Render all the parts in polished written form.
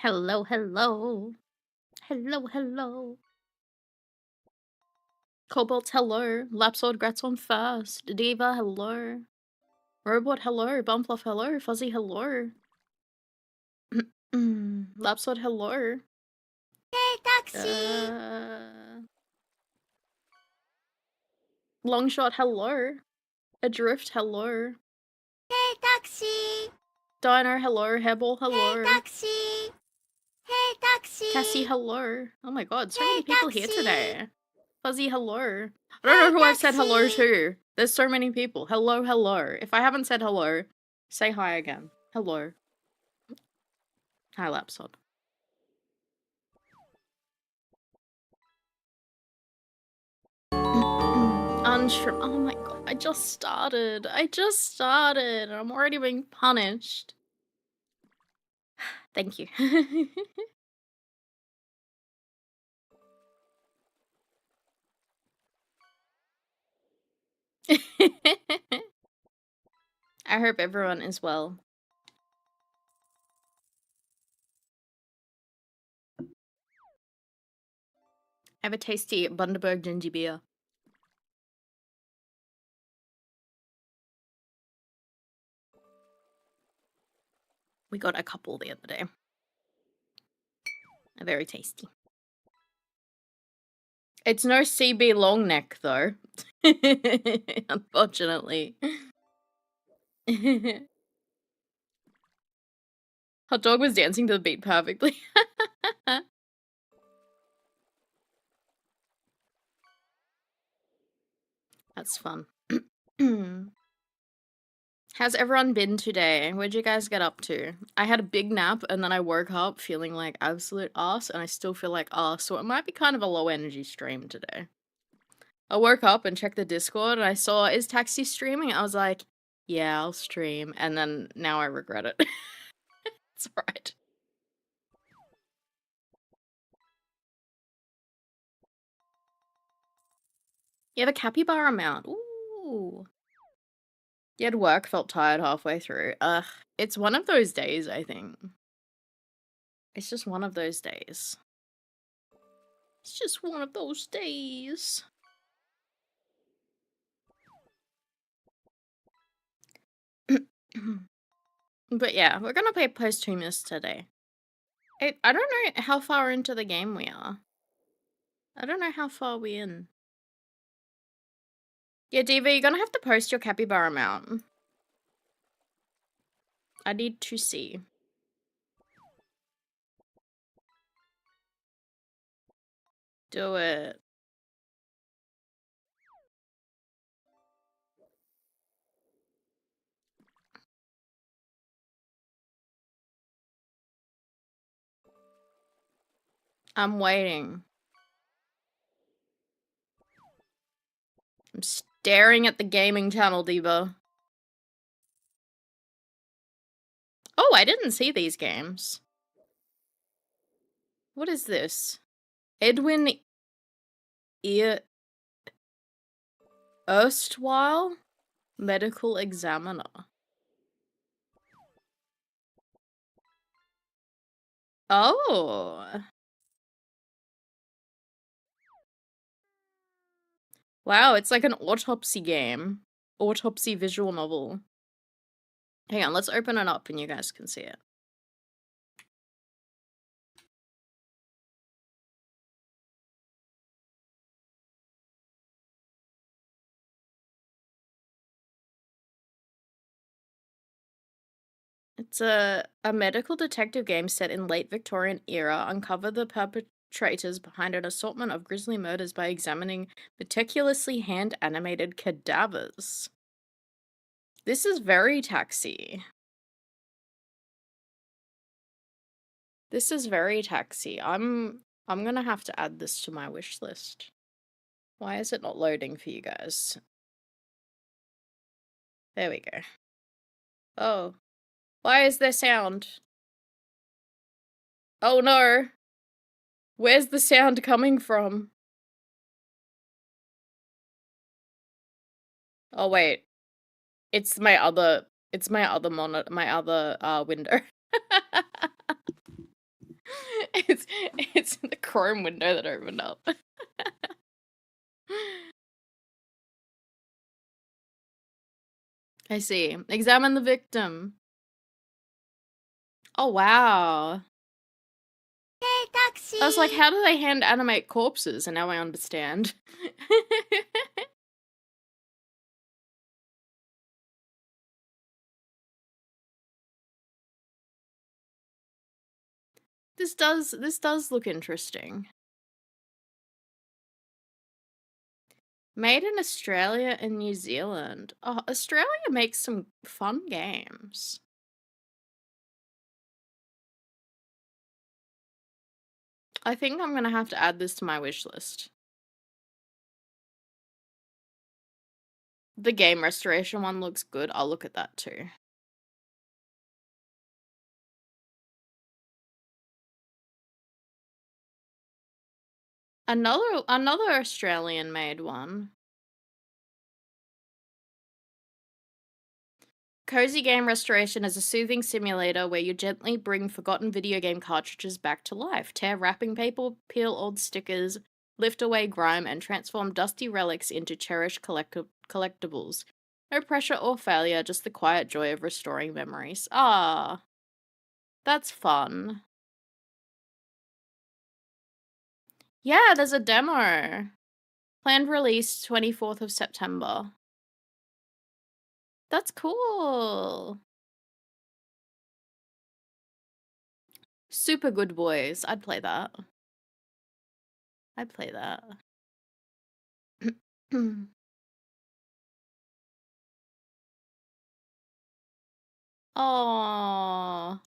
Hello, hello. Hello, hello. Cobalt, hello. Lapsword, Gratson first. Diva, hello. Robot, hello. Bumpluff, hello. Fuzzy, hello. Lapsword, hello. Hey, taxi! Longshot, hello. Adrift, hello. Hey, taxi! Dino, hello. Hairball, hello. Hey, taxi! Hey, taxi! Cassie, hello. Oh my god, so Hey, many people here taxi! today. Fuzzy, hello. I Hey, don't know who I've said hello taxi! to. There's so many people. Hello, hello. If I haven't said hello, say hi again. Hello. Hi, Lapsod. Oh my god, I just started. I'm already being punished. Thank you. I hope everyone is well. I have a tasty Bundaberg ginger beer. We got a couple the other day. Very tasty. It's no CB long neck though. Unfortunately. Hot dog was dancing to the beat perfectly. That's fun. How's everyone been today? What'd you guys get up to? I had a big nap and then I woke up feeling like absolute ass and I still feel like ass, so it might be kind of a low energy stream today. I woke up and checked the Discord and I saw, is Taxi streaming? I was like, yeah, I'll stream. And then now I regret it. It's alright. You have a capybara mount. Ooh. You had work, felt tired halfway through. Ugh. It's one of those days, I think. It's just one of those days. It's just one of those days. But yeah, we're gonna play Posthumous today. I don't know how far into the game we are. I don't know how far we're in. Yeah, Diva, you're gonna have to post your capybara mount. I need to see. Do it. I'm waiting. I'm staring at the gaming channel, Diva. Oh, I didn't see these games. What is this? Edwin Erstwhile medical examiner. Oh. Wow, it's like an autopsy game. Autopsy visual novel. Hang on, let's open it up and you guys can see it. It's a medical detective game set in late Victorian era. Uncover the perpetrators behind an assortment of grisly murders by examining meticulously hand-animated cadavers. This is very Taxi. This is very Taxi. I'm gonna have to add this to my wish list. Why is it not loading for you guys? There we go. Oh. Why is there sound? Oh no! Where's the sound coming from? Oh wait. It's my other monitor, my other window. It's the Chrome window that opened up. I see. Examine the victim. Oh, wow. Hey, taxi! I was like, how do they hand animate corpses? And now I understand. This does look interesting. Made in Australia and New Zealand. Oh, Australia makes some fun games. I think I'm gonna have to add this to my wish list. The game restoration one looks good. I'll look at that too. Another Australian made one. Cozy Game Restoration is a soothing simulator where you gently bring forgotten video game cartridges back to life. Tear wrapping paper, peel old stickers, lift away grime, and transform dusty relics into cherished collectibles. No pressure or failure, just the quiet joy of restoring memories. Ah, that's fun. Yeah, there's a demo. Planned release 24th of September. That's cool. Super Good Boys. I'd play that. I'd play that. Oh,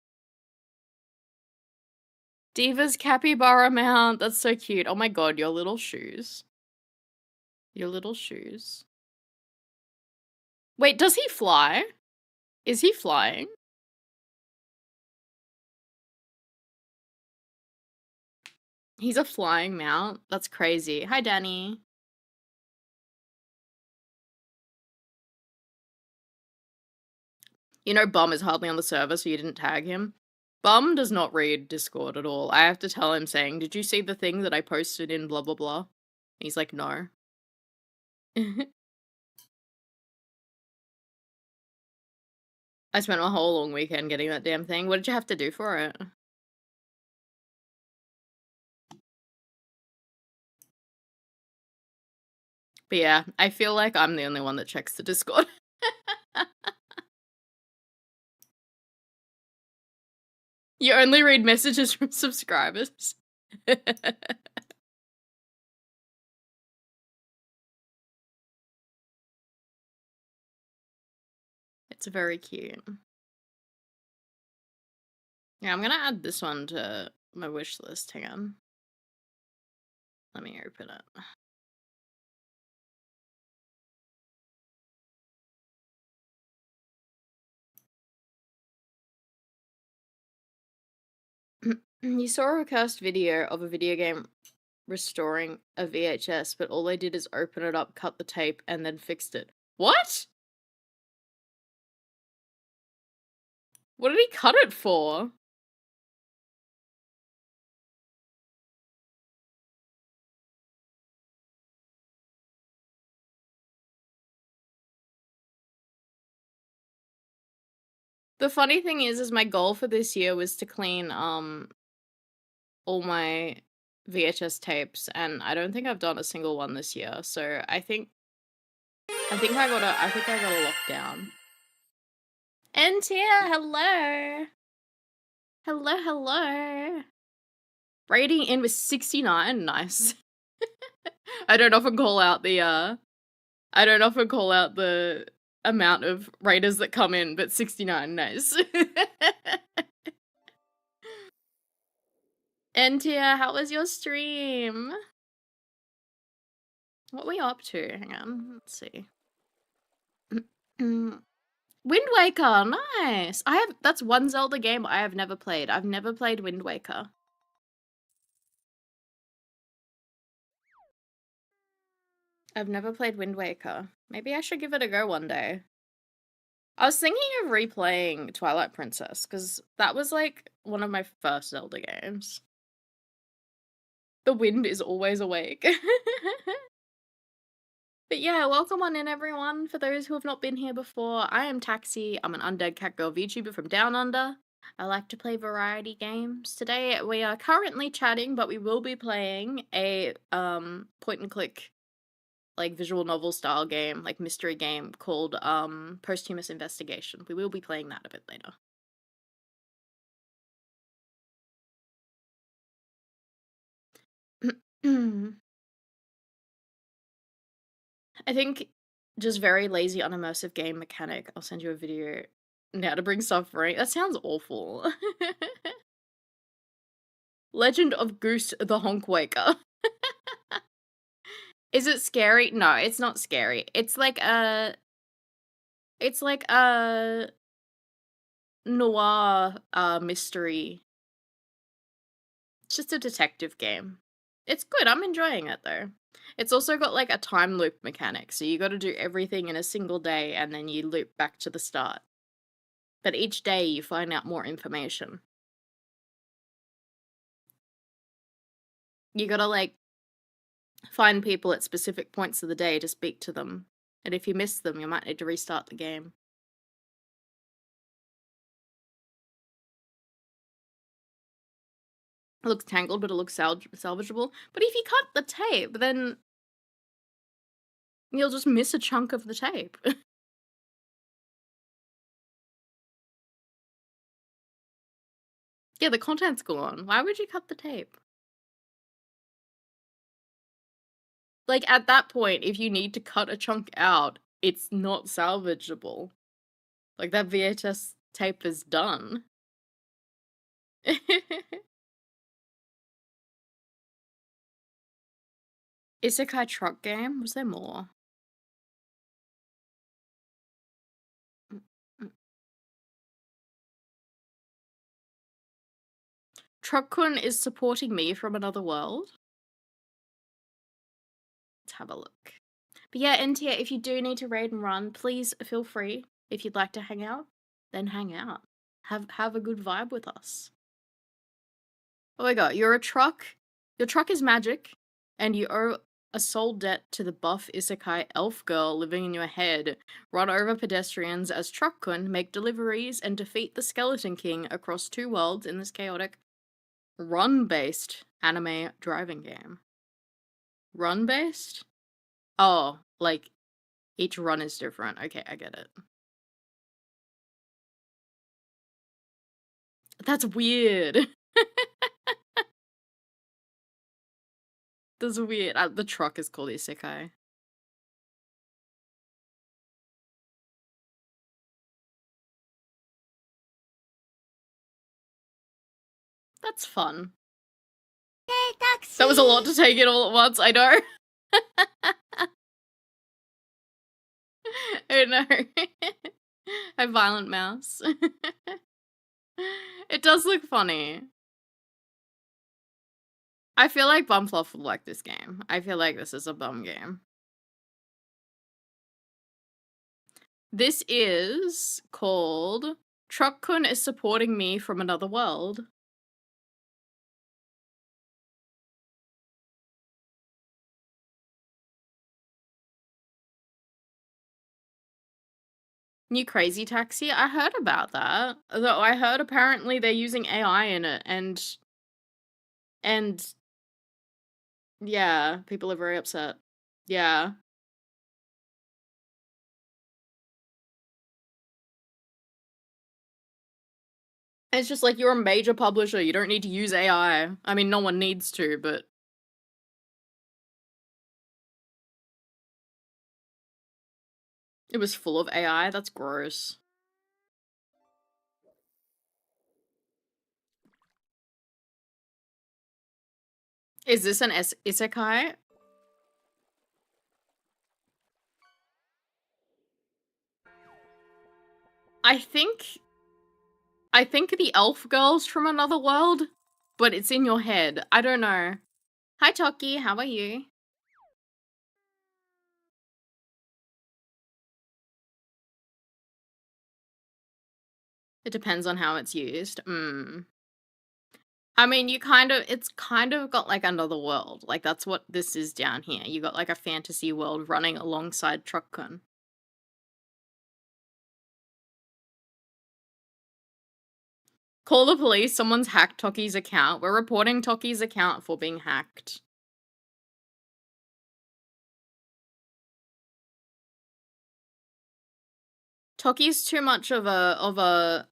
Diva's capybara mount. That's so cute. Oh my god, your little shoes. Your little shoes. Wait, does he fly? Is he flying? He's a flying mount? That's crazy. Hi, Danny. You know Bum is hardly on the server, so you didn't tag him. Bum does not read Discord at all. I have to tell him saying, did you see the thing that I posted in blah blah blah? He's like, no. I spent my whole long weekend getting that damn thing. What did you have to do for it? But yeah, I feel like I'm the only one that checks the Discord. You only read messages from subscribers. It's very cute. Yeah, I'm gonna add this one to my wish list. Hang on. Let me open it. You saw a cursed video of a video game restoring a VHS, but all they did is open it up, cut the tape, and then fixed it. What? What did he cut it for? The funny thing is my goal for this year was to clean all my VHS tapes, and I don't think I've done a single one this year. So I think I got a lockdown. Antia, hello. Hello. Rating in with 69, nice. I don't often call out the amount of raiders that come in, but 69, nice. Antia, how was your stream? What were you up to? Hang on, let's see. Wind Waker, nice! That's one Zelda game I have never played. I've never played Wind Waker. I've never played Wind Waker. Maybe I should give it a go one day. I was thinking of replaying Twilight Princess, because that was like one of my first Zelda games. The wind is always awake. But yeah, welcome on in everyone. For those who have not been here before, I am Taxi. I'm an undead cat girl VTuber from Down Under. I like to play variety games. Today we are currently chatting, but we will be playing a point and click like visual novel style game, like mystery game called Posthumous Investigation. We will be playing that a bit later. I think just very lazy, unimmersive game mechanic. I'll send you a video now to bring suffering. That sounds awful. Legend of Goose the Honk Waker. Is it scary? No, it's not scary. It's like a noir mystery. It's just a detective game. It's good. I'm enjoying it though. It's also got like a time loop mechanic, so you got to do everything in a single day and then you loop back to the start. But each day you find out more information. You gotta like find people at specific points of the day to speak to them. And if you miss them, you might need to restart the game. It looks tangled, but it looks salvageable. But if you cut the tape, then you'll just miss a chunk of the tape. Yeah, the content's gone. Why would you cut the tape? Like, at that point, if you need to cut a chunk out, it's not salvageable. Like, that VHS tape is done. Isekai truck game? Was there more? Truck-kun is supporting me from another world? Let's have a look. But yeah, NTA, if you do need to raid and run, please feel free. If you'd like to hang out, then hang out. Have a good vibe with us. Oh my god, you're a truck. Your truck is magic, and you owe a soul debt to the buff isekai elf girl living in your head. Run over pedestrians as Truck-kun, make deliveries, and defeat the Skeleton King across 2 worlds in this chaotic run-based anime driving game. Run-based? Oh, like, each run is different. Okay, I get it. That's weird. That's weird. The truck is called Isekai. That's fun. Hey, taxi! That was a lot to take in all at once, I know. Oh no. A violent mouse. It does look funny. I feel like Bumfluff would like this game. I feel like this is a bum game. This is called Truck-kun is supporting me from another world. New Crazy Taxi? I heard about that. Though I heard apparently they're using AI in it and yeah, people are very upset. Yeah. It's just like, you're a major publisher, you don't need to use AI. I mean, no one needs to, but it was full of AI? That's gross. Is this an isekai? I think the elf girl's from another world, but it's in your head. I don't know. Hi Toki, how are you? It depends on how it's used. I mean, it's kind of got like another world. Like that's what this is down here. You got like a fantasy world running alongside Truckun. Call the police. Someone's hacked Toki's account. We're reporting Toki's account for being hacked. Toki's too much of a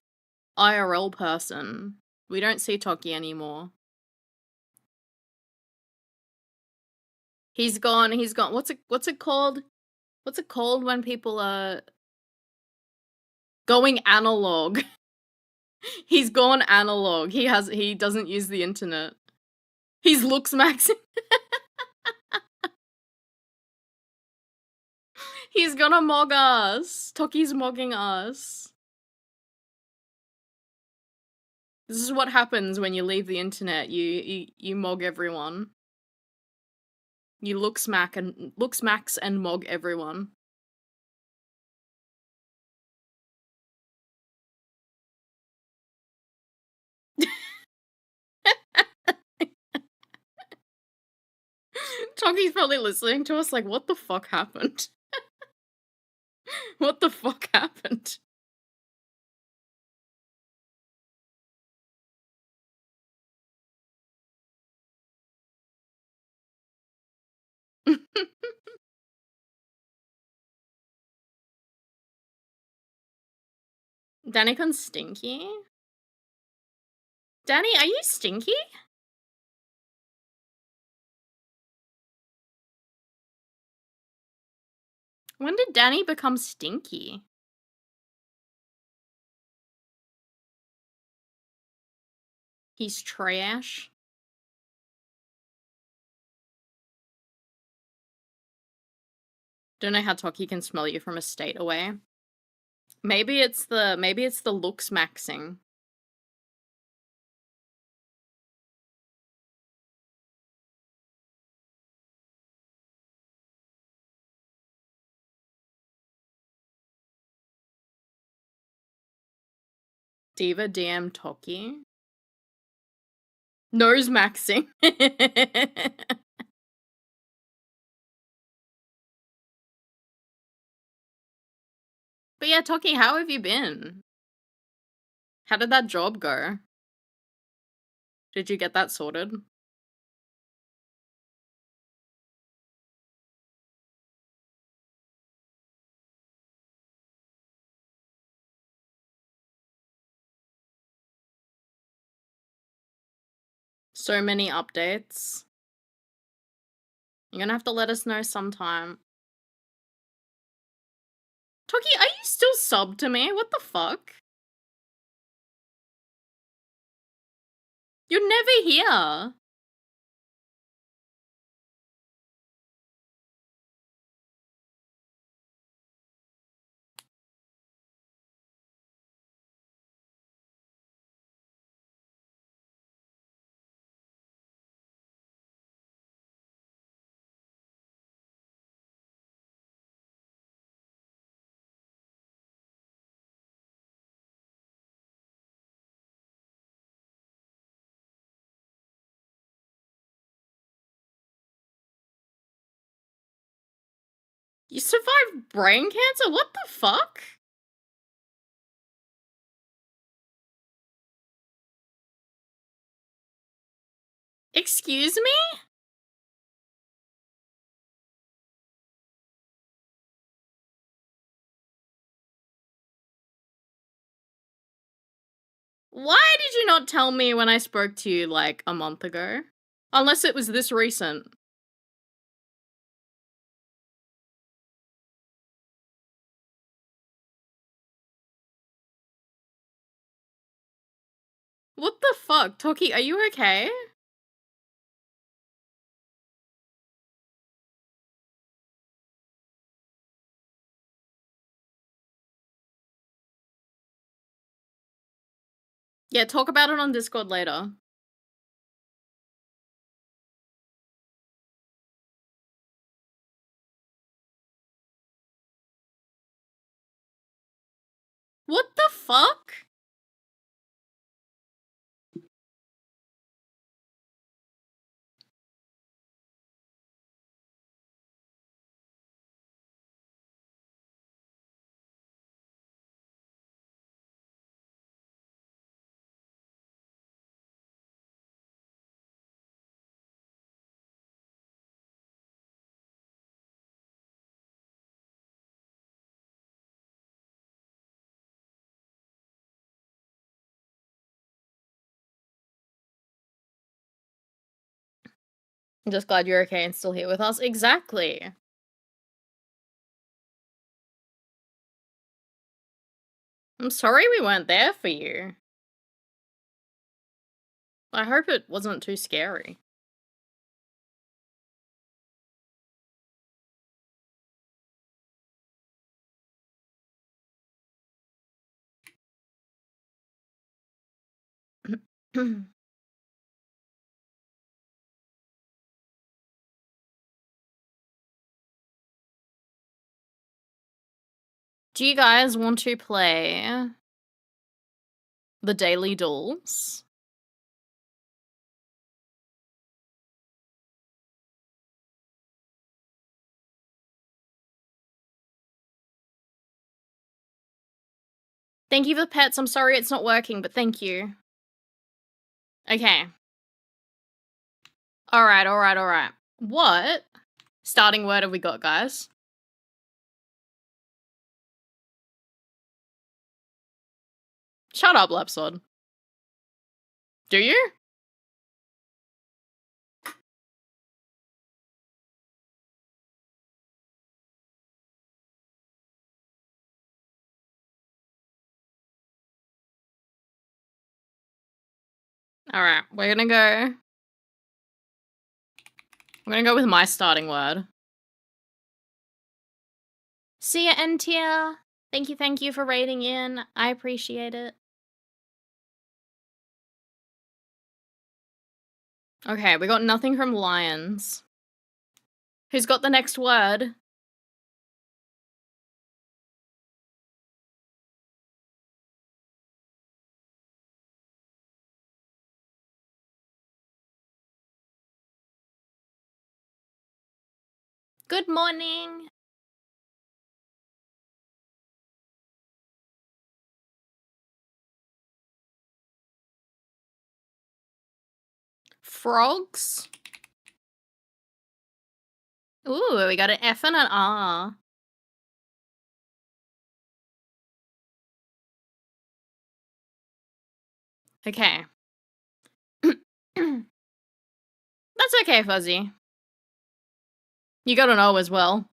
IRL person. We don't see Toki anymore. He's gone. What's it called? What's it called when people are going analog? He's gone analog. He doesn't use the internet. He's looks maxing. He's gonna mog us. Toki's mogging us. This is what happens when you leave the internet. You mog everyone. You looks max and mog everyone. Toki's probably listening to us like, what the fuck happened? What the fuck happened? Danicon's stinky? Danny, are you stinky? When did Danny become stinky? He's trash. Don't know how Toki can smell you from a state away. Maybe it's the looks maxing. Diva DM Toki. Nose maxing. But yeah, Toki, how have you been? How did that job go? Did you get that sorted? So many updates. You're gonna have to let us know sometime. Toki, are you still subbed to me? What the fuck? You're never here. You survived brain cancer? What the fuck? Excuse me? Why did you not tell me when I spoke to you like a month ago? Unless it was this recent. What the fuck? Toki, are you okay? Yeah, talk about it on Discord later. What the fuck? I'm just glad you're okay and still here with us. Exactly. I'm sorry we weren't there for you. I hope it wasn't too scary. Do you guys want to play the Daily Duels? Thank you for the pets. I'm sorry it's not working, but thank you. Okay. Alright. What starting word have we got, guys? Shut up, Lapsod. Do you? Alright, we're gonna go. I'm gonna go with my starting word. See ya, N-tier. Thank you for raiding in. I appreciate it. Okay, we got nothing from lions. Who's got the next word? Good morning. Frogs. Ooh, we got an F and an R. Okay. That's okay, Fuzzy. You got an O as well.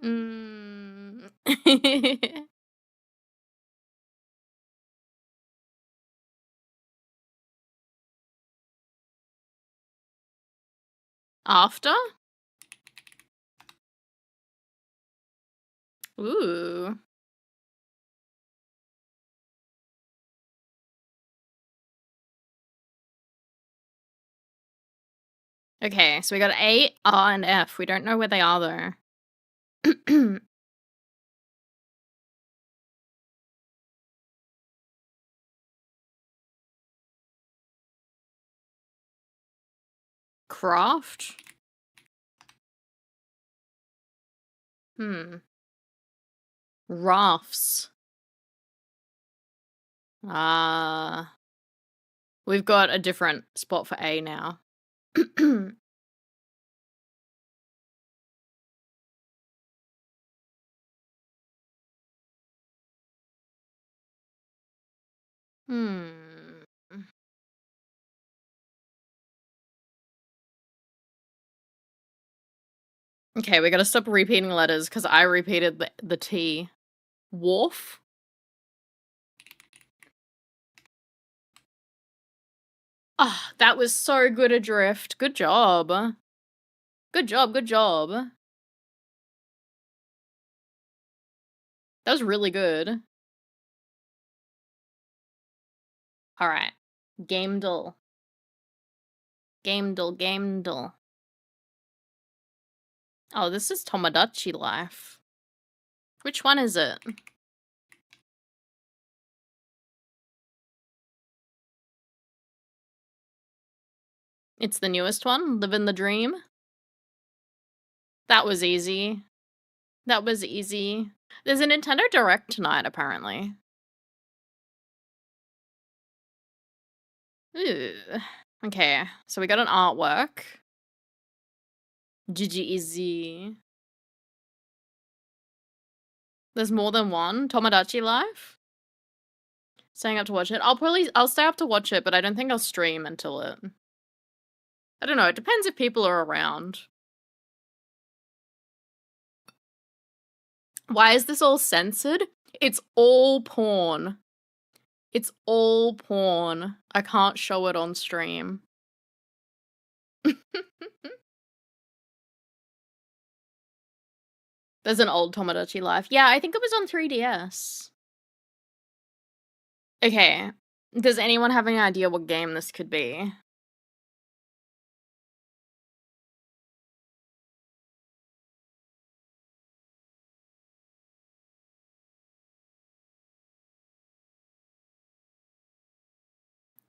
Mm. After? Ooh. Okay, so we got A, R, and F. We don't know where they are, though. Craft? Rafts. We've got a different spot for A now. Okay, we gotta stop repeating letters because I repeated the T. Wharf? Ah, that was so good adrift. Good job. Good job. That was really good. Alright. Gamedle. Oh, this is Tomodachi Life. Which one is it? It's the newest one? Living the Dream? That was easy. There's a Nintendo Direct tonight, apparently. Ooh. Okay, so we got an artwork. GG Easy. There's more than one? Tomodachi Life? Staying up to watch it. I'll stay up to watch it, but I don't think I'll stream until it. I don't know, it depends if people are around. Why is this all censored? It's all porn. It's all porn. I can't show it on stream. There's an old Tomodachi Life. Yeah, I think it was on 3DS. Okay. Does anyone have any idea what game this could be?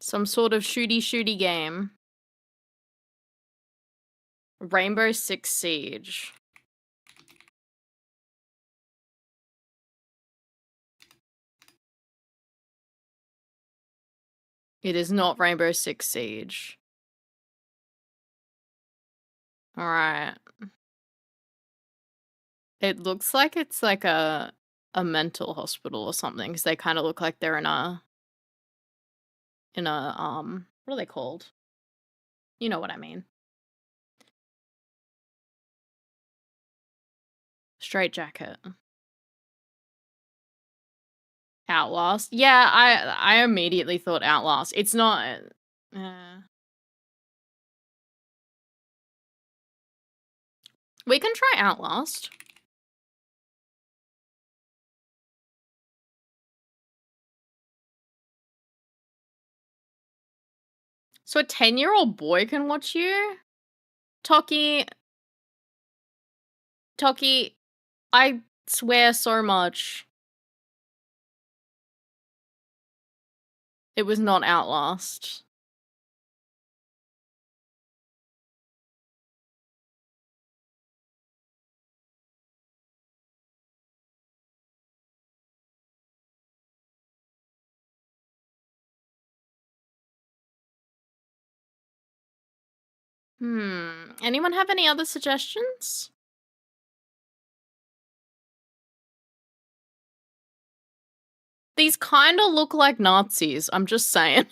Some sort of shooty game. Rainbow Six Siege. It is not Rainbow Six Siege. Alright. It looks like it's like a mental hospital or something, because they kind of look like they're in a what are they called? You know what I mean. Straight jacket. Outlast. Yeah, I immediately thought Outlast. It's not. We can try Outlast. So a 10-year-old boy can watch you? Toki, I swear so much. It was not Outlast. Anyone have any other suggestions? These kind of look like Nazis, I'm just saying.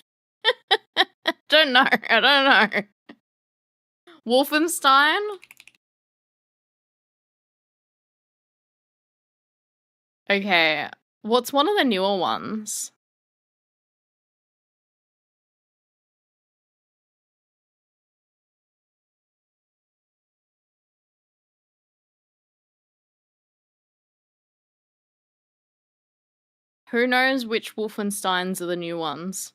Don't know, I don't know. Wolfenstein? Okay, what's one of the newer ones? Who knows which Wolfensteins are the new ones?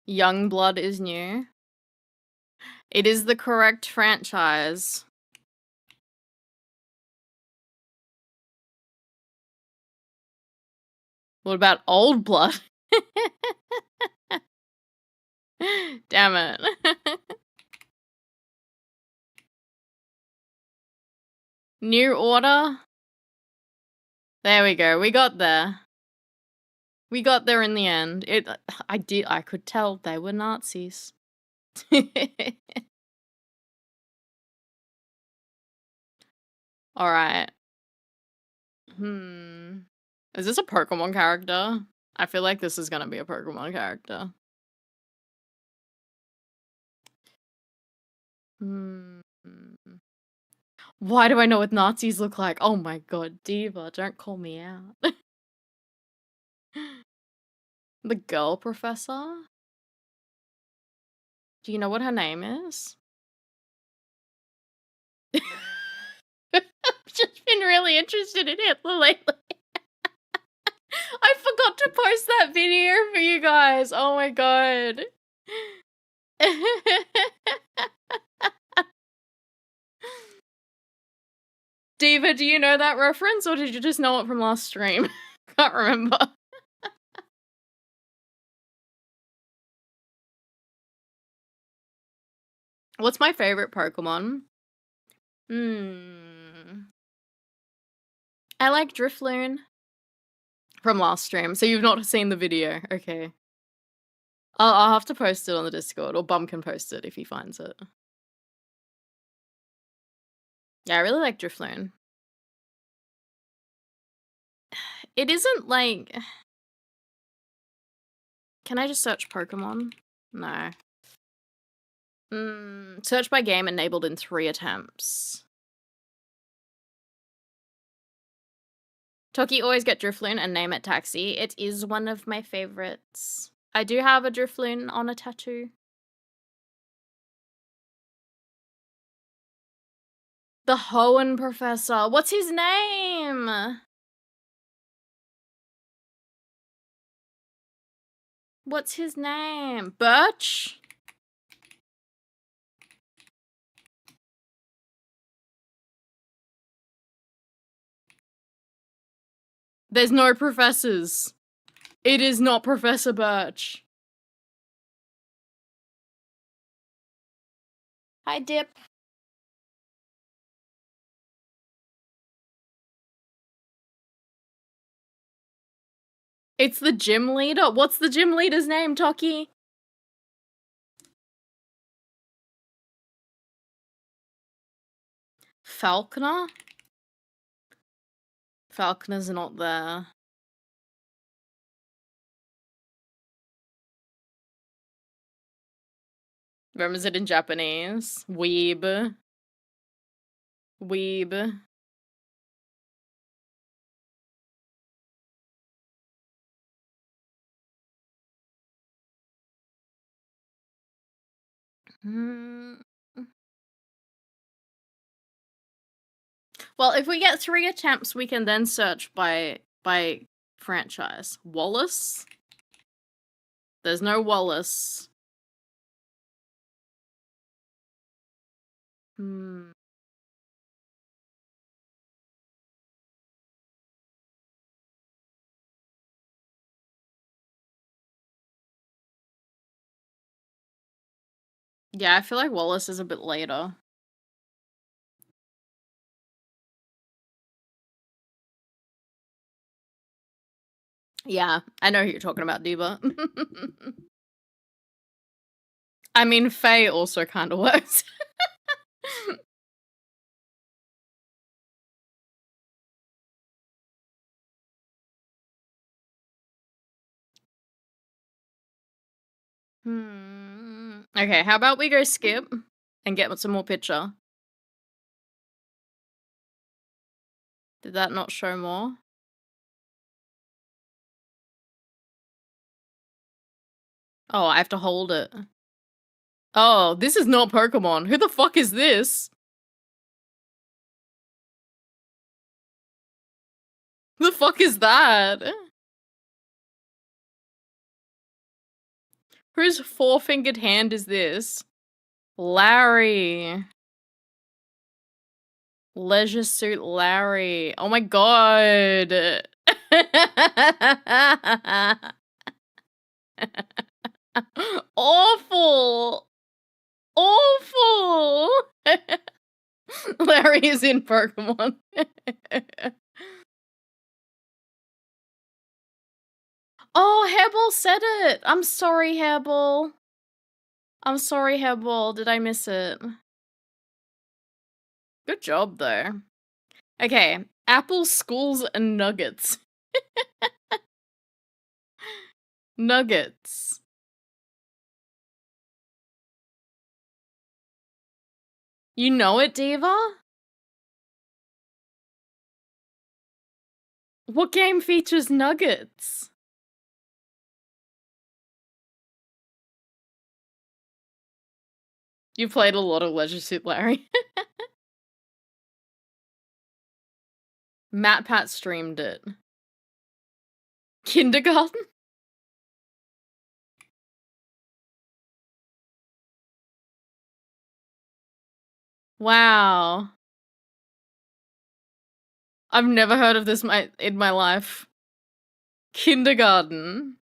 Youngblood is new. It is the correct franchise. What about Old Blood? Damn it. New Order? There we go, we got there. We got there in the end. I could tell they were Nazis. Alright. Is this a Pokemon character? I feel like this is gonna be a Pokemon character. Why do I know what Nazis look like? Oh my god, Diva, don't call me out. The girl professor? Do you know what her name is? I've just been really interested in Hitler lately. I forgot to post that video for you guys. Oh my god. Diva, do you know that reference, or did you just know it from last stream? Can't remember. What's my favorite Pokemon? I like Drifloon. From last stream, so you've not seen the video. Okay. I'll have to post it on the Discord, or Bum can post it if he finds it. Yeah, I really like Drifloon. It isn't like... Can I just search Pokemon? No. Search by game enabled in 3 attempts. Toki always get Drifloon and name it Taxi. It is one of my favorites. I do have a Drifloon on a tattoo. The Hoenn Professor. What's his name? What's his name? Birch? There's no professors. It is not Professor Birch. Hi, Dip. It's the gym leader? What's the gym leader's name, Toki? Falconer? Falconer's not there. Where is it in Japanese? Weeb. Weeb. Well, if we get 3 attempts, we can then search by franchise. Wallace? There's no Wallace. Yeah, I feel like Wallace is a bit later. Yeah, I know who you're talking about, Diva. I mean, Faye also kind of works. Okay, how about we go skip and get some more picture? Did that not show more? Oh, I have to hold it. Oh, this is not Pokemon. Who the fuck is this? Who the fuck is that? Whose 4-fingered hand is this? Larry. Leisure Suit Larry. Oh my god. Awful. Awful. Larry is in Pokemon. Oh, Hairball said it. I'm sorry, Hairball. I'm sorry, Hairball. Did I miss it? Good job, though. Okay, apples, schools, and nuggets. Nuggets. You know it, Diva? What game features nuggets? You played a lot of Leisure Suit Larry. MatPat streamed it. Kindergarten? Wow. I've never heard of this in my life. Kindergarten.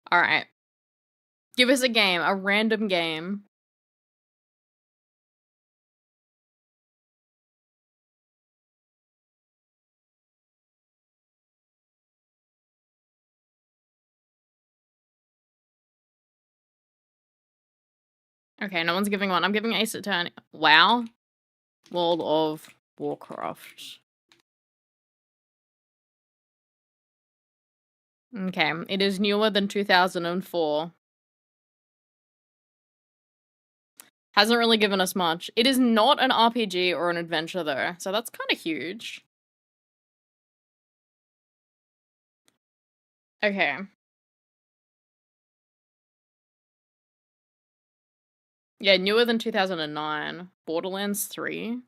Alright. Give us a game, a random game. Okay, no one's giving one. I'm giving Ace Attorney. Wow. World of Warcraft. Okay, it is newer than 2004. Hasn't really given us much. It is not an RPG or an adventure though, so that's kind of huge. Okay. Yeah, newer than 2009. Borderlands 3.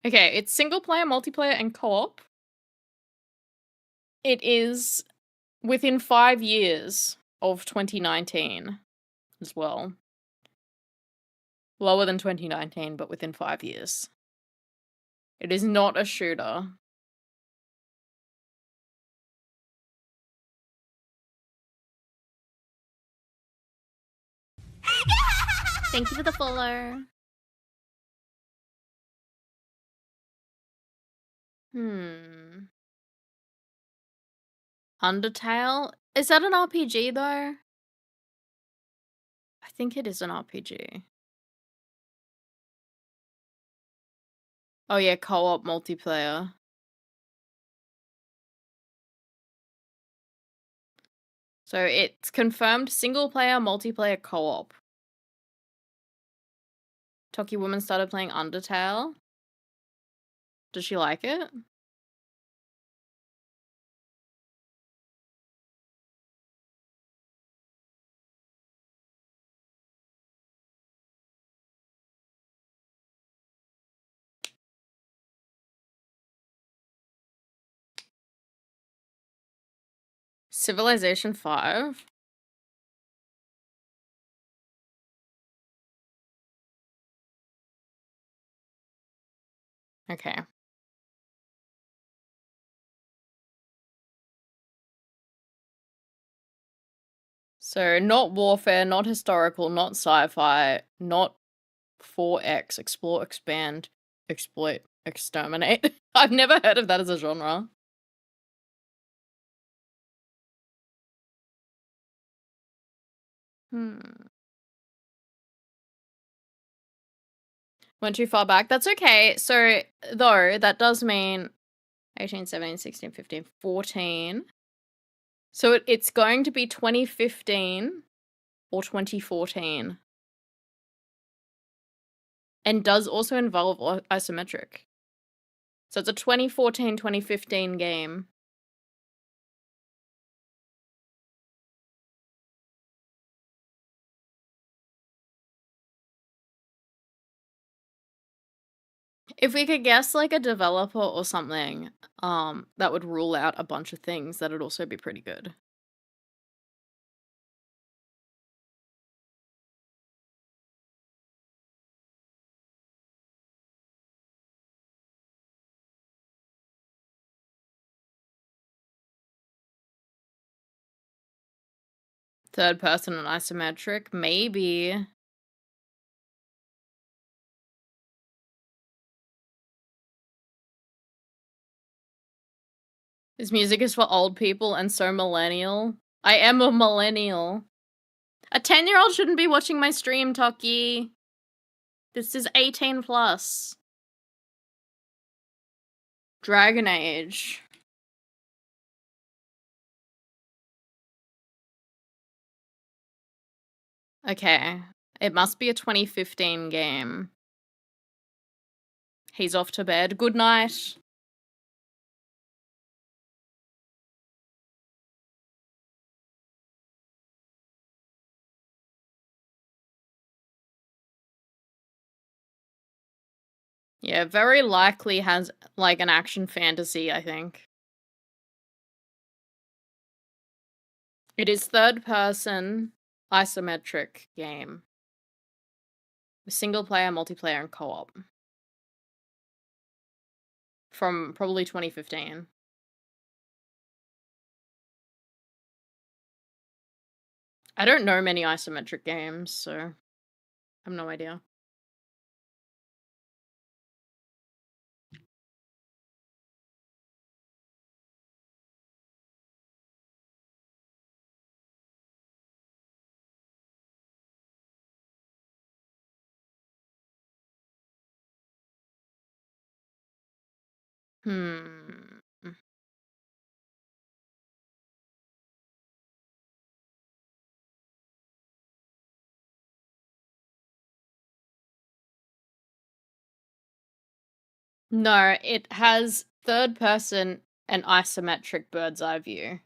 Okay, it's single player, multiplayer, and co-op. It is within 5 years of 2019 as well. Lower than 2019, but within 5 years. It is not a shooter. Thank you for the follow. Undertale? Is that an RPG though? I think it is an RPG. Oh yeah, co-op multiplayer. So it's confirmed single player, multiplayer, co-op. Toki woman started playing Undertale. Does she like it? Civilization 5? Okay. So not warfare, not historical, not sci-fi, not 4X, explore, expand, exploit, exterminate. I've never heard of that as a genre. Went too far back. That's okay. So, though, that does mean 18, 17, 16, 15, 14. So it's going to be 2015 or 2014. And does also involve isometric. So it's a 2014, 2015 game. If we could guess like a developer or something, that would rule out a bunch of things, that'd also be pretty good. Third person and isometric, maybe. This music is for old people and so millennial. I am a millennial. A 10-year-old shouldn't be watching my stream, Toki. This is 18 plus. Dragon Age. Okay. It must be a 2015 game. He's off to bed. Good night. Yeah, very likely has like an action fantasy, I think. It is third person isometric game. Single player, multiplayer, and co-op. From probably 2015. I don't know many isometric games, so I have no idea. Hmm. No, it has third person and isometric bird's eye view.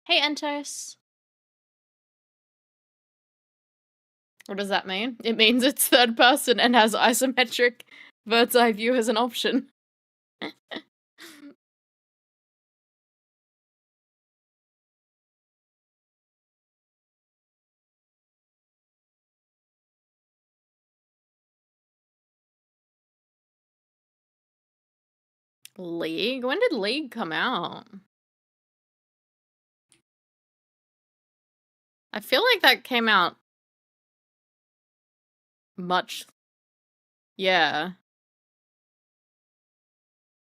Hey, Entos. What does that mean? It means it's third person and has isometric bird's eye view as an option. League? When did League come out? I feel like that came out much. Yeah.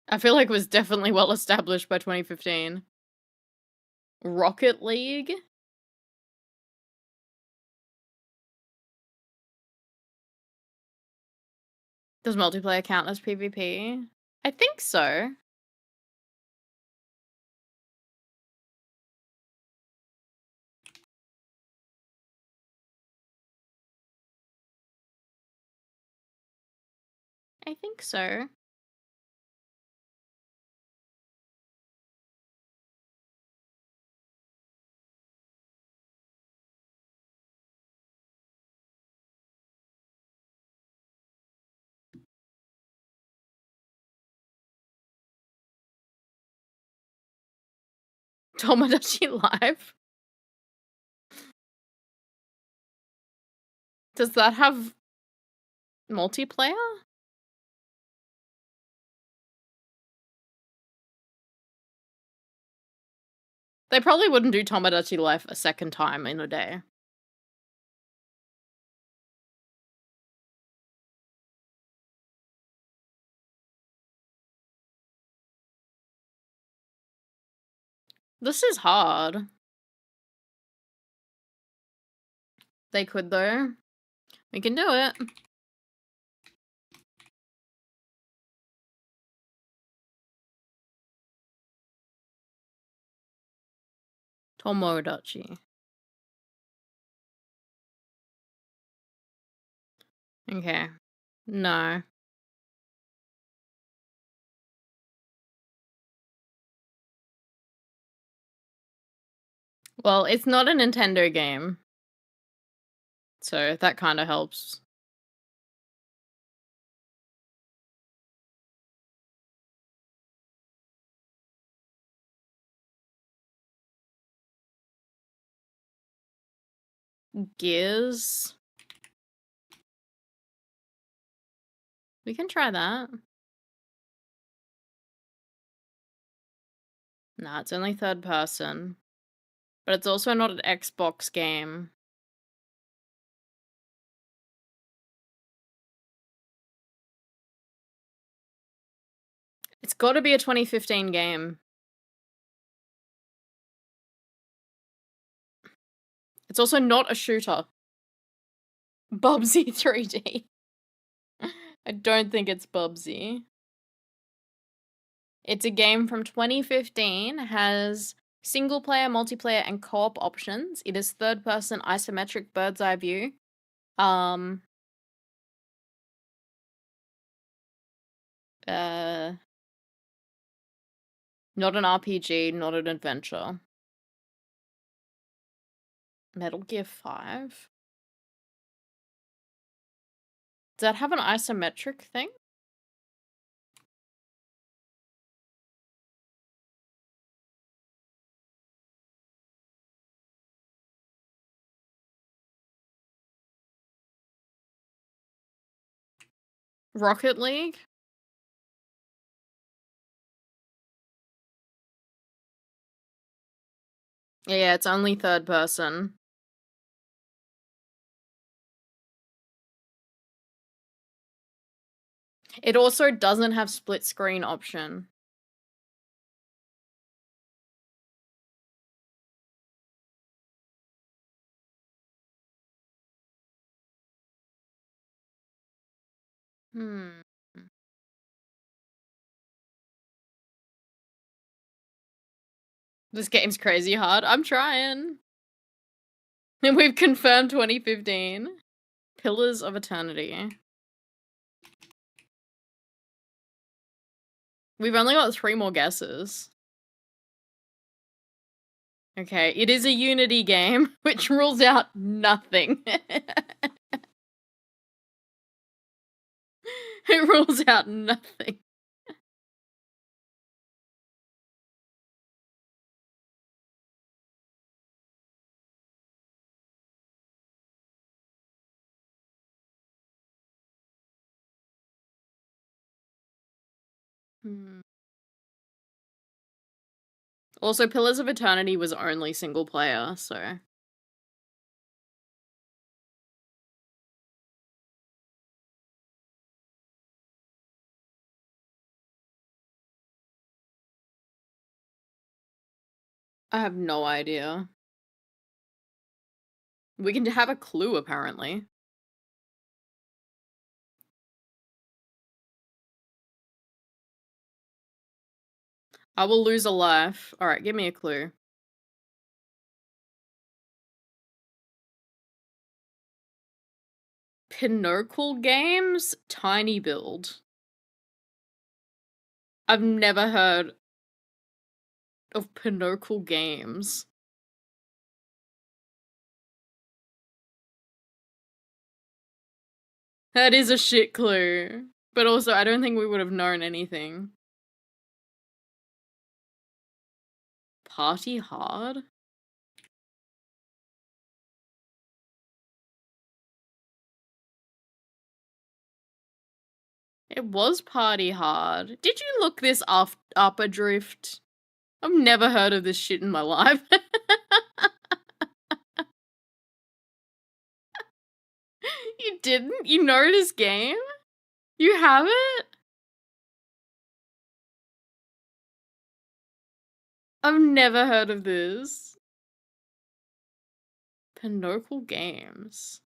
I feel like it was definitely well established by 2015. Rocket League? Does multiplayer count as PvP? I think so. I think so. Tomodachi Live? Does that have multiplayer? They probably wouldn't do Tomodachi Life a second time in a day. This is hard. They could though. We can do it. Tomodachi. Okay. No. Well, it's not a Nintendo game. So that kind of helps. Gears? We can try that. Nah, it's only third person. But it's also not an Xbox game. It's gotta be a 2015 game. It's also not a shooter. Bubsy 3D. I don't think it's Bubsy. It's a game from 2015, has single player, multiplayer, and co-op options. It is third person isometric bird's eye view. Not an RPG, not an adventure. Metal Gear 5? Does that have an isometric thing? Rocket League? Yeah, it's only third person. It also doesn't have split screen option. Hmm. This game's crazy hard. I'm trying. And we've confirmed 2015. Pillars of Eternity. We've only got 3 more guesses. Okay, it is a Unity game, which rules out nothing. It rules out nothing. Hmm. Also, Pillars of Eternity was only single player, so... I have no idea. We can have a clue, apparently. I will lose a life. Alright, give me a clue. Pinochle Games? Tiny Build. I've never heard of Pinochle Games. That is a shit clue. But also, I don't think we would have known anything. Party Hard? It was Party Hard. Did you look this up adrift? I've never heard of this shit in my life. You didn't? You know this game? You have it? I've never heard of this. Pinochle Games.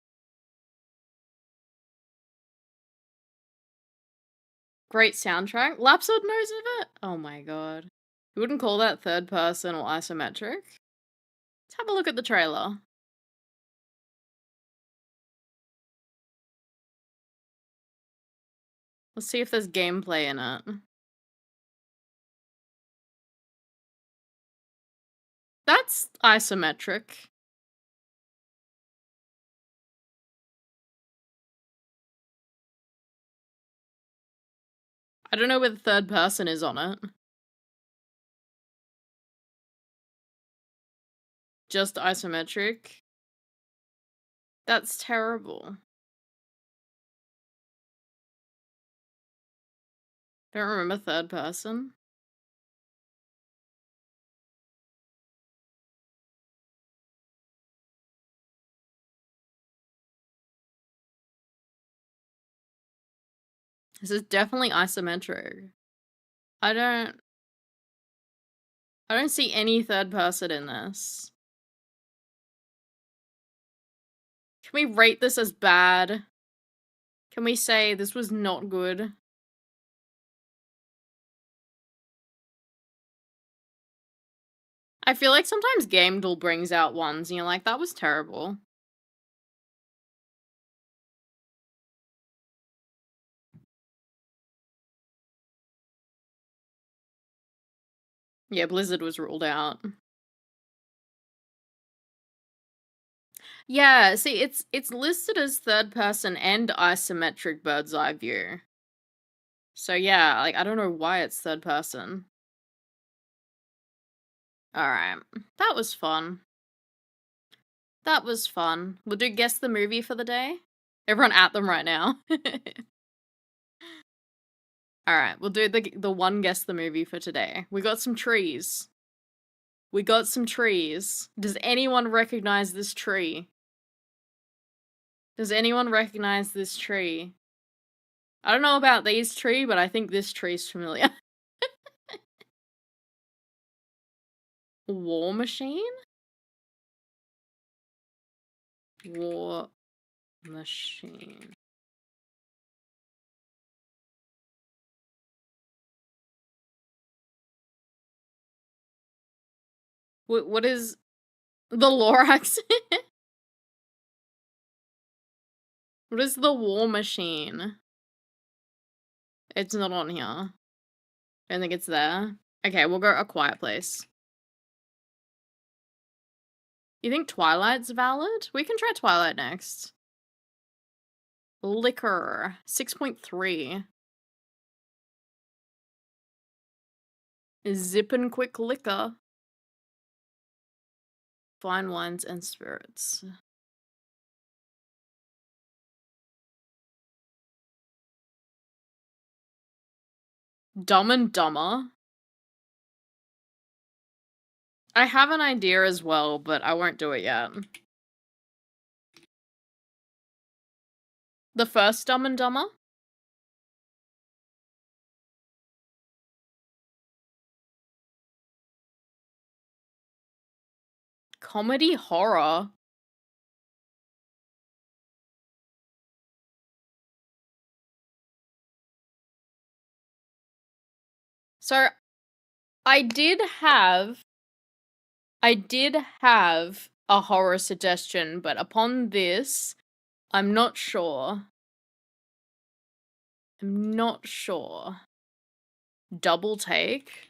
Great soundtrack. Lapsod knows of it? Oh my god. You wouldn't call that third person or isometric? Let's have a look at the trailer. Let's see if there's gameplay in it. That's isometric. I don't know where the third person is on it. Just isometric. That's terrible. Don't remember third person. This is definitely isometric. I don't see any third person in this. Can we rate this as bad? Can we say this was not good? I feel like sometimes GameDuel brings out ones and you're like, that was terrible. Yeah, Blizzard was ruled out. Yeah, see, it's listed as third person and isometric bird's eye view. So yeah, like, I don't know why it's third person. Alright, that was fun. That was fun. We'll do guess the movie for the day. Everyone at them right now. Alright, we'll do the one guess the movie for today. We got some trees. We got some trees. Does anyone recognize this tree? Does anyone recognize this tree? I don't know about these tree, but I think this tree's familiar. War Machine? War Machine. What is the Lorax? What is the War Machine? It's not on here. I don't think it's there. Okay, we'll go A Quiet Place. You think Twilight's valid? We can try Twilight next. Liquor, 6.3. Zippin' quick liquor. Fine wines and spirits. Dumb and Dumber. I have an idea as well, but I won't do it yet. The first Dumb and Dumber? Comedy horror. So, I did have a horror suggestion, but upon this, I'm not sure. I'm not sure. Double Take?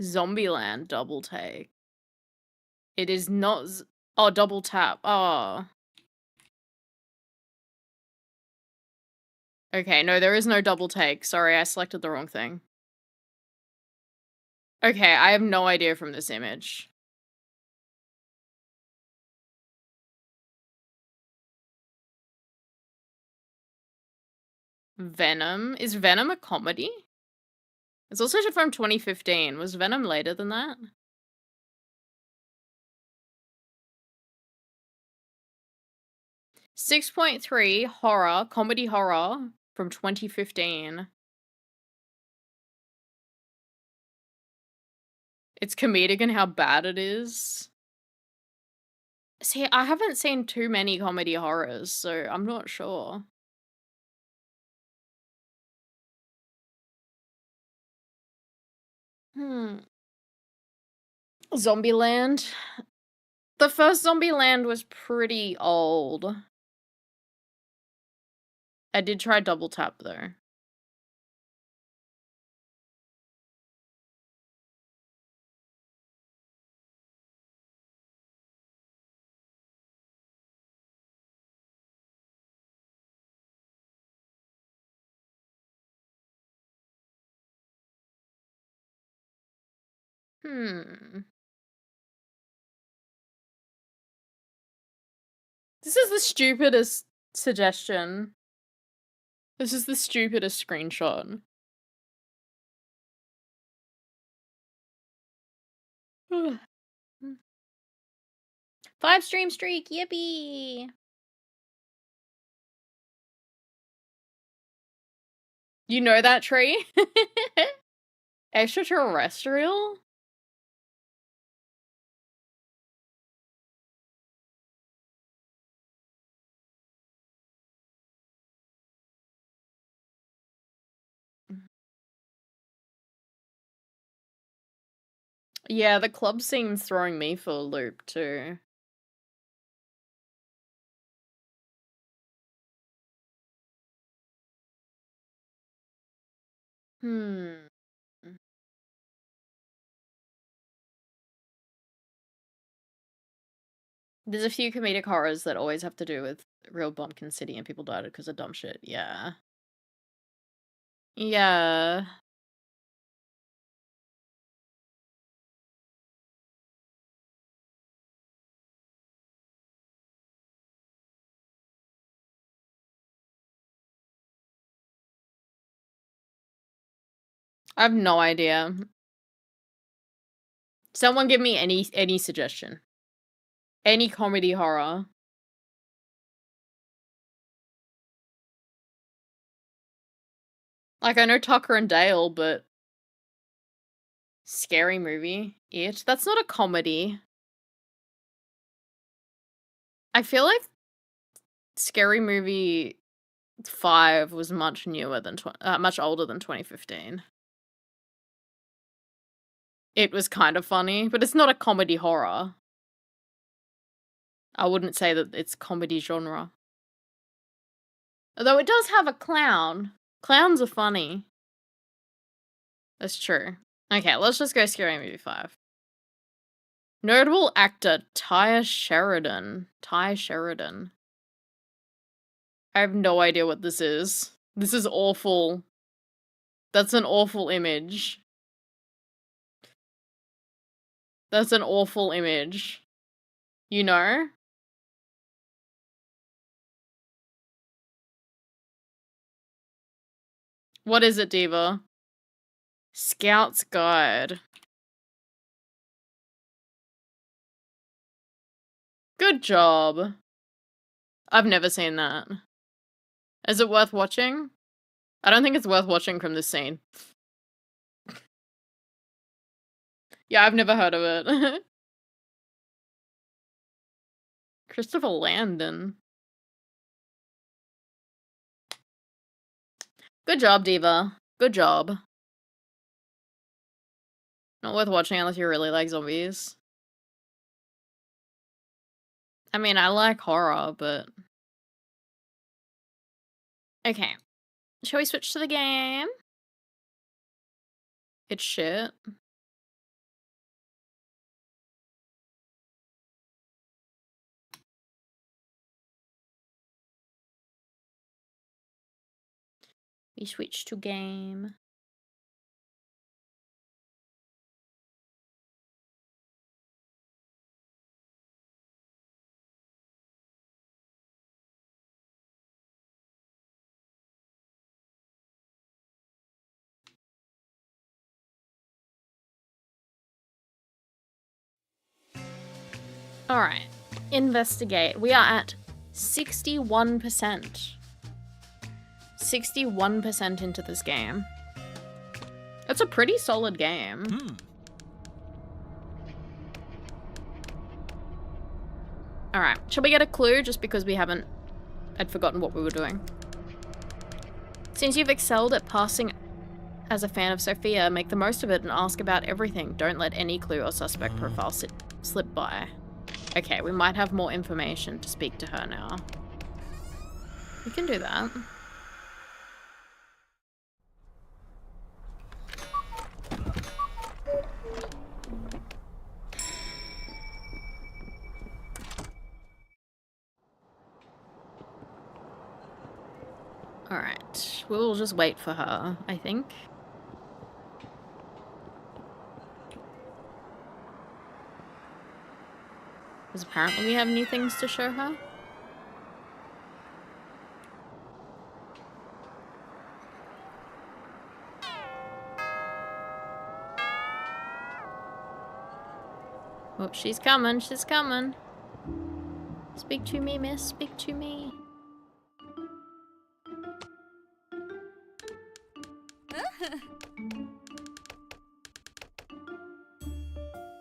Zombieland Double Take. It is not oh, Double Tap. Oh. Okay, no, there is no Double Take. Sorry, I selected the wrong thing. Okay, I have no idea from this image. Venom? Is Venom a comedy? It's also from 2015. Was Venom later than that? .3 horror, comedy horror from 2015. It's comedic in how bad it is. See, I haven't seen too many comedy horrors, so I'm not sure. Zombieland. The first Zombieland was pretty old. I did try Double Tap, though. This is the stupidest suggestion. This is the stupidest screenshot. Five stream streak, yippee! You know that tree? Extraterrestrial? Yeah, the club scene's throwing me for a loop, too. There's a few comedic horrors that always have to do with real Bumpkin City and people died because of dumb shit, yeah. Yeah. I have no idea. Someone give me any suggestion. Any comedy horror. Like, I know Tucker and Dale, but... Scary Movie? It? That's not a comedy. I feel like Scary Movie 5 was much newer than... much older than 2015. It was kind of funny, but it's not a comedy horror. I wouldn't say that it's comedy genre. Although it does have a clown. Clowns are funny. That's true. Okay, let's just go Scary Movie 5. Notable actor, Ty Sheridan. Ty Sheridan. I have no idea what this is. This is awful. That's an awful image. That's an awful image. You know? What is it, Diva? Scout's Guide. Good job. I've never seen that. Is it worth watching? I don't think it's worth watching from this scene. Yeah, I've never heard of it. Christopher Landon. Good job, Diva. Good job. Not worth watching unless you really like zombies. I mean, I like horror, but... Okay. Shall we switch to the game? It's shit. We switch to game. Alright. Investigate. We are at 61%. 61% into this game. That's a pretty solid game. Alright, shall we get a clue just because I'd forgotten what we were doing. Since you've excelled at passing as a fan of Sophia, make the most of it and ask about everything. Don't let any clue or suspect profile slip by. Okay, we might have more information to speak to her now. We can do that. Alright, we'll just wait for her, I think. Because apparently we have new things to show her. Oh, she's coming, she's coming. Speak to me, miss, speak to me.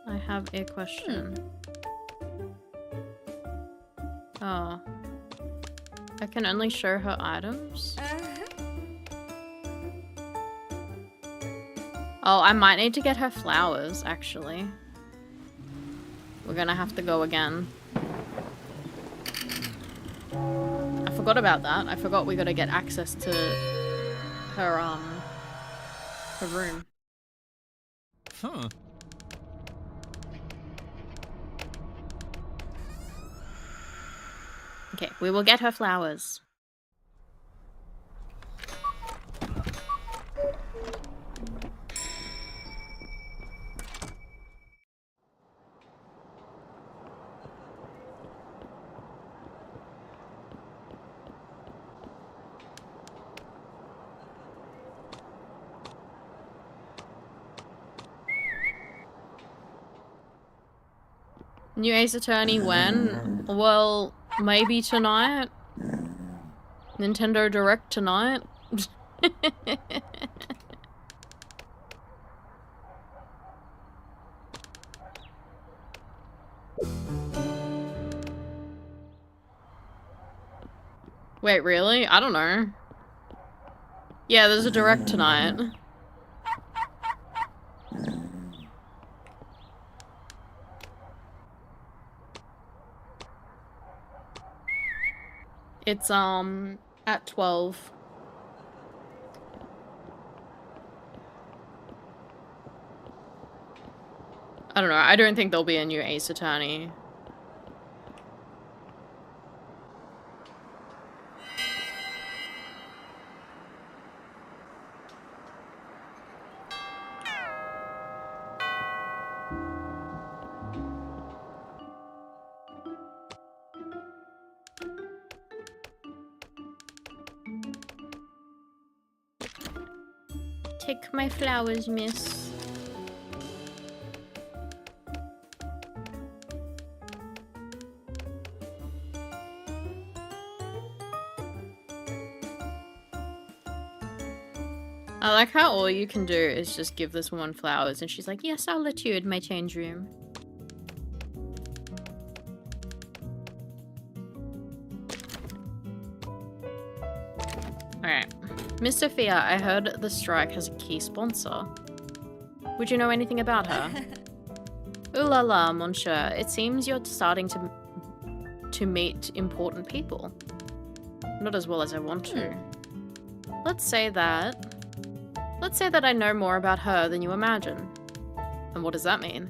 I have a question. Oh. I can only show her items? Oh, I might need to get her flowers, actually. We're gonna have to go again. I forgot about that. I forgot we gotta get access to her room. Huh. Okay, we will get her flowers. New Ace Attorney when? Well, maybe tonight. Nintendo Direct tonight. Wait, really? I don't know. Yeah, there's a Direct tonight. It's, at 12. I don't know, I don't think there'll be a new Ace Attorney. Take my flowers, miss. I like how all you can do is just give this woman flowers and she's like, yes, I'll let you in my change room. Alright. Miss Sophia, I heard the strike has a key sponsor. Would you know anything about her? Ooh la la, monsieur. It seems you're starting to meet important people. Not as well as I want to. Let's say that I know more about her than you imagine. And what does that mean?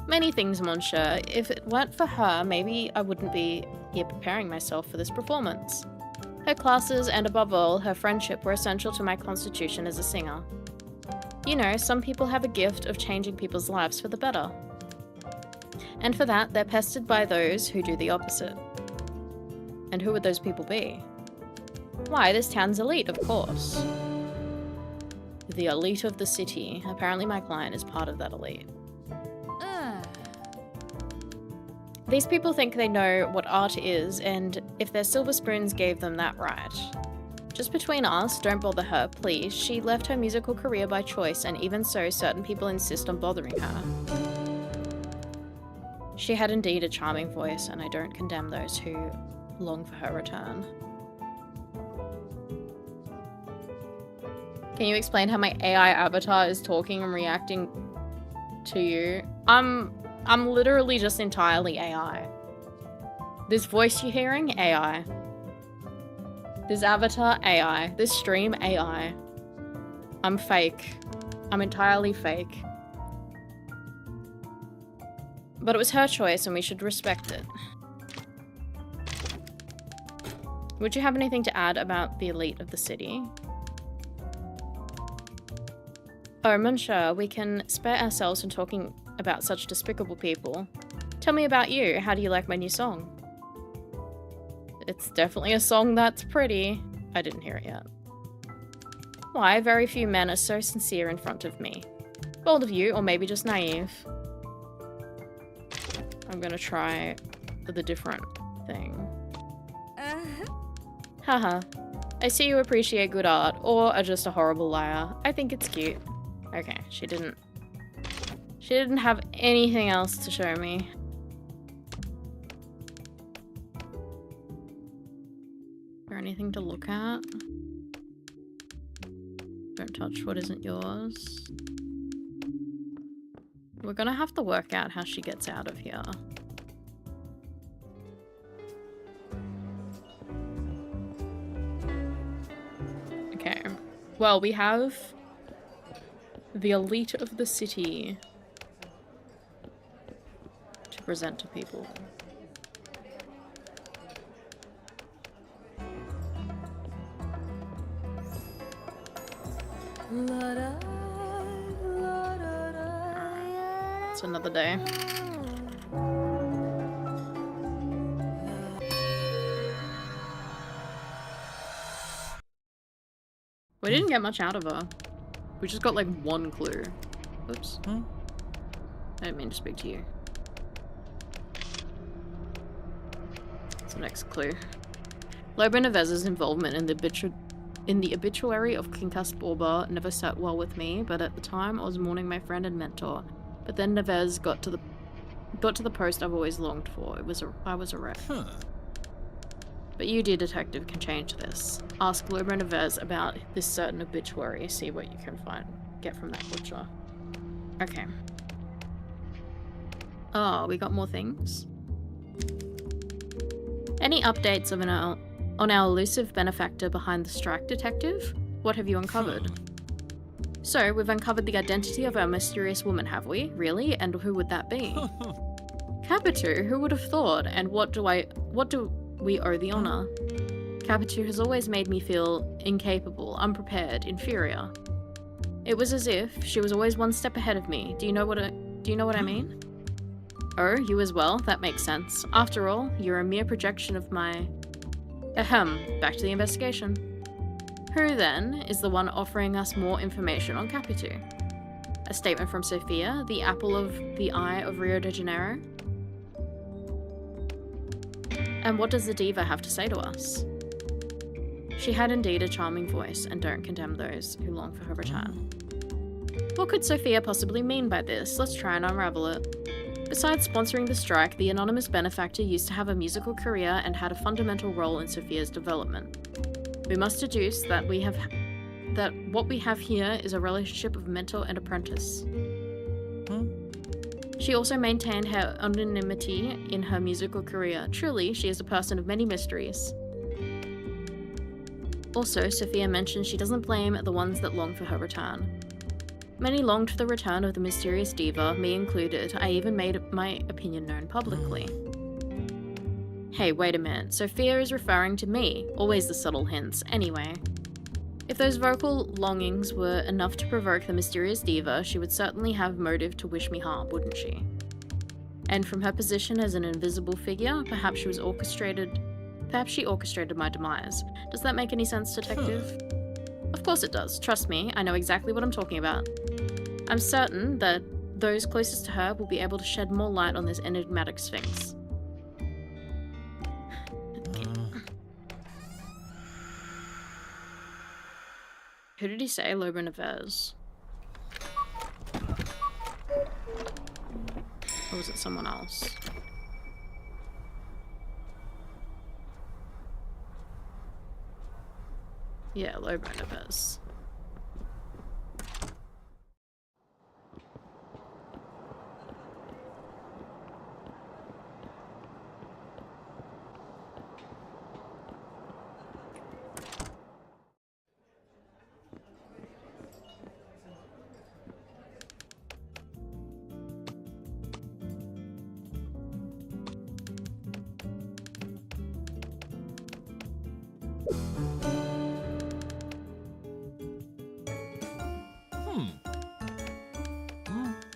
Many things, monsieur. If it weren't for her, maybe I wouldn't be here preparing myself for this performance. Her classes, and above all, her friendship were essential to my constitution as a singer. You know, some people have a gift of changing people's lives for the better. And for that, they're pestered by those who do the opposite. And who would those people be? Why, this town's elite, of course. The elite of the city. Apparently my client is part of that elite. These people think they know what art is, and if their silver spoons gave them that right. Just between us, don't bother her, please. She left her musical career by choice, and even so, certain people insist on bothering her. She had indeed a charming voice, and I don't condemn those who long for her return. Can you explain how my AI avatar is talking and reacting to you? I'm literally just entirely AI. This voice you're hearing, AI. This avatar, AI. This stream, AI. I'm fake. I'm entirely fake. But it was her choice and we should respect it. Would you have anything to add about the elite of the city? Oh, monsieur, we can spare ourselves from talking about such despicable people. Tell me about you. How do you like my new song? It's definitely a song that's pretty. I didn't hear it yet. Why, very few men are so sincere in front of me. Bold of you, or maybe just naive. I'm gonna try the different thing. Haha. I see you appreciate good art, or are just a horrible liar. I think it's cute. Okay, she didn't have anything else to show me. Is there anything to look at? Don't touch what isn't yours. We're gonna have to work out how she gets out of here. Okay. Well, we have the elite of the city to present to people. It's another day. We didn't get much out of her. We just got like one clue. Oops. I didn't mean to speak to you. What's the next clue? Lobo Nevez's involvement in the obituary of Quincas Borba never sat well with me, but at the time I was mourning my friend and mentor. But then Nevez got to the post I've always longed for. I was a wreck. Huh. But you, dear detective, can change this. Ask Lobo Nevez about this certain obituary. See what you can get from that butcher. Okay. Oh, we got more things. Any updates of On our elusive benefactor behind the strike detective, what have you uncovered? So, we've uncovered the identity of our mysterious woman, have we? Really? And who would that be? Capitu, who would have thought? And what do we owe the honor? Capitu has always made me feel incapable, unprepared, inferior. It was as if she was always one step ahead of me. Do you know what I mean? Oh, you as well? That makes sense. After all, you're a mere projection of my... Ahem, back to the investigation. Who, then, is the one offering us more information on Capitu? A statement from Sophia, the apple of the eye of Rio de Janeiro? And what does the diva have to say to us? She had indeed a charming voice, and don't condemn those who long for her return. What could Sophia possibly mean by this? Let's try and unravel it. Besides sponsoring the strike, the anonymous benefactor used to have a musical career and had a fundamental role in Sophia's development. We must deduce that what we have here is a relationship of mentor and apprentice. She also maintained her anonymity in her musical career. Truly, she is a person of many mysteries. Also, Sophia mentions she doesn't blame the ones that long for her return. Many longed for the return of the mysterious diva, me included. I even made my opinion known publicly. Hey, wait a minute. Sophia is referring to me. Always the subtle hints. Anyway. If those vocal longings were enough to provoke the mysterious diva, she would certainly have motive to wish me harm, wouldn't she? And from her position as an invisible figure, perhaps she orchestrated my demise. Does that make any sense, detective? Of course it does. Trust me, I know exactly what I'm talking about. I'm certain that those closest to her will be able to shed more light on this enigmatic sphinx. Who did he say? Lobo Neves. Or was it someone else? Yeah, Lobo Neves.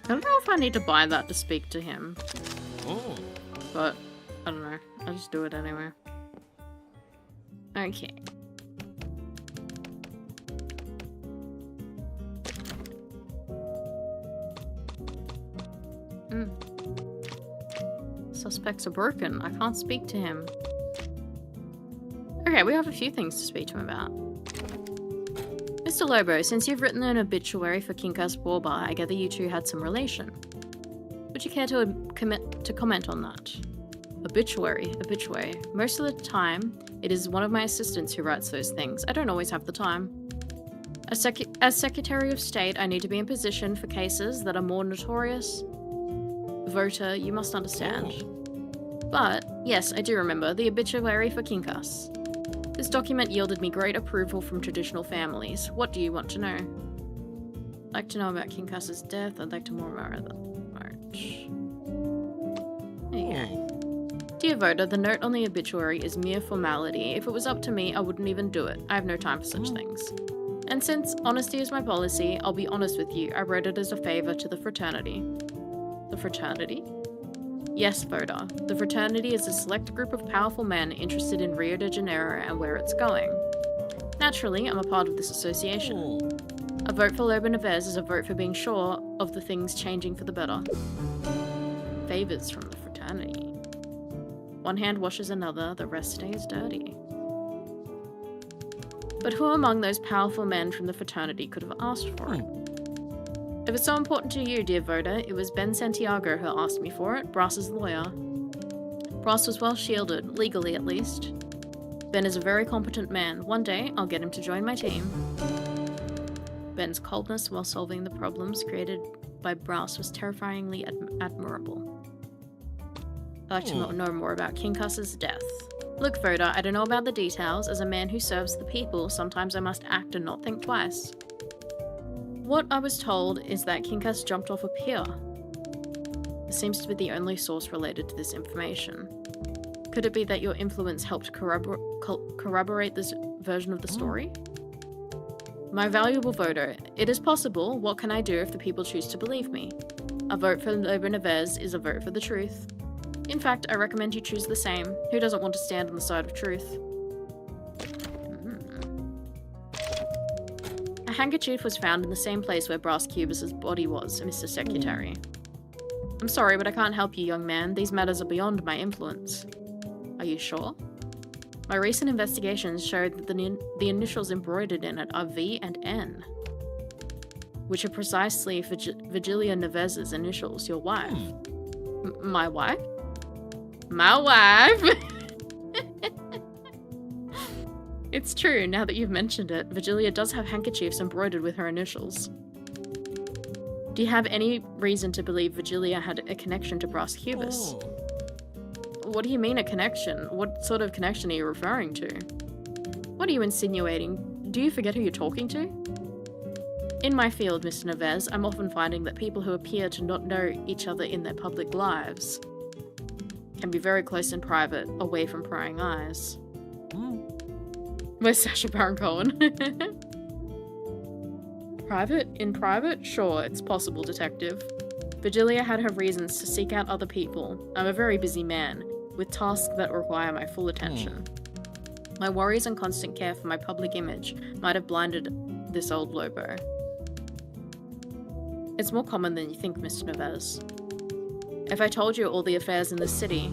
I don't know if I need to buy that to speak to him. Oh. But, I don't know. I'll just do it anyway. Okay. Suspects are broken. I can't speak to him. Okay, we have a few things to speak to him about. Mr. Lobo, since you've written an obituary for Kinkas Borba, I gather you two had some relation. Would you care to comment on that? Obituary. Most of the time, it is one of my assistants who writes those things. I don't always have the time. As Secretary of State, I need to be in position for cases that are more notorious. Voter, you must understand. But, yes, I do remember the obituary for Kinkas. This document yielded me great approval from traditional families. What do you want to know? I'd like to know about Kinkas's death. I'd like to more about the march. There you go. Dear voter, the note on the obituary is mere formality. If it was up to me, I wouldn't even do it. I have no time for such things. And since honesty is my policy, I'll be honest with you. I wrote it as a favor to the fraternity. The fraternity? Yes, voter. The fraternity is a select group of powerful men interested in Rio de Janeiro and where it's going. Naturally, I'm a part of this association. A vote for Lobo Neves is a vote for being sure of the things changing for the better. Favors from the fraternity. One hand washes another, the rest stays dirty. But who among those powerful men from the fraternity could have asked for it? If it's so important to you, dear voter, it was Ben Santiago who asked me for it, Brass's lawyer. Brass was well shielded, legally at least. Ben is a very competent man. One day, I'll get him to join my team. Ben's coldness while solving the problems created by Brass was terrifyingly admirable. I'd like to know more about Kinkas's death. Look, Voda, I don't know about the details. As a man who serves the people, sometimes I must act and not think twice. What I was told is that Kinkas jumped off a pier. This seems to be the only source related to this information. Could it be that your influence helped corroborate this version of the story? My valuable voter, it is possible. What can I do if the people choose to believe me? A vote for Lobo Neves is a vote for the truth. In fact, I recommend you choose the same. Who doesn't want to stand on the side of truth? A handkerchief was found in the same place where Brass Cubus's body was, Mr. Secretary. I'm sorry, but I can't help you, young man. These matters are beyond my influence. Are you sure? My recent investigations showed that the initials embroidered in it are V and N, which are precisely Virgilia Neves's initials, your wife. My wife? My wife! It's true, now that you've mentioned it, Virgilia does have handkerchiefs embroidered with her initials. Do you have any reason to believe Virgilia had a connection to Brass Cubus? Oh. What do you mean a connection? What sort of connection are you referring to? What are you insinuating? Do you forget who you're talking to? In my field, Mr. Neves, I'm often finding that people who appear to not know each other in their public lives can be very close in private, away from prying eyes. Where's Sacha Baron Cohen? Private? In private? Sure, it's possible, detective. Virgilia had her reasons to seek out other people. I'm a very busy man, with tasks that require my full attention. My worries and constant care for my public image might have blinded this old Lobo. It's more common than you think, Mr. Neves. If I told you all the affairs in the city,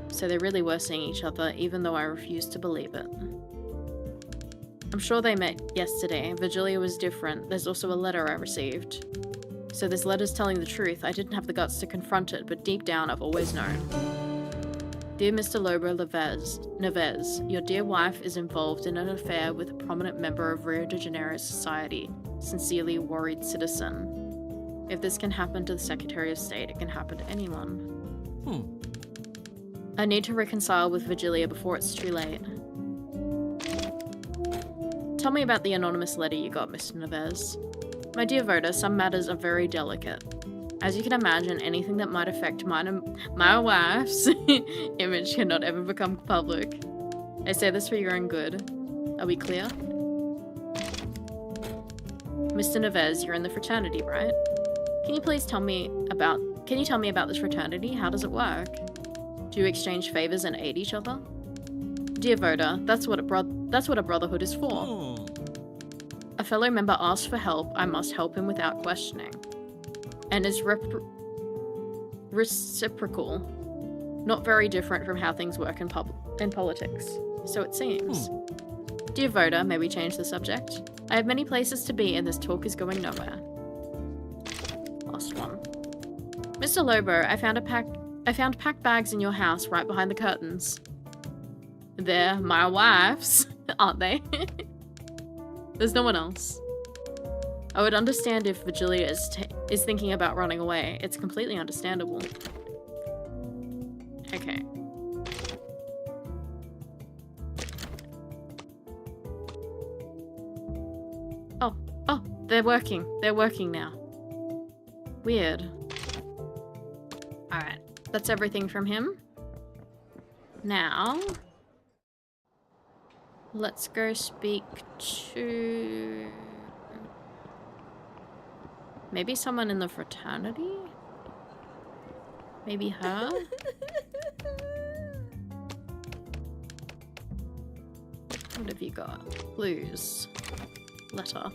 so they really were seeing each other, even though I refused to believe it. I'm sure they met yesterday. Virgilia was different. There's also a letter I received. So this letter's telling the truth. I didn't have the guts to confront it, but deep down I've always known. Dear Mr. Lobo Neves, your dear wife is involved in an affair with a prominent member of Rio de Janeiro society. Sincerely, worried citizen. If this can happen to the Secretary of State, it can happen to anyone. I need to reconcile with Virgilia before it's too late. Tell me about the anonymous letter you got, Mr. Neves. My dear voter, some matters are very delicate. As you can imagine, anything that might affect my wife's image cannot ever become public. I say this for your own good. Are we clear? Mr. Neves, you're in the fraternity, right? Can you tell me about this fraternity? How does it work? Do you exchange favors and aid each other? Dear voter, that's what a brotherhood is for. A fellow member asks for help, I must help him without questioning. And is reciprocal. Not very different from how things work in politics. So it seems. Dear voter, may we change the subject? I have many places to be and this talk is going nowhere. Last one. Mr. Lobo, I found packed bags in your house right behind the curtains. They're my wife's, aren't they? There's no one else. I would understand if Virgilia is thinking about running away. It's completely understandable. Okay. Oh, they're working. They're working now. Weird. Alright, that's everything from him. Now, let's go speak to... maybe someone in the fraternity? Maybe her? What have you got? Clues. Letter.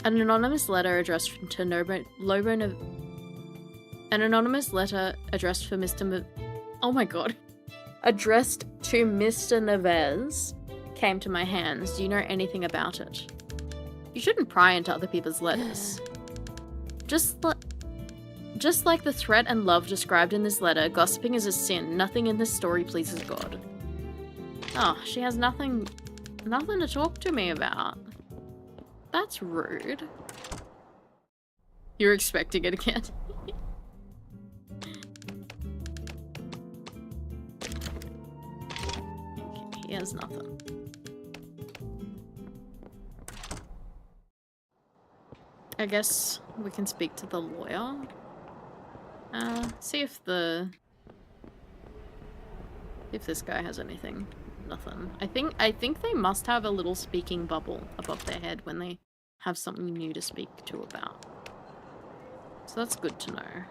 An anonymous letter addressed to An anonymous letter addressed for oh my god. Addressed to Mr. Neves came to my hands. Do you know anything about it? You shouldn't pry into other people's letters. Just like the threat and love described in this letter, gossiping is a sin. Nothing in this story pleases God. Oh, she has nothing to talk to me about. That's rude. You're expecting it again. he has nothing. I guess we can speak to the lawyer. See if this guy has anything. Nothing. I think they must have a little speaking bubble above their head when they have something new to speak to about. So that's good to know.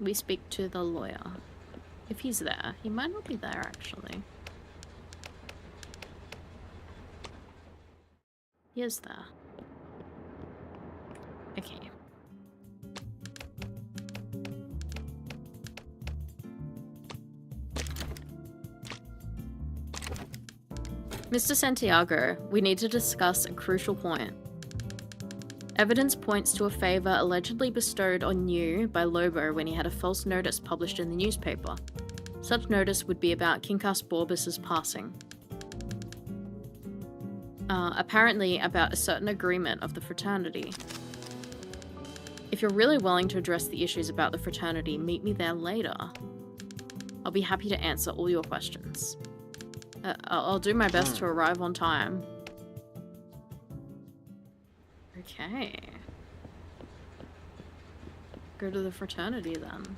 We speak to the lawyer. If he's there. He might not be there, actually. He is there. Okay. Mr. Santiago, we need to discuss a crucial point. Evidence points to a favor allegedly bestowed on you by Lobo when he had a false notice published in the newspaper. Such notice would be about Quincas Borbas's passing. Apparently about a certain agreement of the fraternity. If you're really willing to address the issues about the fraternity, meet me there later. I'll be happy to answer all your questions. I'll do my best to arrive on time. Okay. Go to the fraternity then.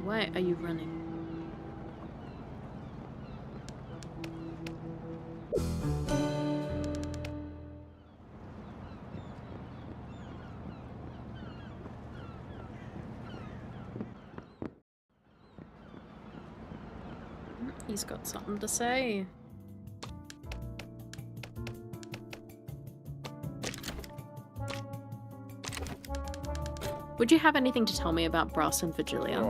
Why are you running? He's got something to say. Would you have anything to tell me about Brass and Virgilia?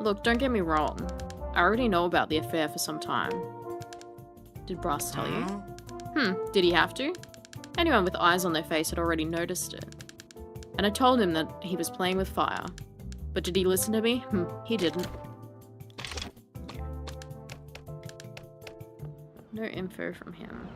Look, don't get me wrong. I already know about the affair for some time. Did Brass tell you? Did he have to? Anyone with eyes on their face had already noticed it. And I told him that he was playing with fire. But did he listen to me? He didn't. No info from him.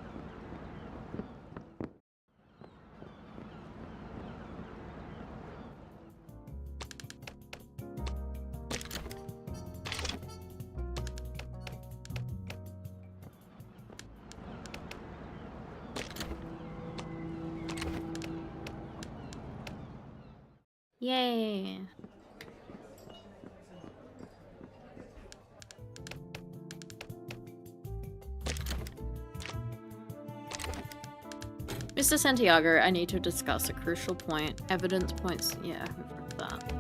Yay! Mr. Santiago, I need to discuss a crucial point. Evidence points... Yeah, we've heard that.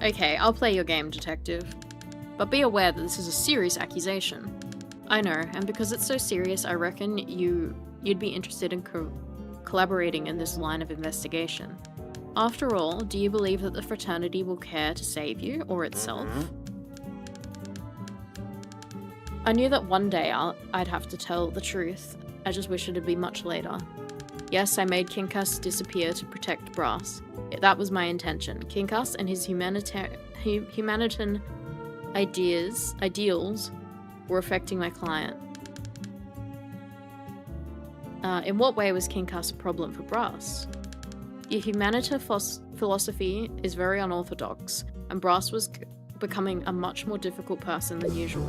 Okay, I'll play your game, detective. But be aware that this is a serious accusation. I know, and because it's so serious, I reckon you'd be interested in collaborating in this line of investigation. After all, do you believe that the fraternity will care to save you, or itself? I knew that one day I'd have to tell the truth. I just wish it'd be much later. Yes, I made Quincas disappear to protect Brass. That was my intention. Quincas and his humanitarian ideals were affecting my client. In what way was Quincas a problem for Brass? Your humanitarian philosophy is very unorthodox, and Brass was becoming a much more difficult person than usual.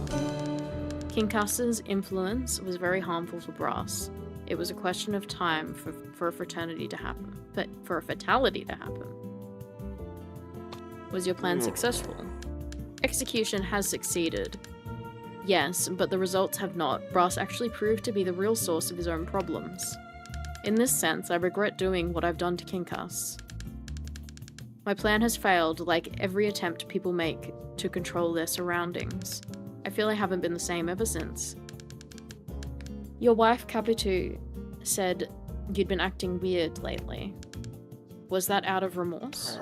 Quincas's influence was very harmful to Brass. It was a question of time for a fraternity to happen. For a fatality to happen. Was your plan successful? Execution has succeeded. Yes, but the results have not. Brass actually proved to be the real source of his own problems. In this sense, I regret doing what I've done to Quincas. My plan has failed, like every attempt people make to control their surroundings. I feel I haven't been the same ever since. Your wife, Capitu, said you'd been acting weird lately. Was that out of remorse?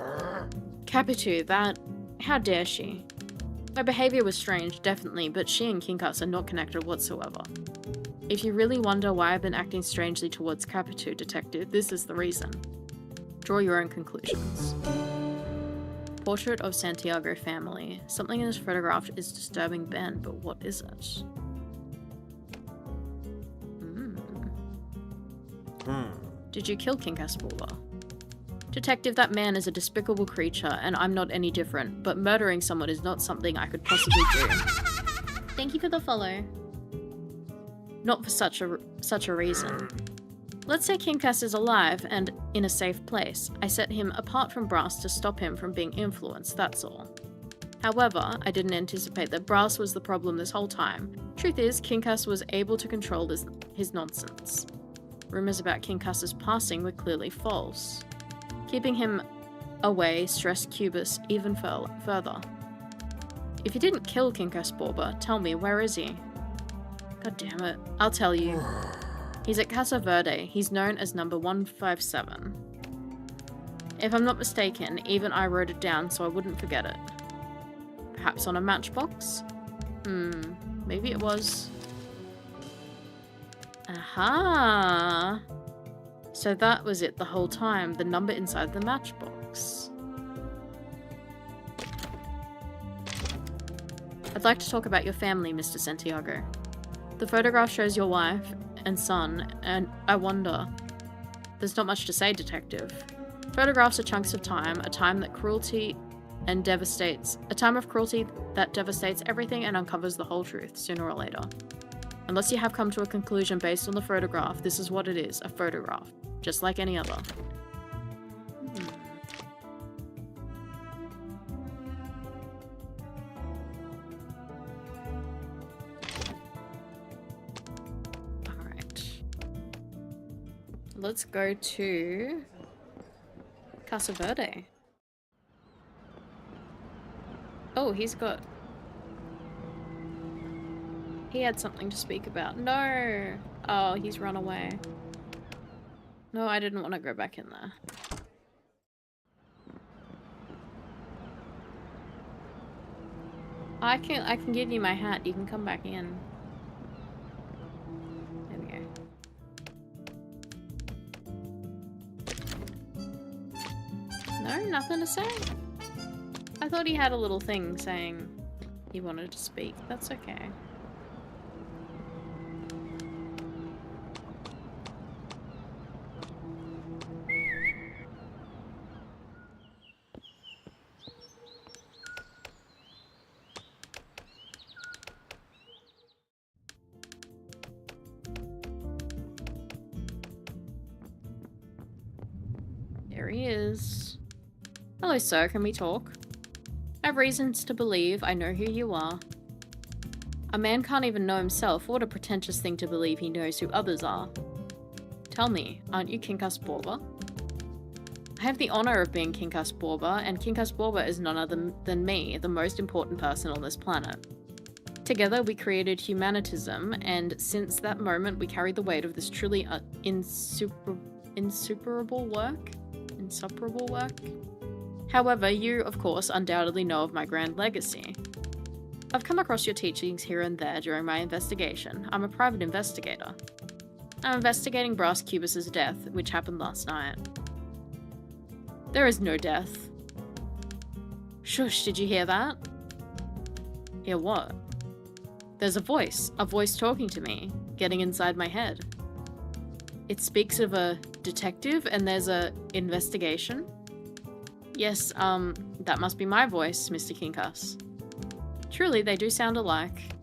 Capitu, that... How dare she? My behavior was strange, definitely, but she and Quincas are not connected whatsoever. If you really wonder why I've been acting strangely towards Capitu, detective, this is the reason. Draw your own conclusions. portrait of Santiago family. Something in this photograph is disturbing Ben, but what is it? Did you kill King Casborba? Detective, that man is a despicable creature, and I'm not any different, but murdering someone is not something I could possibly do. Thank you for the follow. Not for such a reason. Let's say King Cass is alive and in a safe place. I set him apart from Brass to stop him from being influenced, that's all. However, I didn't anticipate that Brass was the problem this whole time. Truth is, King Cass was able to control his nonsense. Rumors about King Cass's passing were clearly false. Keeping him away stressed Cubus even further. If you didn't kill King Casborba, tell me, where is he? God damn it. I'll tell you. He's at Casa Verde. He's known as number 157. If I'm not mistaken, even I wrote it down so I wouldn't forget it. Perhaps on a matchbox? Maybe it was... Aha! So that was it the whole time, the number inside the matchbox. I'd like to talk about your family, Mr. Santiago. The photograph shows your wife and son, and I wonder... There's not much to say, Detective. Photographs are chunks of time, a time of cruelty that devastates everything and uncovers the whole truth, sooner or later. Unless you have come to a conclusion based on the photograph, this is what it is, a photograph. Just like any other. Alright. Let's go to Casa Verde. Oh, he had something to speak about. No! Oh, he's run away. No, I didn't want to go back in there. I can give you my hat. You can come back in. There we go. No, nothing to say. I thought he had a little thing saying he wanted to speak. That's okay. There he is. Hello, sir. Can we talk? I have reasons to believe I know who you are. A man can't even know himself. What a pretentious thing to believe he knows who others are. Tell me, aren't you King Casborba? I have the honor of being King Casborba, and King Casborba is none other than me, the most important person on this planet. Together we created humanitism, and since that moment we carried the weight of this truly insuperable work. However, you, of course, undoubtedly know of my grand legacy. I've come across your teachings here and there during my investigation. I'm a private investigator. I'm investigating Brass Cubus's death, which happened last night. There is no death. Shush, did you hear that? Hear what? There's a voice talking to me, getting inside my head. It speaks of a detective and there's a investigation. Yes, that must be my voice, Mr. Kinkas. Truly, they do sound alike.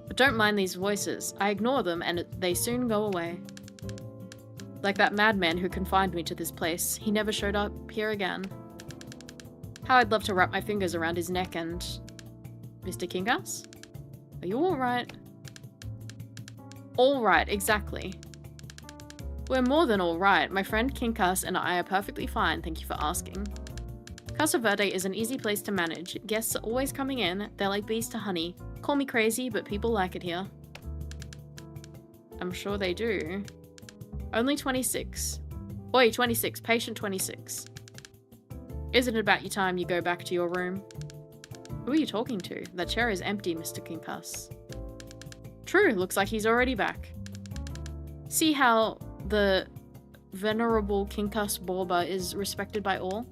But don't mind these voices. I ignore them and they soon go away. Like that madman who confined me to this place. He never showed up here again. How I'd love to wrap my fingers around his neck and... Mr. Kinkas? Are you alright? Alright, exactly. We're more than alright. My friend Kinkas and I are perfectly fine, thank you for asking. Casa Verde is an easy place to manage. Guests are always coming in. They're like bees to honey. Call me crazy, but people like it here. I'm sure they do. Only 26. Oi, 26. Patient 26. Isn't it about your time you go back to your room? Who are you talking to? That chair is empty, Mr. Kinkas. True, looks like he's already back. See how the venerable King Casborba is respected by all?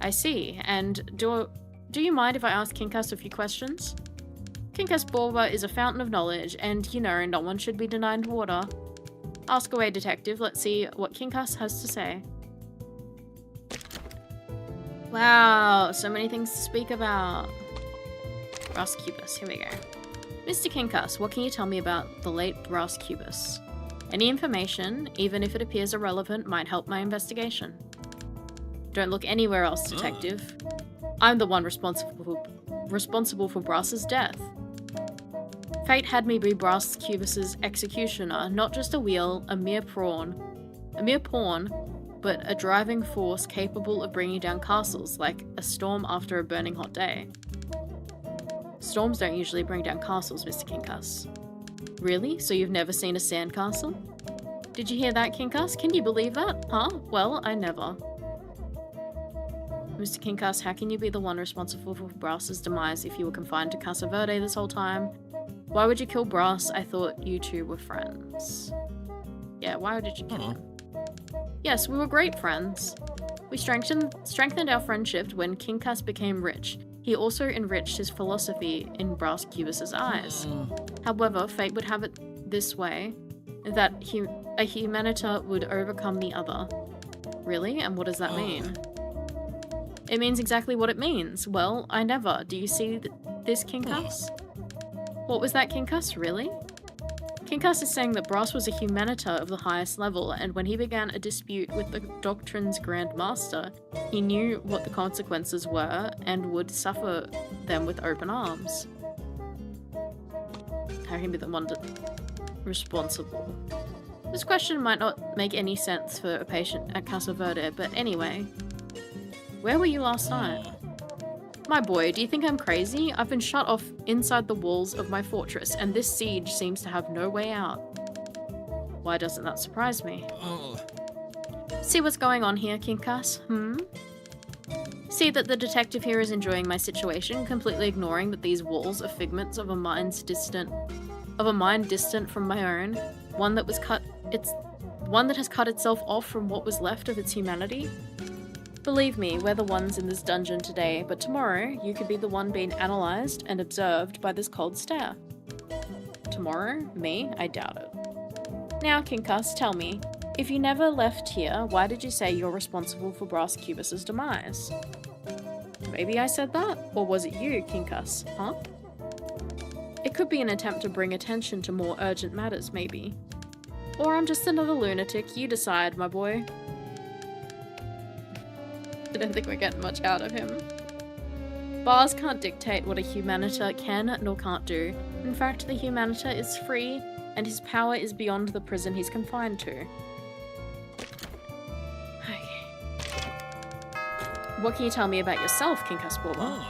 I see. And do you mind if I ask Kinkas a few questions? Kinkas Borba is a fountain of knowledge, and you know no one should be denied water. Ask away, detective. Let's see what Kinkas has to say. Wow, so many things to speak about. Brass Cubus, here we go. Mr. Kinkas, what can you tell me about the late Brass Cubus? Any information, even if it appears irrelevant, might help my investigation. Don't look anywhere else, detective. I'm the one responsible for Brass's death. Fate had me be Brass Cubus's executioner, not just a wheel, a mere pawn, but a driving force capable of bringing down castles, like a storm after a burning hot day. Storms don't usually bring down castles, Mr. Kinkas. Really? So you've never seen a sandcastle? Did you hear that, Kinkas? Can you believe that? Huh? Well, I never. Mr. Kinkas, how can you be the one responsible for Brass's demise if you were confined to Casa Verde this whole time? Why would you kill Brass? I thought you two were friends. Yeah, why did you kill him? Yes, we were great friends. We strengthened our friendship when Kinkas became rich. He also enriched his philosophy in Brass Cubus's eyes. However, fate would have it this way, that a humanita would overcome the other. Really? And what does that mean? It means exactly what it means. Well, I never. Do you see this, Kinkas? What was that, Kinkas? Really? Kinkas is saying that Brass was a humanita of the highest level, and when he began a dispute with the Doctrine's Grand Master, he knew what the consequences were and would suffer them with open arms. How can he be the one responsible? This question might not make any sense for a patient at Casa Verde, but anyway. Where were you last night? My boy, do you think I'm crazy? I've been shut off inside the walls of my fortress, and this siege seems to have no way out. Why doesn't that surprise me? See what's going on here, Kinkas? See that the detective here is enjoying my situation, completely ignoring that these walls are figments of a mind distant from my own, one that has cut itself off from what was left of its humanity. Believe me, we're the ones in this dungeon today, but tomorrow you could be the one being analysed and observed by this cold stare. Tomorrow? Me? I doubt it. Now, Kinkas, tell me, if you never left here, why did you say you're responsible for Brass Cubus's demise? Maybe I said that? Or was it you, Kinkas? Huh? It could be an attempt to bring attention to more urgent matters, maybe. Or I'm just another lunatic, you decide, my boy. I don't think we're getting much out of him. Bars can't dictate what a humanita can nor can't do. In fact, the humanita is free, and his power is beyond the prison he's confined to. Okay. What can you tell me about yourself, Kinkas Borba?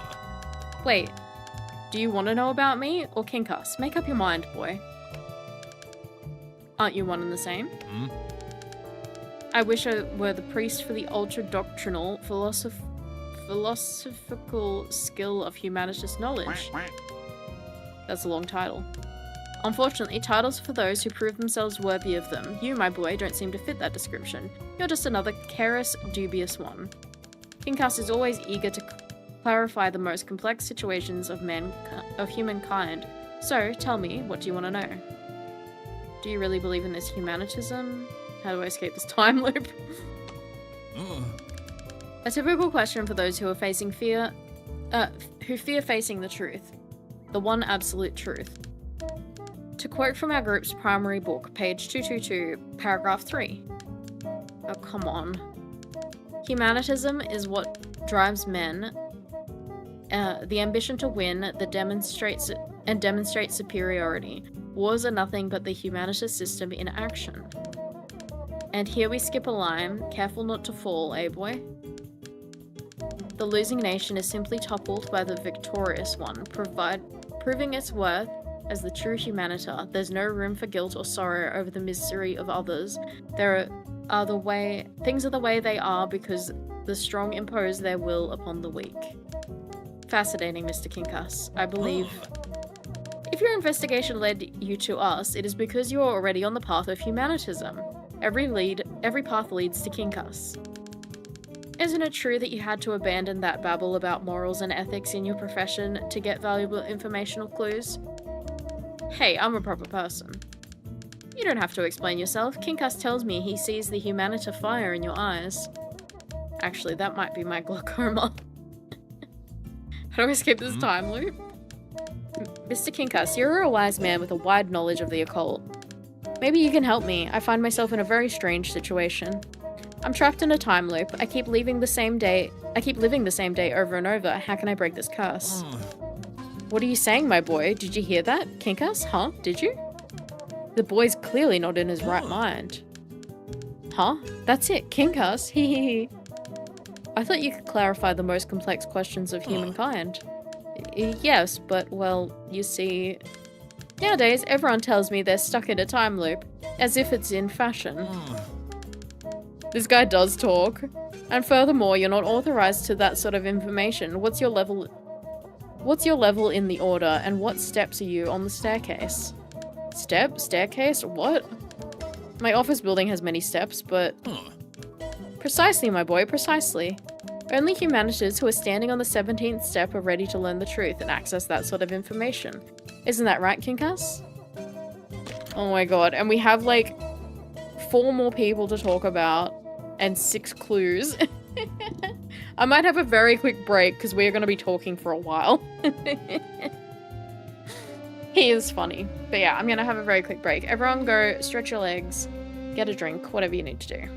Wait, do you want to know about me, or Kinkas? Make up your mind, boy. Aren't you one and the same? I wish I were the priest for the ultra-doctrinal, philosophical skill of humanitas knowledge. That's a long title. Unfortunately, titles are for those who prove themselves worthy of them. You, my boy, don't seem to fit that description. You're just another careless, dubious one. Kinkas is always eager to clarify the most complex situations of humankind. So, tell me, what do you want to know? Do you really believe in this humanitism? How do I escape this time loop? A typical question for those who are facing fear, who fear facing the truth. The one absolute truth. To quote from our group's primary book, page 222, paragraph 3. Oh, come on. Humanitism is what drives men, the ambition to win that demonstrates superiority. Wars are nothing but the humanitist system in action. And here we skip a line, careful not to fall, eh boy? The losing nation is simply toppled by the victorious one, proving its worth as the true humanita. There's no room for guilt or sorrow over the misery of others. Things are the way they are because the strong impose their will upon the weak. Fascinating, Mr. Kinkas. I believe... If your investigation led you to us, it is because you are already on the path of humanitism. Every path leads to Kinkas. Isn't it true that you had to abandon that babble about morals and ethics in your profession to get valuable informational clues? Hey, I'm a proper person. You don't have to explain yourself. Kinkas tells me he sees the humanita fire in your eyes. Actually, that might be my glaucoma. How do I escape this time loop? Mr. Kinkas, you're a wise man with a wide knowledge of the occult. Maybe you can help me. I find myself in a very strange situation. I'm trapped in a time loop. I keep living the same day over and over. How can I break this curse? What are you saying, my boy? Did you hear that? Kinkas? Huh? Did you? The boy's clearly not in his right mind. Huh? That's it, Kinkas. Hehehe. I thought you could clarify the most complex questions of humankind. Yes, but, well, you see... Nowadays, everyone tells me they're stuck in a time loop, as if it's in fashion. This guy does talk. And furthermore, you're not authorized to that sort of information. What's your level in the order, and what steps are you on the staircase? Staircase? What? My office building has many steps, but... Precisely, my boy, precisely. Only humanities who are standing on the 17th step are ready to learn the truth and access that sort of information. Isn't that right, Kinkas? Oh my god, and we have like 4 more people to talk about and 6 clues. I might have a very quick break because we're going to be talking for a while. He is funny. But yeah, I'm going to have a very quick break. Everyone go stretch your legs, get a drink, whatever you need to do.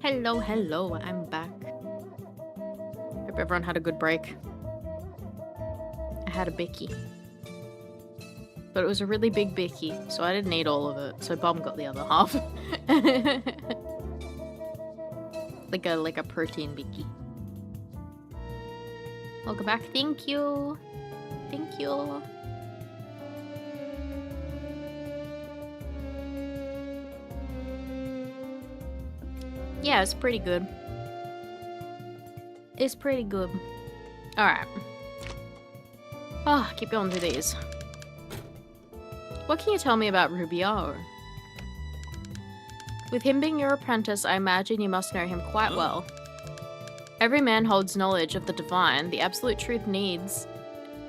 Hello, hello, I'm back. Hope everyone had a good break. I had a bicky. But it was a really big bicky, so I didn't eat all of it, so Bob got the other half. like a protein bicky. Welcome back, thank you. Thank you. Yeah, it's pretty good. It's pretty good. Alright. Oh, keep going through these. What can you tell me about Rubio? With him being your apprentice, I imagine you must know him quite well. Every man holds knowledge of the divine. The absolute truth needs,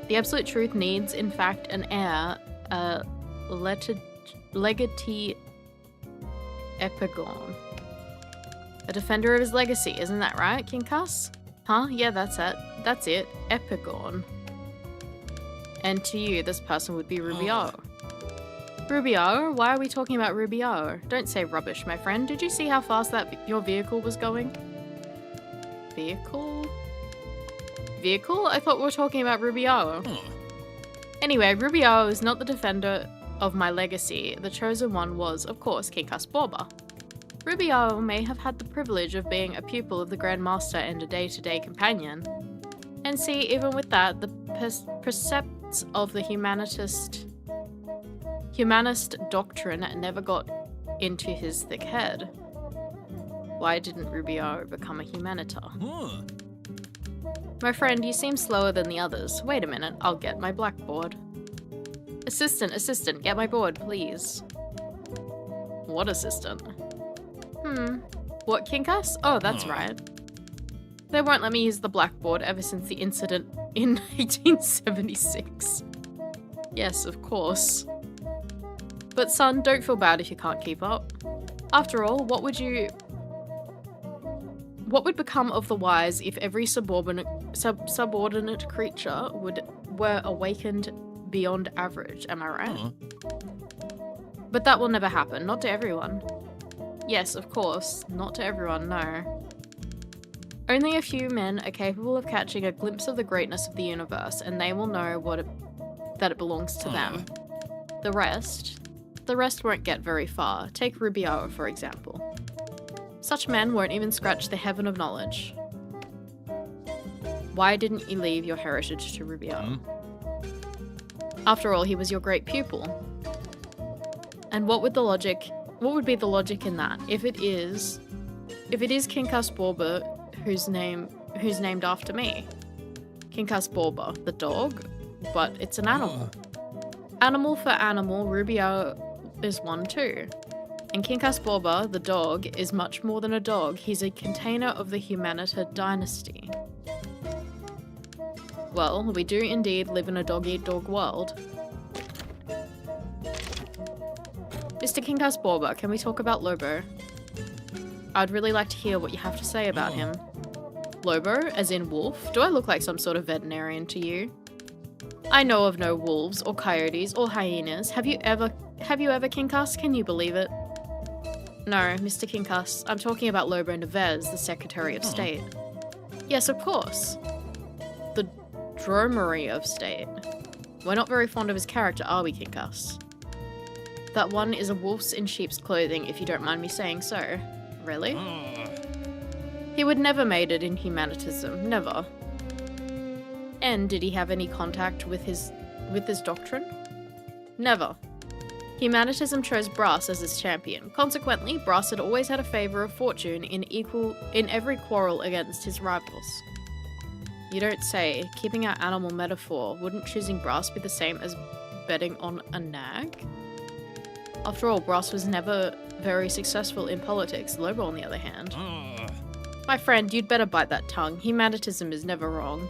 in fact, an heir, a legatee epigon. A defender of his legacy, isn't that right, King Cuss? Huh? Yeah, that's it. That's it. Epigon. And to you, this person would be Rubio. Rubio? Why are we talking about Rubio? Don't say rubbish, my friend. Did you see how fast your vehicle was going? Vehicle? Vehicle? I thought we were talking about Rubio. Anyway, Rubio is not the defender of my legacy. The chosen one was, of course, King Cuss Borba. Rubio may have had the privilege of being a pupil of the Grand Master and a day-to-day companion. And see, even with that, the precepts of the humanist doctrine never got into his thick head. Why didn't Rubio become a humanitar? My friend, you seem slower than the others. Wait a minute, I'll get my blackboard. Assistant, get my board, please. What assistant? What, King Cuss? Oh, that's right. They won't let me use the blackboard ever since the incident in 1876. Yes, of course. But son, don't feel bad if you can't keep up. After all, what would become of the wise if every subordinate creature were awakened beyond average, am I right? But that will never happen, not to everyone. Yes, of course, not to everyone, no. Only a few men are capable of catching a glimpse of the greatness of the universe, and they will know that it belongs to them. The rest won't get very far. Take Rubio, for example. Such men won't even scratch the heaven of knowledge. Why didn't you leave your heritage to Rubio? After all, he was your great pupil. And what would be the logic in that? If it is King Cuss Borba, who's named after me. King Cuss Borba, the dog, but it's an animal. Animal for animal, Rubio is one too. And King Cuss Borba, the dog, is much more than a dog. He's a container of the Humanita dynasty. Well, we do indeed live in a dog-eat-dog world. Mr. King Cuss Borba, can we talk about Lobo? I'd really like to hear what you have to say about him. Lobo, as in wolf? Do I look like some sort of veterinarian to you? I know of no wolves or coyotes or hyenas. Have you ever, King Cuss? Can you believe it? No, Mr. King Cuss, I'm talking about Lobo Neves, the Secretary of State. Yes, of course. The Dromery of State. We're not very fond of his character, are we, King Cuss? That one is a wolf's in sheep's clothing, if you don't mind me saying so. Really? He would never made it in humanitism, never. And did he have any contact with his doctrine? Never. Humanitism chose Brass as its champion. Consequently, Brass had always had a favour of fortune in every quarrel against his rivals. You don't say. Keeping our animal metaphor, wouldn't choosing Brass be the same as betting on a nag? After all, Brass was never very successful in politics, Lobo on the other hand. My friend, you'd better bite that tongue. Humanitism is never wrong.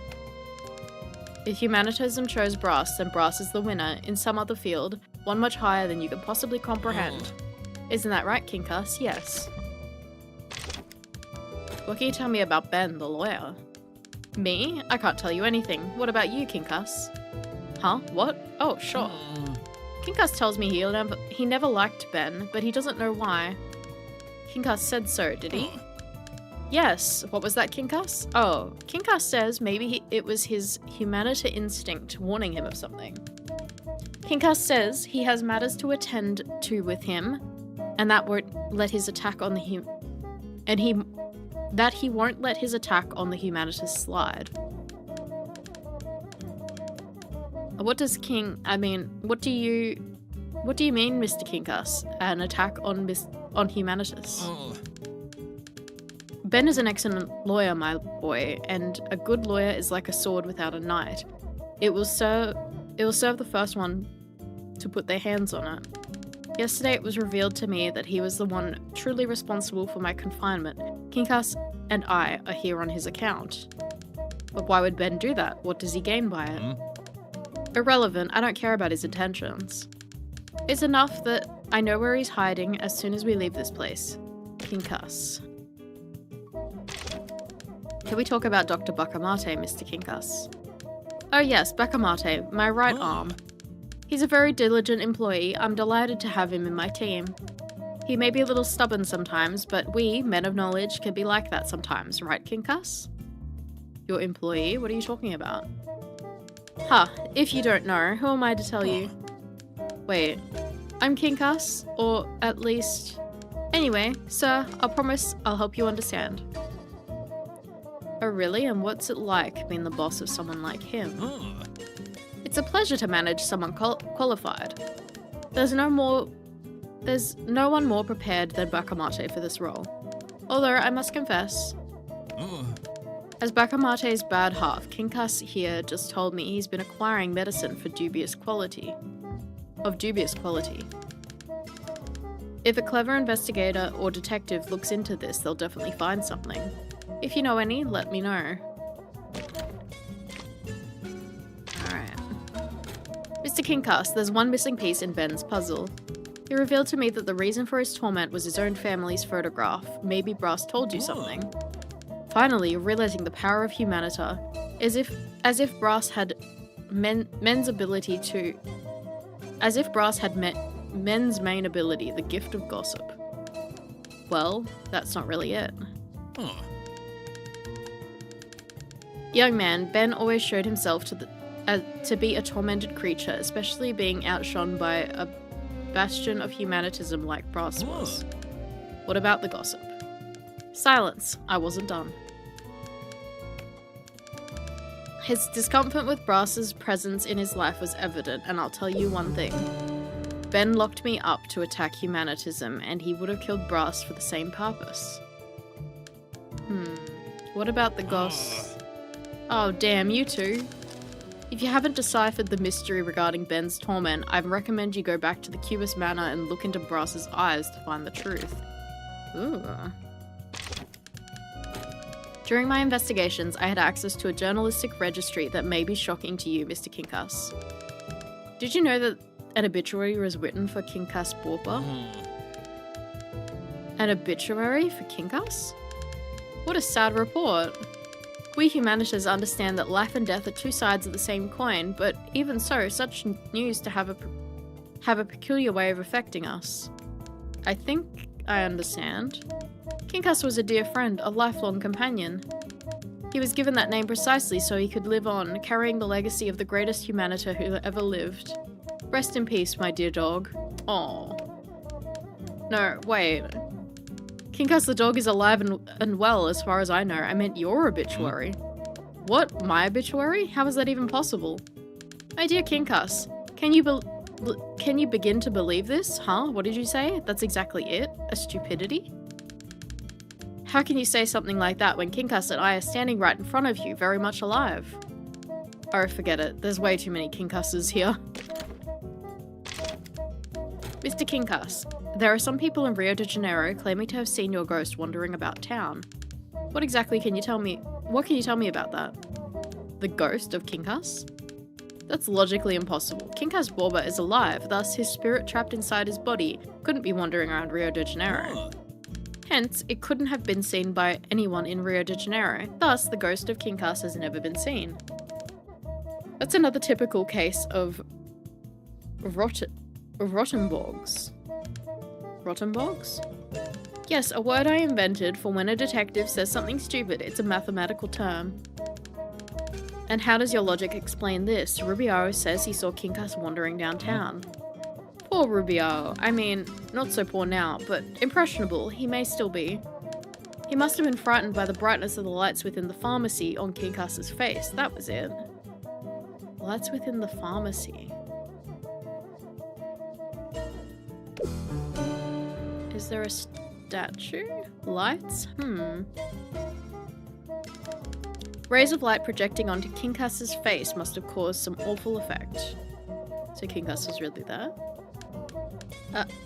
If Humanitism chose Brass, then Brass is the winner in some other field, one much higher than you can possibly comprehend. Isn't that right, King Cuss? Yes. What can you tell me about Ben, the lawyer? Me? I can't tell you anything. What about you, King Cuss? Huh? What? Oh, sure. King Cuss tells me he never liked Ben, but he doesn't know why. King Cuss said so, did he? Yes, what was that, Kinkas? Oh, Kinkas says maybe it was his humanity instinct warning him of something. Kinkas says he has matters to attend to with him, and that won't let his attack on the he won't let his attack on the humanitas slide. What do you mean, Mr. Kinkas? An attack on humanitas? Oh. Ben is an excellent lawyer, my boy, and a good lawyer is like a sword without a knight. It will serve the first one to put their hands on it. Yesterday it was revealed to me that he was the one truly responsible for my confinement. Kinkas and I are here on his account. But why would Ben do that? What does he gain by it? Irrelevant, I don't care about his intentions. It's enough that I know where he's hiding as soon as we leave this place. Kinkas. Can we talk about Dr. Bakamate, Mr. Kinkas? Oh yes, Bakamate, my right arm. He's a very diligent employee. I'm delighted to have him in my team. He may be a little stubborn sometimes, but we, men of knowledge, can be like that sometimes, right, Kinkas? Your employee? What are you talking about? Huh, if you don't know, who am I to tell you? Wait, I'm Kinkas, or at least... Anyway, sir, I promise I'll help you understand. Oh really? And what's it like being the boss of someone like him? It's a pleasure to manage someone qualified. There's no one more prepared than Bakamate for this role. Although I must confess, as Bakamate's bad half, Kinkas here just told me he's been acquiring medicine for dubious quality. If a clever investigator or detective looks into this, they'll definitely find something. If you know any, let me know. Alright. Mr. Kinkas, there's one missing piece in Ben's puzzle. He revealed to me that the reason for his torment was his own family's photograph. Maybe Brass told you something. Finally, realizing the power of humanita, as if Brass had men's main ability, the gift of gossip. Well, that's not really it. Young man, Ben always showed himself to be a tormented creature, especially being outshone by a bastion of humanitism like Brass was. What about the gossip? Silence. I wasn't done. His discomfort with Brass's presence in his life was evident, and I'll tell you one thing. Ben locked me up to attack humanitism, and he would have killed Brass for the same purpose. What about the goss? Oh damn, you two. If you haven't deciphered the mystery regarding Ben's torment, I recommend you go back to the Cubist Manor and look into Brass's eyes to find the truth. Ooh. During my investigations, I had access to a journalistic registry that may be shocking to you, Mr. Kinkas. Did you know that an obituary was written for Kinkas Borpa? An obituary for Kinkas? What a sad report. We humanities understand that life and death are two sides of the same coin, but even so, such news to have a peculiar way of affecting us. I think I understand. Kinkas was a dear friend, a lifelong companion. He was given that name precisely so he could live on, carrying the legacy of the greatest humaniter who ever lived. Rest in peace, my dear dog. Aww. No, wait. Kinkas the dog is alive and well, as far as I know. I meant your obituary. What? My obituary? How is that even possible? My dear Kinkas, can you begin to believe this? Huh? What did you say? That's exactly it? A stupidity? How can you say something like that when Kinkas and I are standing right in front of you, very much alive? Oh, forget it. There's way too many Kinkases here. Mr. Kinkas, there are some people in Rio de Janeiro claiming to have seen your ghost wandering about town. What exactly can you tell me? What can you tell me about that? The ghost of Kinkas? That's logically impossible. Kinkas Borba is alive, thus his spirit trapped inside his body couldn't be wandering around Rio de Janeiro. Hence, it couldn't have been seen by anyone in Rio de Janeiro, thus the ghost of Kinkas has never been seen. That's another typical case of Rottenborgs. Rottenborgs? Yes, a word I invented for when a detective says something stupid. It's a mathematical term. And how does your logic explain this? Rubio says he saw Kinkas wandering downtown. Poor Rubio. I mean, not so poor now, but impressionable. He may still be. He must have been frightened by the brightness of the lights within the pharmacy on Kinkas's face. That was it. Lights within the pharmacy. Is there a statue? Lights? Rays of light projecting onto Kinkas's face must have caused some awful effect. So Kinkas was really there?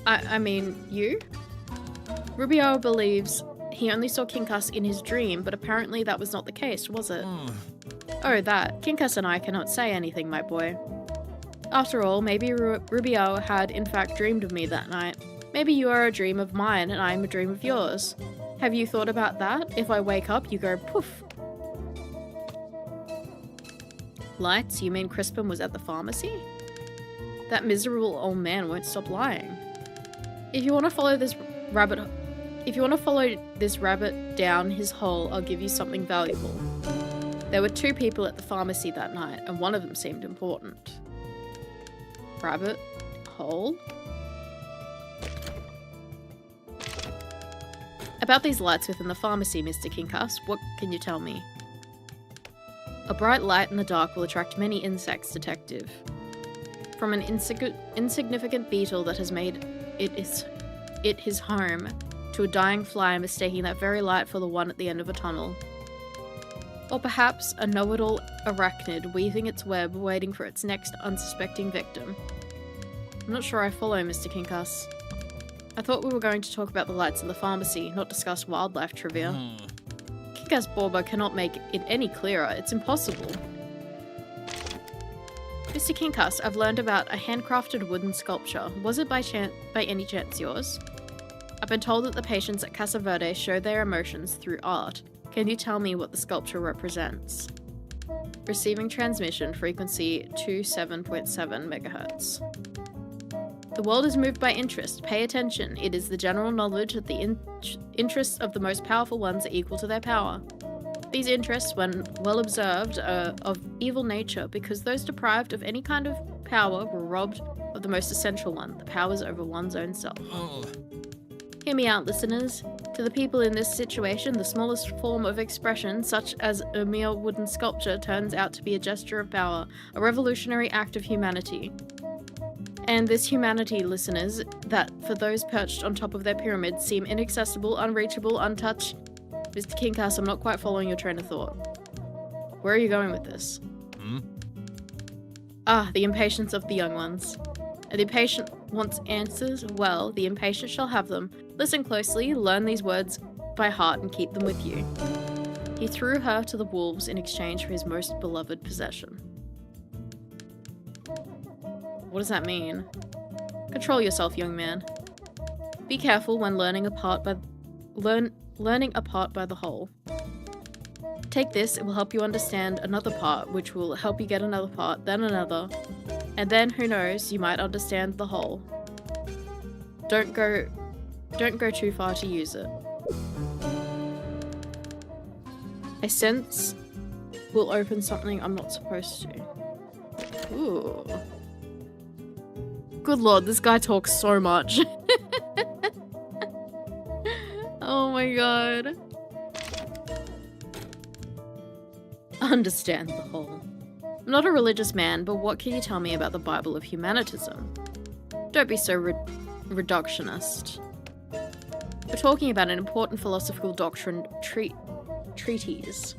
I mean, you? Rubio believes he only saw Kinkas in his dream, but apparently that was not the case, was it? Oh, that. Kinkas and I cannot say anything, my boy. After all, maybe Rubio had in fact dreamed of me that night. Maybe you are a dream of mine and I am a dream of yours. Have you thought about that? If I wake up, you go poof. Lights? You mean Crispin was at the pharmacy? That miserable old man won't stop lying. If you want to follow this rabbit down his hole, I'll give you something valuable. There were 2 people at the pharmacy that night, and one of them seemed important. Rabbit hole? About these lights within the pharmacy, Mr. Kinkas, what can you tell me? A bright light in the dark will attract many insects, detective. From an insignificant beetle that has made it his home, to a dying fly mistaking that very light for the one at the end of a tunnel. Or perhaps a know-it-all arachnid weaving its web, waiting for its next unsuspecting victim. I'm not sure I follow, Mr. Kinkas. I thought we were going to talk about the lights in the pharmacy, not discuss wildlife trivia. Kinkas Borba cannot make it any clearer. It's impossible. Mr. Kinkas, I've learned about a handcrafted wooden sculpture. Was it by any chance yours? I've been told that the patients at Casa Verde show their emotions through art. Can you tell me what the sculpture represents? Receiving transmission, frequency 27.7 MHz. The world is moved by interest. Pay attention. It is the general knowledge that the interests of the most powerful ones are equal to their power. These interests, when well observed, are of evil nature because those deprived of any kind of power were robbed of the most essential one, the powers over one's own self. Hear me out, listeners. To the people in this situation, the smallest form of expression, such as a mere wooden sculpture, turns out to be a gesture of power, a revolutionary act of humanity. And this humanity, listeners, that for those perched on top of their pyramid seem inaccessible, unreachable, untouched. Mr. Kinkas, I'm not quite following your train of thought. Where are you going with this? Ah, the impatience of the young ones. The impatient wants answers? Well, the impatient shall have them. Listen closely, learn these words by heart and keep them with you. He threw her to the wolves in exchange for his most beloved possession. What does that mean? Control yourself, young man. Be careful when learning apart by the whole. Take this, it will help you understand another part, which will help you get another part, then another, and then, who knows, you might understand the whole. Don't go too far to use it. I sense we'll open something I'm not supposed to. Ooh. Good lord, this guy talks so much. Oh my god. Understand the whole. I'm not a religious man, but what can you tell me about the Bible of Humanitism? Don't be so reductionist. We're talking about an important philosophical doctrine treatise.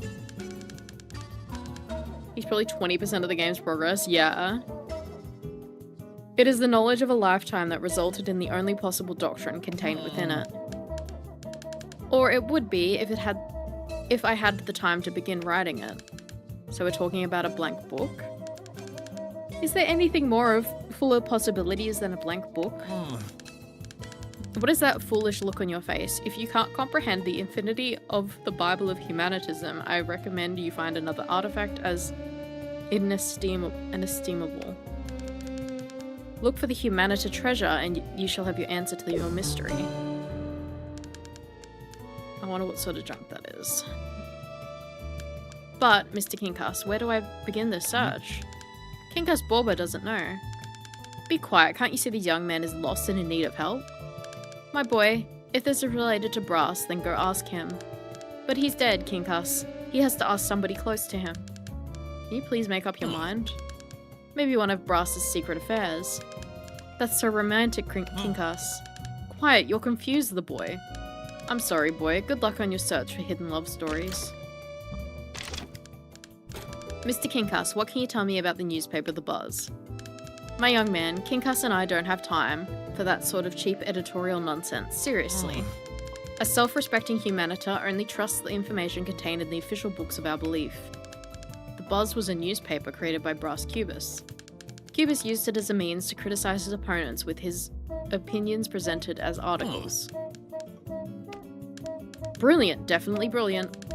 He's probably 20% of the game's progress, yeah. It is the knowledge of a lifetime that resulted in the only possible doctrine contained within it. Or it would be if I had the time to begin writing it. So we're talking about a blank book? Is there anything more full of possibilities than a blank book? What is that foolish look on your face? If you can't comprehend the infinity of the Bible of Humanitism, I recommend you find another artifact as inestimable. Look for the Humanita treasure and you shall have your answer to your mystery. wonder what sort of junk that is. But, Mr. Kinkas, where do I begin this search? Kinkas Borba doesn't know. Be quiet, can't you see the young man is lost and in need of help? My boy, if this is related to Brass, then go ask him. But he's dead, Kinkas. He has to ask somebody close to him. Can you please make up your mind? Maybe one of Brass's secret affairs. That's so romantic, Kinkas. Quiet, you'll confuse the boy. I'm sorry, boy. Good luck on your search for hidden love stories. Mr. Kinkas, what can you tell me about the newspaper The Buzz? My young man, Kinkas and I don't have time for that sort of cheap editorial nonsense. Seriously. A self-respecting humanita only trusts the information contained in the official books of our belief. The Buzz was a newspaper created by Brass Cubis. Cubis used it as a means to criticize his opponents with his opinions presented as articles. Brilliant, definitely brilliant.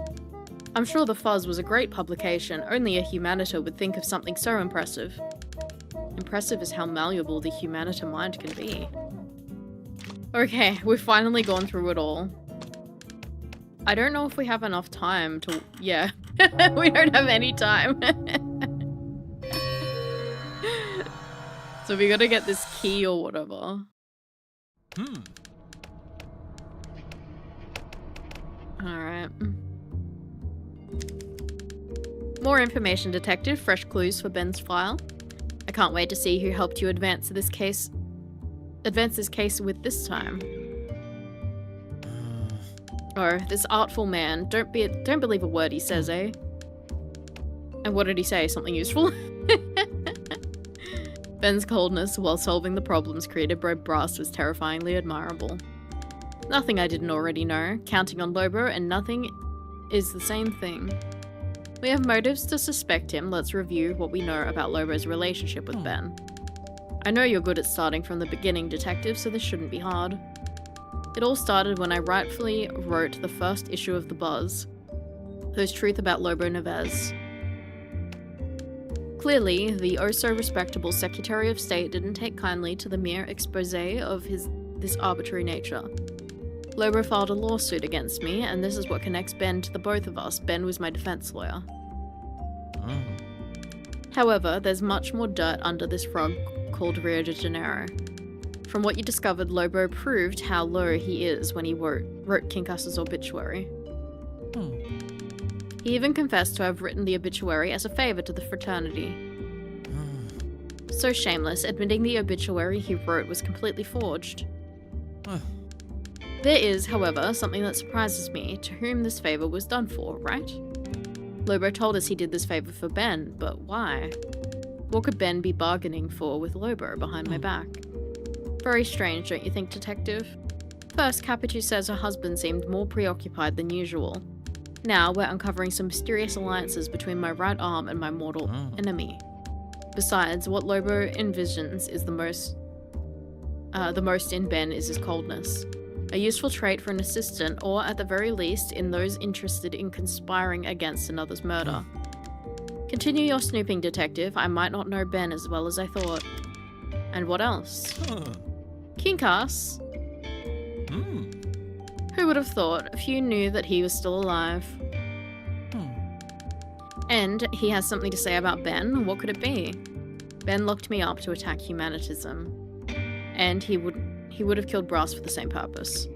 I'm sure The Fuzz was a great publication, only a humanita would think of something so impressive. Impressive is how malleable the humanita mind can be. Okay, we've finally gone through it all. I don't know if we have enough time to... Yeah, we don't have any time. So we gotta get this key or whatever. Alright. More information, detective. Fresh clues for Ben's file. I can't wait to see who helped you advance this case with this time. Oh, this artful man. Don't believe a word he says, eh? And what did he say? Something useful? Ben's coldness while solving the problems created by Brass was terrifyingly admirable. Nothing I didn't already know. Counting on Lobo and nothing is the same thing. We have motives to suspect him. Let's review what we know about Lobo's relationship with Ben. I know you're good at starting from the beginning, detective, so this shouldn't be hard. It all started when I rightfully wrote the first issue of The Buzz. There's truth about Lobo Neves. Clearly, the oh-so-respectable Secretary of State didn't take kindly to the mere exposé of this arbitrary nature. Lobo filed a lawsuit against me, and this is what connects Ben to the both of us. Ben was my defense lawyer. However, there's much more dirt under this rug called Rio de Janeiro. From what you discovered, Lobo proved how low he is when he wrote Kinkas's obituary. He even confessed to have written the obituary as a favor to the fraternity. So shameless, admitting the obituary he wrote was completely forged. There is, however, something that surprises me, to whom this favor was done for, right? Lobo told us he did this favor for Ben, but why? What could Ben be bargaining for with Lobo behind my back? Very strange, don't you think, detective? First, Capitu says her husband seemed more preoccupied than usual. Now, we're uncovering some mysterious alliances between my right arm and my mortal enemy. Besides, what Lobo envisions is the most in Ben is his coldness. A useful trait for an assistant, or at the very least, in those interested in conspiring against another's murder. Continue your snooping, detective. I might not know Ben as well as I thought. And what else? Kinkas? Who would have thought? Few knew that he was still alive. And he has something to say about Ben. What could it be? Ben locked me up to attack humanitism. And he would have killed Brass for the same purpose.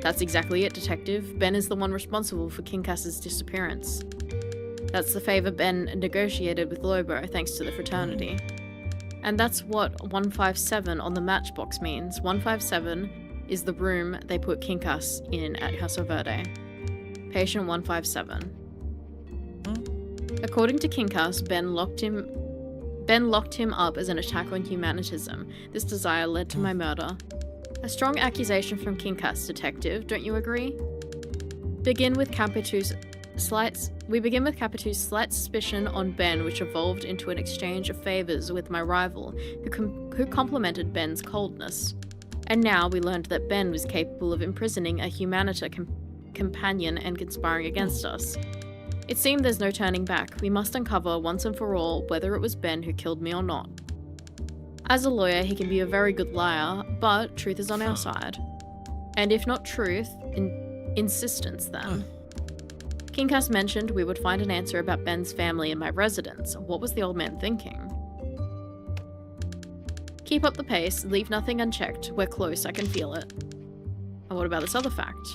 That's exactly it, detective. Ben is the one responsible for Kinkas's disappearance. That's the favor Ben negotiated with Lobo thanks to the fraternity. And that's what 157 on the matchbox means. 157 is the room they put Kinkas in at Casa Verde. Patient 157. According to Kinkas, Ben locked him up as an attack on humanitism. This desire led to my murder. A strong accusation from Kinkas, detective, don't you agree? We begin with Capitu's slight suspicion on Ben, which evolved into an exchange of favors with my rival, who complimented Ben's coldness. And now we learned that Ben was capable of imprisoning a humanita companion and conspiring against us. It seemed there's no turning back. We must uncover once and for all whether it was Ben who killed me or not. As a lawyer, he can be a very good liar, but truth is on our side. And if not truth, insistence then. Kinkas mentioned we would find an answer about Ben's family in my residence. What was the old man thinking? Keep up the pace, leave nothing unchecked. We're close, I can feel it. And what about this other fact?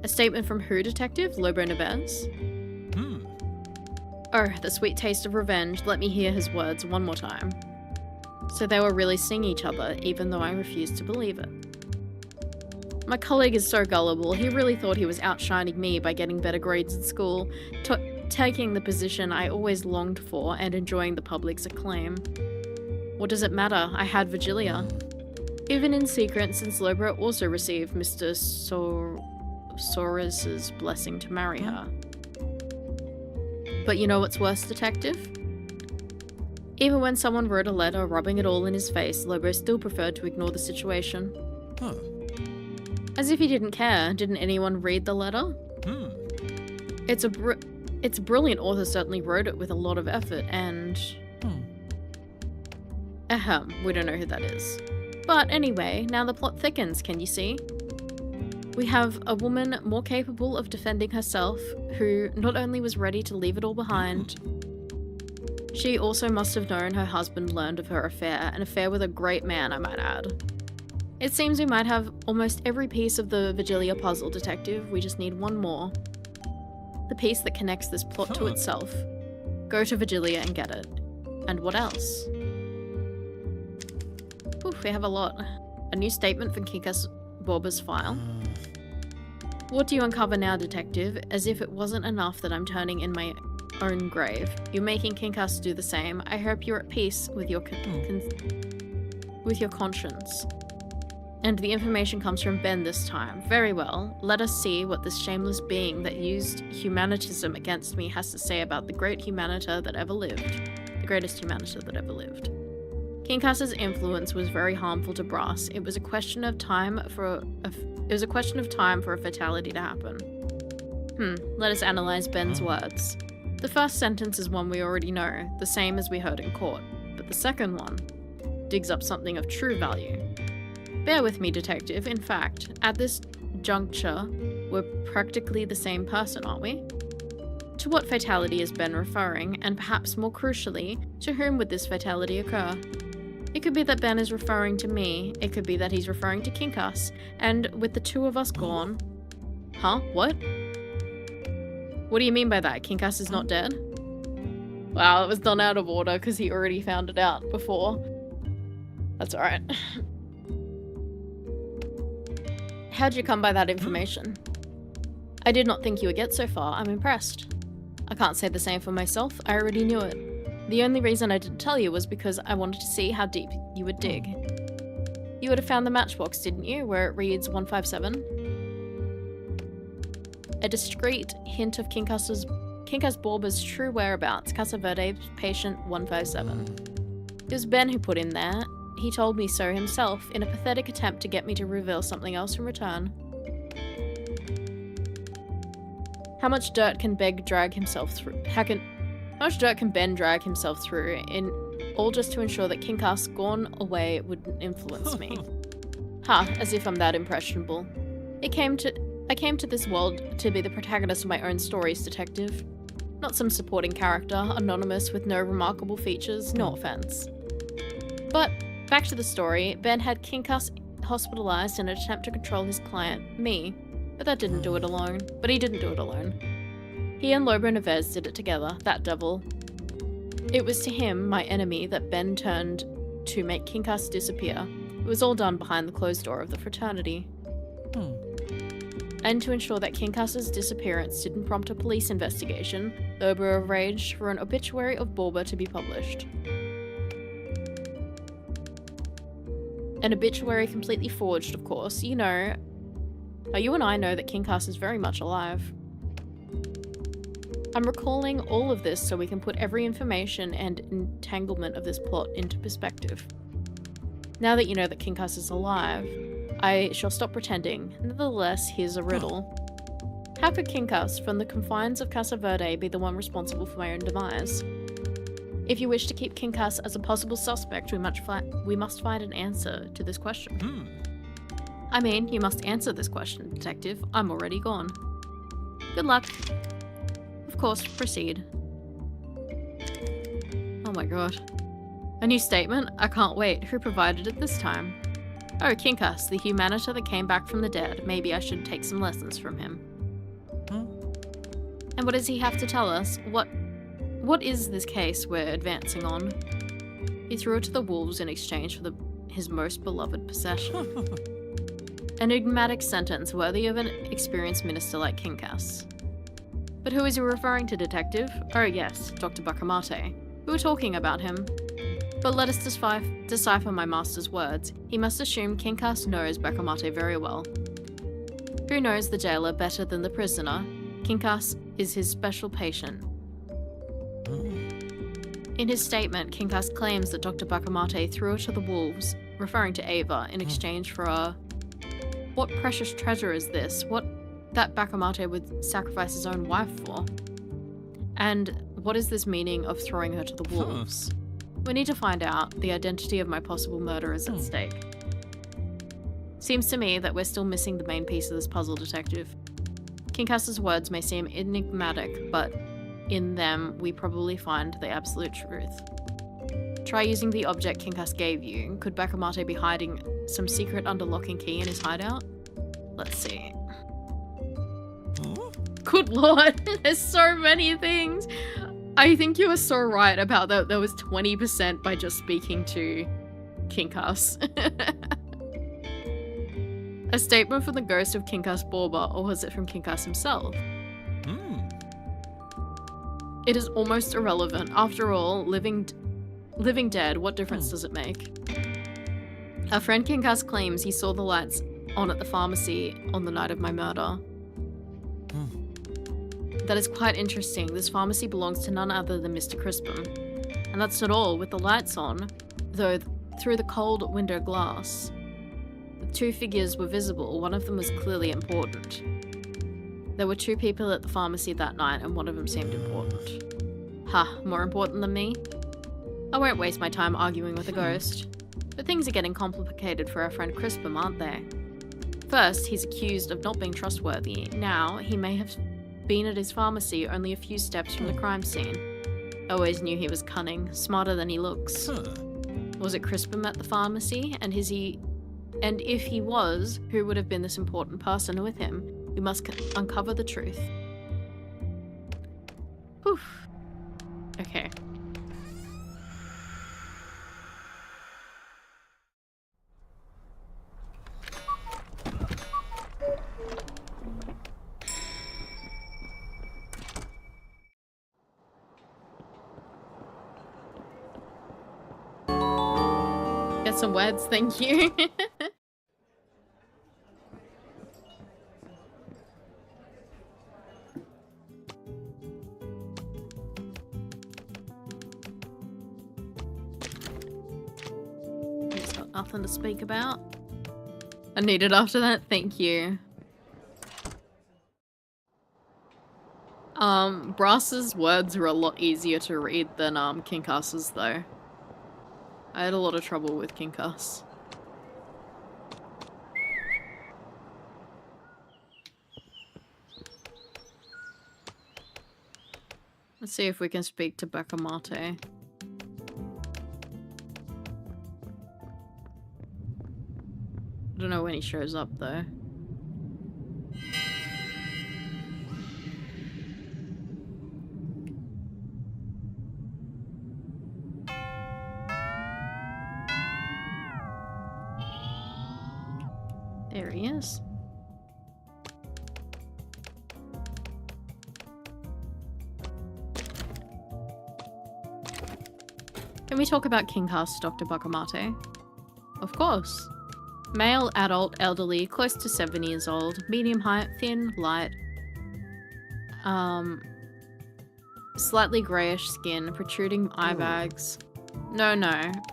A statement from who, Detective? Lobo Neves? Oh, the sweet taste of revenge. Let me hear his words one more time. So they were really seeing each other, even though I refused to believe it. My colleague is so gullible. He really thought he was outshining me by getting better grades at school, taking the position I always longed for, and enjoying the public's acclaim. What does it matter? I had Virgilia. Even in secret, since Lobo also received Mr. Soris's blessing to marry her. But you know what's worse, Detective? Even when someone wrote a letter rubbing it all in his face, Lobo still preferred to ignore the situation. As if he didn't care. Didn't anyone read the letter? It's a brilliant author, certainly wrote it with a lot of effort, and... we don't know who that is. But anyway, now the plot thickens, can you see? We have a woman more capable of defending herself, who not only was ready to leave it all behind, she also must have known her husband learned of her affair, an affair with a great man, I might add. It seems we might have almost every piece of the Virgilia puzzle, Detective. We just need one more. The piece that connects this plot to itself. Go to Virgilia and get it. And what else? Oof, we have a lot. A new statement from Kinkas Borba's file. What do you uncover now, Detective? As if it wasn't enough that I'm turning in my own grave. You're making Kinkas do the same. I hope you're at peace with your conscience. And the information comes from Ben this time. Very well. Let us see what this shameless being that used humanitism against me has to say about the great humaniter that ever lived. The greatest humaniter that ever lived. Kinkas's influence was very harmful to Brass. It was a question of time for a fatality to happen. Let us analyze Ben's words. The first sentence is one we already know, the same as we heard in court. But the second one digs up something of true value. Bear with me, Detective. In fact, at this juncture, we're practically the same person, aren't we? To what fatality is Ben referring, and perhaps more crucially, to whom would this fatality occur? It could be that Ben is referring to me, it could be that he's referring to Kinkas, and with the two of us gone... Huh? What? What do you mean by that? Kinkas is not dead? Wow, it was done out of order because he already found it out before. That's alright. How'd you come by that information? I did not think you would get so far. I'm impressed. I can't say the same for myself. I already knew it. The only reason I didn't tell you was because I wanted to see how deep you would dig. You would have found the matchbox, didn't you, where it reads 157? A discreet hint of Kinkas Borba's true whereabouts, Casa Verde patient 157. It was Ben who put in there. He told me so himself, in a pathetic attempt to get me to reveal something else in return. How much dirt can Ben drag himself through, all just to ensure that Kinkas gone away wouldn't influence me? As if I'm that impressionable. I came to this world to be the protagonist of my own stories, Detective. Not some supporting character, anonymous with no remarkable features, no offense. But, back to the story, Ben had Kinkas hospitalized in an attempt to control his client, me. But he didn't do it alone. He and Lobo Neves did it together, that devil. It was to him, my enemy, that Ben turned to make Kinkas disappear. It was all done behind the closed door of the fraternity. And to ensure that Kinkas's disappearance didn't prompt a police investigation, Lobo arranged for an obituary of Borba to be published. An obituary completely forged, of course. You know, you and I know that Kinkas is very much alive. I'm recalling all of this so we can put every information and entanglement of this plot into perspective. Now that you know that Kinkas is alive, I shall stop pretending. Nevertheless, here's a riddle. How could Kinkas, from the confines of Casa Verde, be the one responsible for my own demise? If you wish to keep Kinkas as a possible suspect, we must find an answer to this question. I mean, you must answer this question, Detective. I'm already gone. Good luck. Of course, proceed. Oh my god. A new statement? I can't wait. Who provided it this time? Oh, Kinkas, the humanitor that came back from the dead. Maybe I should take some lessons from him. Huh? And what does he have to tell us? What is this case we're advancing on? He threw it to the wolves in exchange for his most beloved possession. An enigmatic sentence worthy of an experienced minister like Kinkas. But who is he referring to, Detective? Oh yes, Dr. Bakamate. We were talking about him. But let us decipher my master's words. He must assume Kinkas knows Bakamate very well. Who knows the jailer better than the prisoner? Kinkas is his special patient. In his statement, Kinkas claims that Dr. Bakamate threw her to the wolves, referring to Ava, in exchange for a... What precious treasure is this? What that Bakamate would sacrifice his own wife for? And what is this meaning of throwing her to the wolves? We need to find out. The identity of my possible murderers at stake. Seems to me that we're still missing the main piece of this puzzle, Detective. Kinkas's words may seem enigmatic, but in them we probably find the absolute truth. Try using the object Kinkas gave you. Could Bakamate be hiding some secret under lock and key in his hideout? Let's see. Good lord, there's so many things. I think you were so right about that. There was 20% by just speaking to Kinkas. A statement from the ghost of Kinkas Borba, or was it from Kinkas himself? It is almost irrelevant. After all, living dead, what difference does it make? Our friend Kinkas claims he saw the lights on at the pharmacy on the night of my murder. That is quite interesting. This pharmacy belongs to none other than Mr. Crispin. And that's not all. With the lights on, though through the cold window glass, the two figures were visible. One of them was clearly important. There were two people at the pharmacy that night, and one of them seemed important. Ha, more important than me? I won't waste my time arguing with a ghost. But things are getting complicated for our friend Crispin, aren't they? First, he's accused of not being trustworthy. Now, he may have been at his pharmacy only a few steps from the crime scene. I always knew he was cunning, smarter than he looks. Was it Crispin at the pharmacy? And if he was, who would have been this important person with him? We must uncover the truth. Oof. Okay. Get some words, thank you. He's got nothing to speak about. I need it after that, thank you. Brass's words are a lot easier to read than Kinkas's though. I had a lot of trouble with Kinkas. Let's see if we can speak to Bakamate. I don't know when he shows up though. There he is. Can we talk about Kinkas, Dr. Bakamate? Of course. Male, adult, elderly, close to 7 years old, medium height, thin, light. Slightly greyish skin, protruding eye bags. No,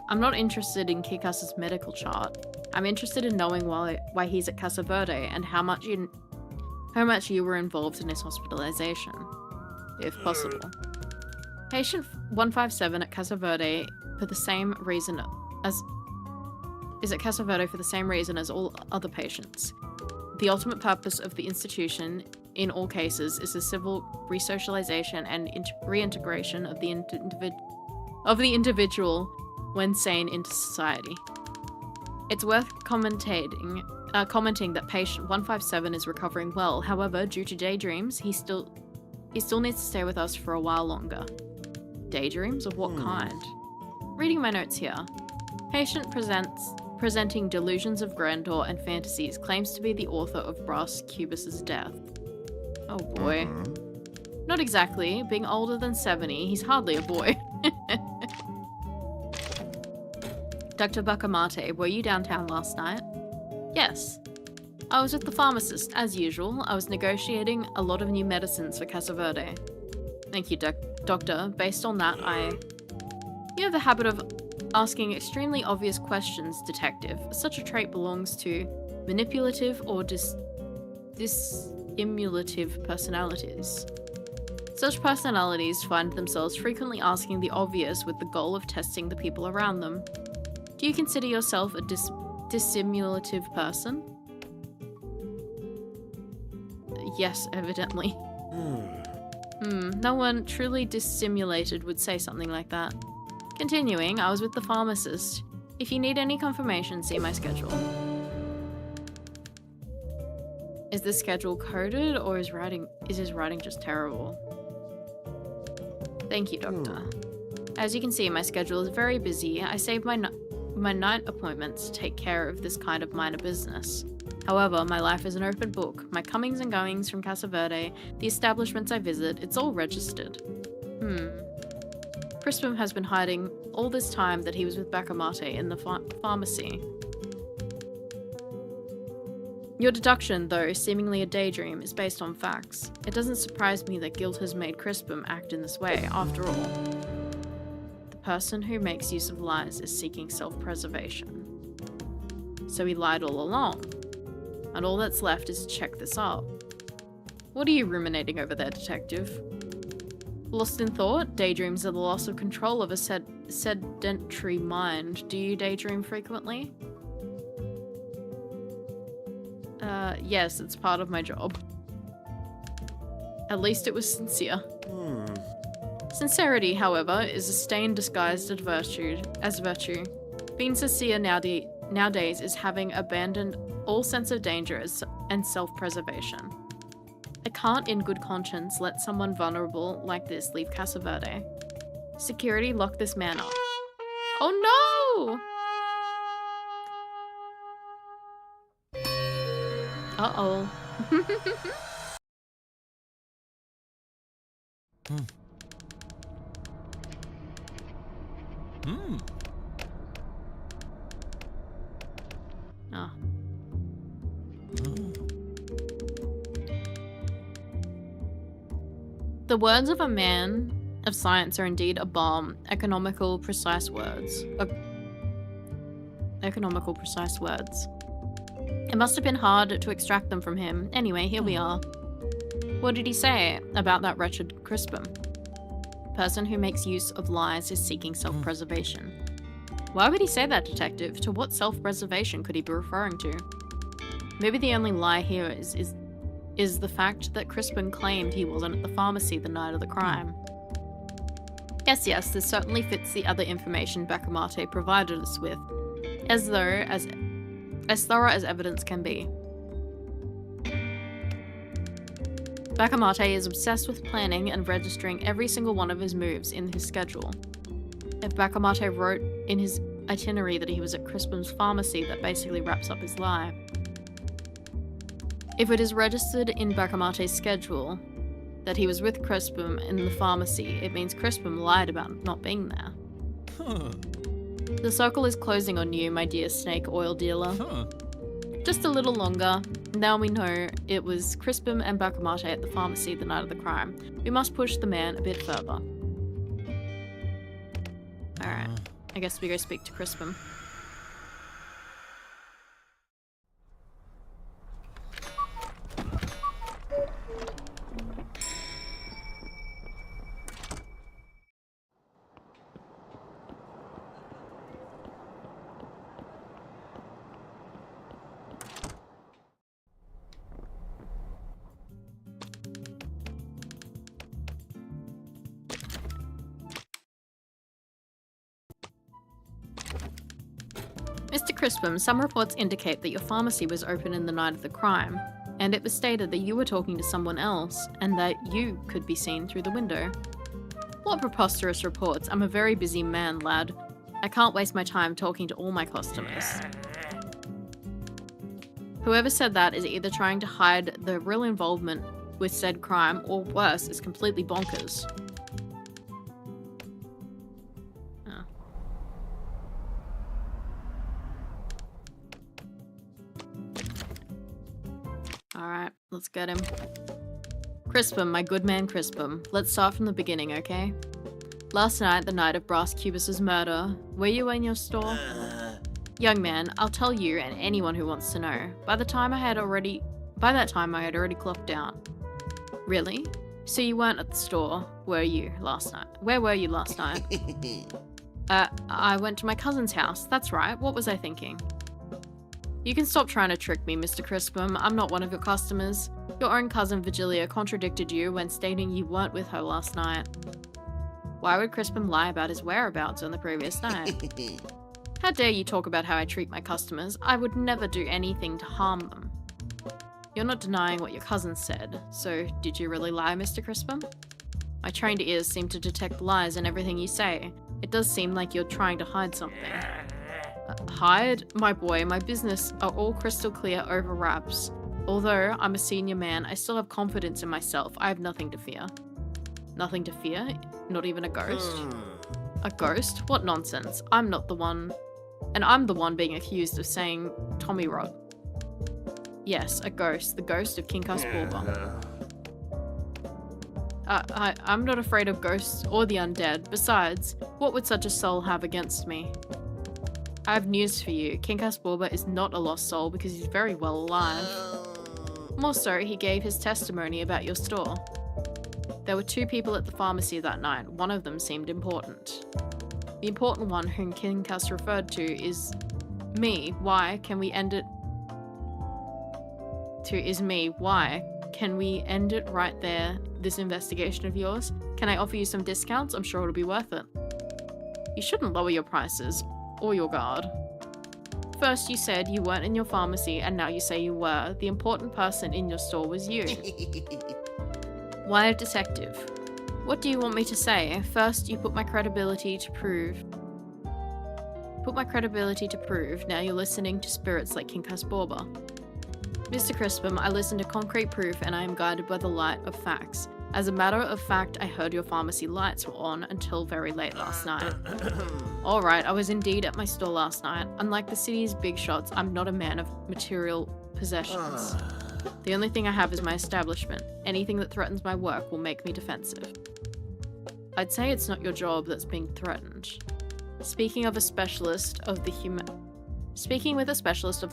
I'm not interested in Kinkas's medical chart. I'm interested in knowing why he's at Casa Verde and how much you were involved in his hospitalization, if possible. Patient 157 at Casa Verde for the same reason as is at Casa Verde for the same reason as all other patients. The ultimate purpose of the institution, in all cases, is the civil resocialization and reintegration of the individual when sane into society. It's worth commenting that patient 157 is recovering well. However, due to daydreams, he still needs to stay with us for a while longer. Daydreams? Of what kind? Reading my notes here. Patient presenting delusions of grandeur and fantasies, claims to be the author of Brass Cubus's death. Oh boy. Not exactly. Being older than 70, he's hardly a boy. Dr. Bacamarte, were you downtown last night? Yes. I was with the pharmacist, as usual. I was negotiating a lot of new medicines for Casa Verde. Thank you, Doctor. Based on that, You have a habit of asking extremely obvious questions, Detective. Such a trait belongs to manipulative or dissimulative personalities. Such personalities find themselves frequently asking the obvious with the goal of testing the people around them. Do you consider yourself a dissimulative person? Yes, evidently. No one truly dissimulated would say something like that. Continuing, I was with the pharmacist. If you need any confirmation, see my schedule. Is this schedule coded, or is his writing just terrible? Thank you, Doctor. As you can see, my schedule is very busy. I save my night appointments to take care of this kind of minor business. However, my life is an open book. My comings and goings from Casa Verde, the establishments I visit, it's all registered. Crispin has been hiding all this time that he was with Bacamarte in the pharmacy. Your deduction, though seemingly a daydream, is based on facts. It doesn't surprise me that guilt has made Crispin act in this way, after all. The person who makes use of lies is seeking self-preservation. So he lied all along. And all that's left is to check this up. What are you ruminating over there, Detective? Lost in thought? Daydreams are the loss of control of a sedentary mind. Do you daydream frequently? Yes, it's part of my job. At least it was sincere. Sincerity, however, is a stain disguised as virtue. Being sincere nowadays is having abandoned all sense of danger and self-preservation. I can't in good conscience let someone vulnerable like this leave Casa Verde. Security, lock this man up. Oh no! Uh-oh. Oh. The words of a man of science are indeed a balm. Economical, precise words. Economical, precise words. It must have been hard to extract them from him. Anyway, here we are. What did he say about that wretched Crispin? The person who makes use of lies is seeking self-preservation. Why would he say that, Detective? To what self-preservation could he be referring to? Maybe the only lie here is the fact that Crispin claimed he wasn't at the pharmacy the night of the crime. Yes, this certainly fits the other information Bacamarte provided us with, as thorough as evidence can be. Bacamarte is obsessed with planning and registering every single one of his moves in his schedule. If Bacamarte wrote in his itinerary that he was at Crispin's pharmacy, that basically wraps up his lie. If it is registered in Bacamarte's schedule that he was with Crispin in the pharmacy, it means Crispin lied about not being there. The circle is closing on you, my dear snake oil dealer. Just a little longer. Now we know it was Crispin and Bacamarte at the pharmacy the night of the crime. We must push the man a bit further. Alright, I guess we go speak to Crispin. Mr. Crispum, some reports indicate that your pharmacy was open in the night of the crime, and it was stated that you were talking to someone else, and that you could be seen through the window. What preposterous reports. I'm a very busy man, lad. I can't waste my time talking to all my customers. Whoever said that is either trying to hide the real involvement with said crime, or worse, is completely bonkers. Oh. Alright, let's get him. Crispum, my good man Crispum. Let's start from the beginning, okay? Last night, the night of Brass Cubus's murder, were you in your store? Young man, I'll tell you and anyone who wants to know. By that time I had already clocked out. Really? So you weren't at the store, were you, last night? Where were you last night? I went to my cousin's house. That's right. What was I thinking? You can stop trying to trick me, Mr. Crispum. I'm not one of your customers. Your own cousin Virgilia contradicted you when stating you weren't with her last night. Why would Crispum lie about his whereabouts on the previous night? How dare you talk about how I treat my customers? I would never do anything to harm them. You're not denying what your cousin said, so did you really lie, Mr. Crispum? My trained ears seem to detect lies in everything you say. It does seem like you're trying to hide something. Hide? My boy, my business are all crystal clear over wraps. Although I'm a senior man, I still have confidence in myself. I have nothing to fear. Nothing to fear? Not even a ghost? A ghost? What nonsense. I'm not the one... And I'm the one being accused of saying Tommy Rod. Yes, a ghost. The ghost of Kinkas Bulba. I'm not afraid of ghosts or the undead. Besides, what would such a soul have against me? I have news for you. Kinkas Bulba is not a lost soul because he's very well alive. More so, he gave his testimony about your store. There were 2 people at the pharmacy that night. One of them seemed important. The important one whom Kinkas referred to is me. Why can we end it? Is me. Why? Can we end it right there, this investigation of yours? Can I offer you some discounts? I'm sure it'll be worth it. You shouldn't lower your prices, or your guard. First you said you weren't in your pharmacy, and now you say you were. The important person in your store was you. Why a detective? What do you want me to say? First, you put my credibility to prove. Now you're listening to spirits like Kinkas Bulba. Mr. Crispum, I listen to concrete proof and I am guided by the light of facts. As a matter of fact, I heard your pharmacy lights were on until very late last night. Alright, I was indeed at my store last night. Unlike the city's big shots, I'm not a man of material possessions. The only thing I have is my establishment. Anything that threatens my work will make me defensive. I'd say it's not your job that's being threatened. Speaking with a specialist of the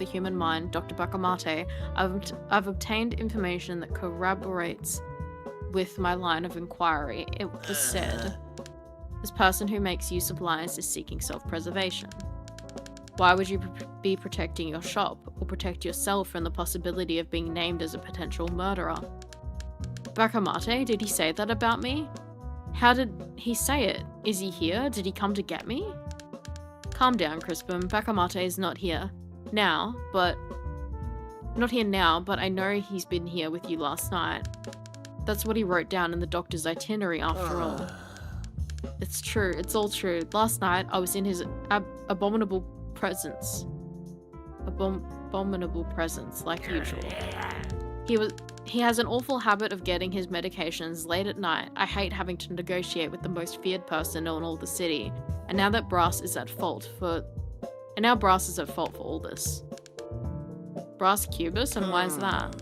human mind, Dr. Bakamate, I've obtained information that corroborates with my line of inquiry. It was said, this person who makes use of lies is seeking self-preservation. Why would you be protecting your shop, or protect yourself from the possibility of being named as a potential murderer? Bakamate, did he say that about me? How did he say it? Is he here? Did he come to get me? Calm down, Crispum. Bakamate is not here now, but I know he's been here with you last night. That's what he wrote down in the doctor's itinerary after all. It's true, it's all true. Last night, I was in his abominable presence. Abominable presence, like usual. He has an awful habit of getting his medications late at night. I hate having to negotiate with the most feared person in all the city. And now Brass is at fault for all this. Brass Cubus, and why is that?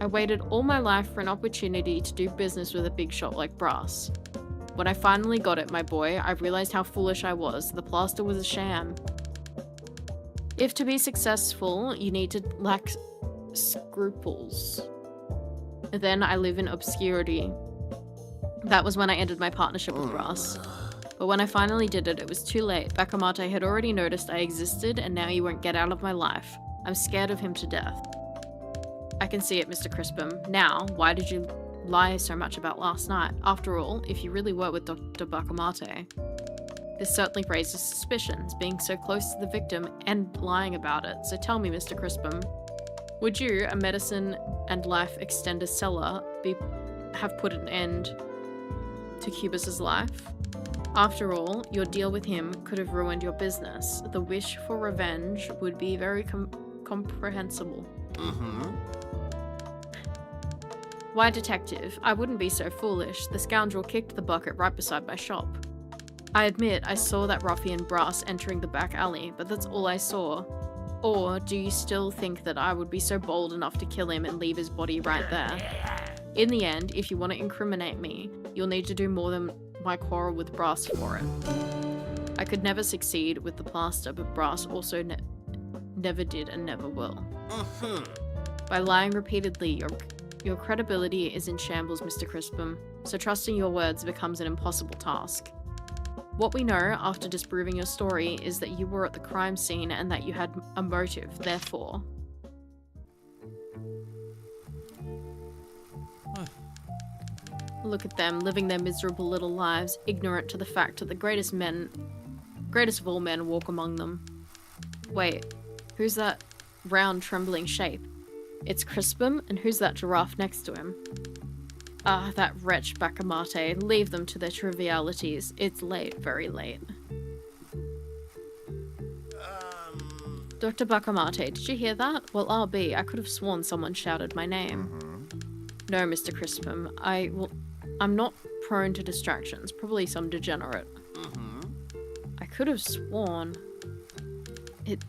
I waited all my life for an opportunity to do business with a big shot like Brass. When I finally got it, my boy, I realized how foolish I was. The plaster was a sham. If to be successful, you need to lack scruples. Then I live in obscurity. That was when I ended my partnership with Brass. But when I finally did it, it was too late. Bakamate had already noticed I existed, and now he won't get out of my life. I'm scared of him to death. I can see it, Mr. Crispum. Now, why did you lie so much about last night? After all, if you really were with Dr. Bakamate, This certainly raises suspicions, being so close to the victim and lying about it. So tell me, Mr. Crispin, would you, a medicine and life extender seller, have put an end to Cubus's life? After all, your deal with him could have ruined your business. The wish for revenge would be very comprehensible. Why, detective? I wouldn't be so foolish. The scoundrel kicked the bucket right beside my shop. I admit I saw that ruffian Brass entering the back alley, but that's all I saw. Or do you still think that I would be so bold enough to kill him and leave his body right there? In the end, if you want to incriminate me, you'll need to do more than my quarrel with Brass for it. I could never succeed with the plaster, but Brass also never did and never will. By lying repeatedly, your credibility is in shambles, Mr. Crispin, so trusting your words becomes an impossible task. What we know, after disproving your story, is that you were at the crime scene and that you had a motive, therefore. Look at them, living their miserable little lives, ignorant to the fact that the greatest of all men walk among them. Wait, who's that round, trembling shape? It's Crispin, and who's that giraffe next to him? Ah, that wretch Bacamarte. Leave them to their trivialities. It's late, very late. Dr. Bacamarte, did you hear that? Well, I'll be. I could have sworn someone shouted my name. No, Mr. Crispin. I'm not prone to distractions. Probably some degenerate. I could have sworn.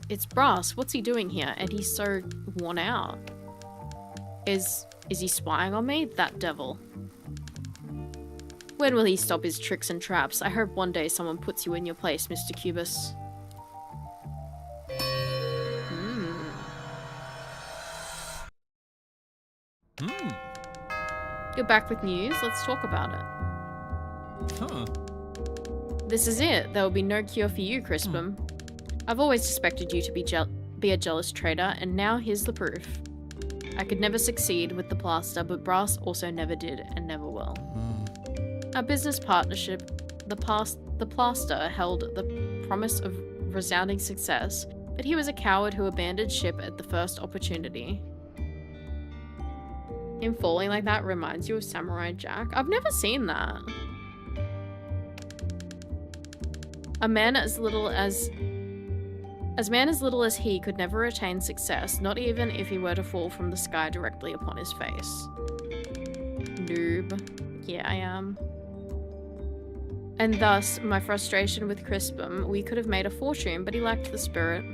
It's Brass. What's he doing here? And he's so worn out. Is he spying on me? That devil. When will he stop his tricks and traps? I hope one day someone puts you in your place, Mr. Cubus. You're back with news. Let's talk about it. This is it. There will be no cure for you, Crispin. I've always suspected you to be a jealous traitor, and now here's the proof. I could never succeed with the plaster, but Brass also never did and never will. Our business partnership, the plaster held the promise of resounding success, but he was a coward who abandoned ship at the first opportunity. Him falling like that reminds you of Samurai Jack? I've never seen that. A man as little as he could never attain success, not even if he were to fall from the sky directly upon his face. Noob. Yeah, I am. And thus, my frustration with Crispin, we could have made a fortune, but he lacked the spirit.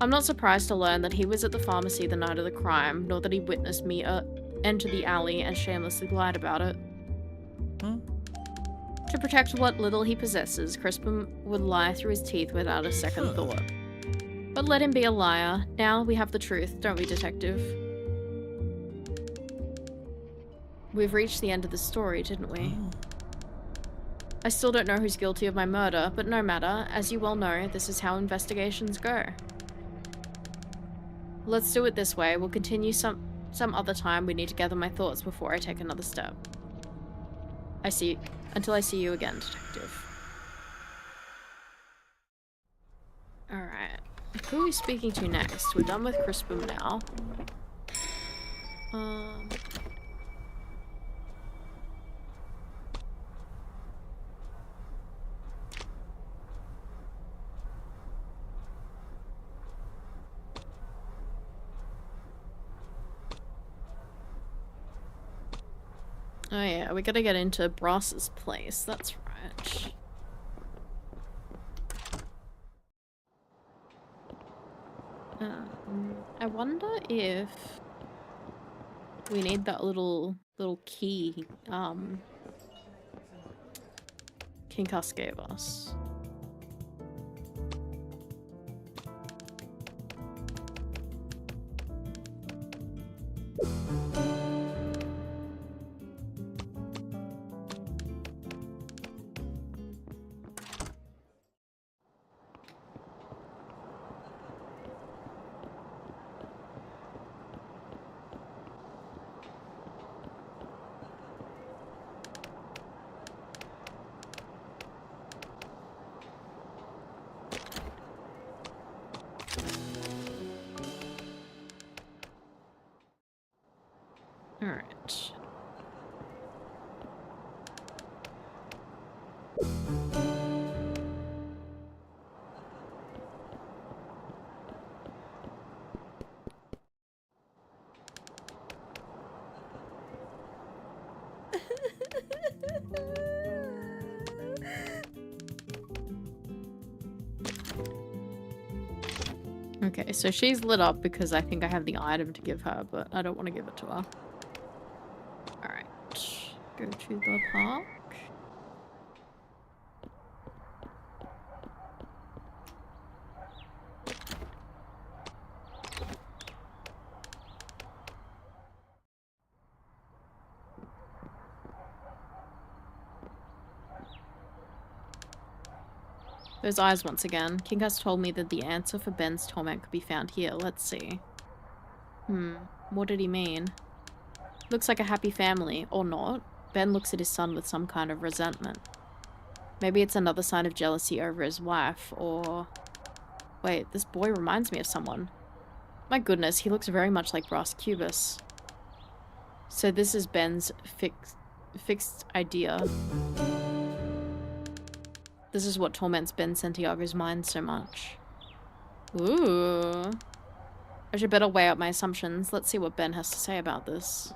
I'm not surprised to learn that he was at the pharmacy the night of the crime, nor that he witnessed me enter the alley and shamelessly lied about it. To protect what little he possesses, Crispin would lie through his teeth without a second thought. But let him be a liar. Now we have the truth, don't we, detective? We've reached the end of the story, didn't we? I still don't know who's guilty of my murder, but no matter. As you well know, this is how investigations go. Let's do it this way. We'll continue some other time. We need to gather my thoughts before I take another step. Until I see you again, detective. Alright. Who are we speaking to next? We're done with Crispin now. Oh yeah, we gotta get into Brass's place, that's right. I wonder if we need that little key King Cuss gave us. Alright. Okay, so she's lit up because I think I have the item to give her, but I don't want to give it to her. Alright. Go to the park. Those eyes once again. King has told me that the answer for Ben's torment could be found here. Let's see. What did he mean? Looks like a happy family, or not. Ben looks at his son with some kind of resentment. Maybe it's another sign of jealousy over his wife, or... Wait, this boy reminds me of someone. My goodness, he looks very much like Brass Cubus. So this is Ben's fixed idea. This is what torments Ben Santiago's mind so much. Ooh. I should better weigh up my assumptions. Let's see what Ben has to say about this.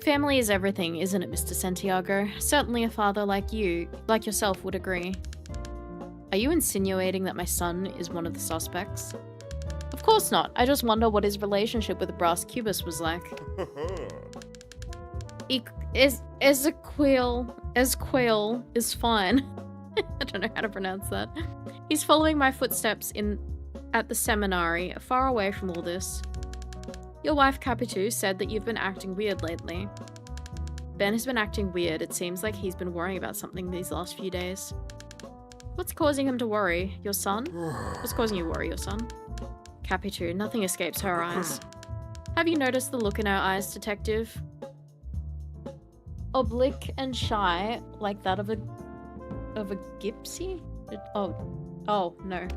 Family is everything, isn't it, Mr. Santiago? Certainly a father like yourself would agree. Are you insinuating that my son is one of the suspects? Of course not. I just wonder what his relationship with Brass Cubus was like. Esquil is fine. I don't know how to pronounce that. He's following my footsteps at the seminary, far away from all this. Your wife, Capitu, said that you've been acting weird lately. Ben has been acting weird. It seems like he's been worrying about something these last few days. What's causing him to worry? Your son? What's causing you to worry, your son? Capitu, nothing escapes her eyes. Have you noticed the look in her eyes, detective? Oblique and shy, like that of a gypsy? Oh, no.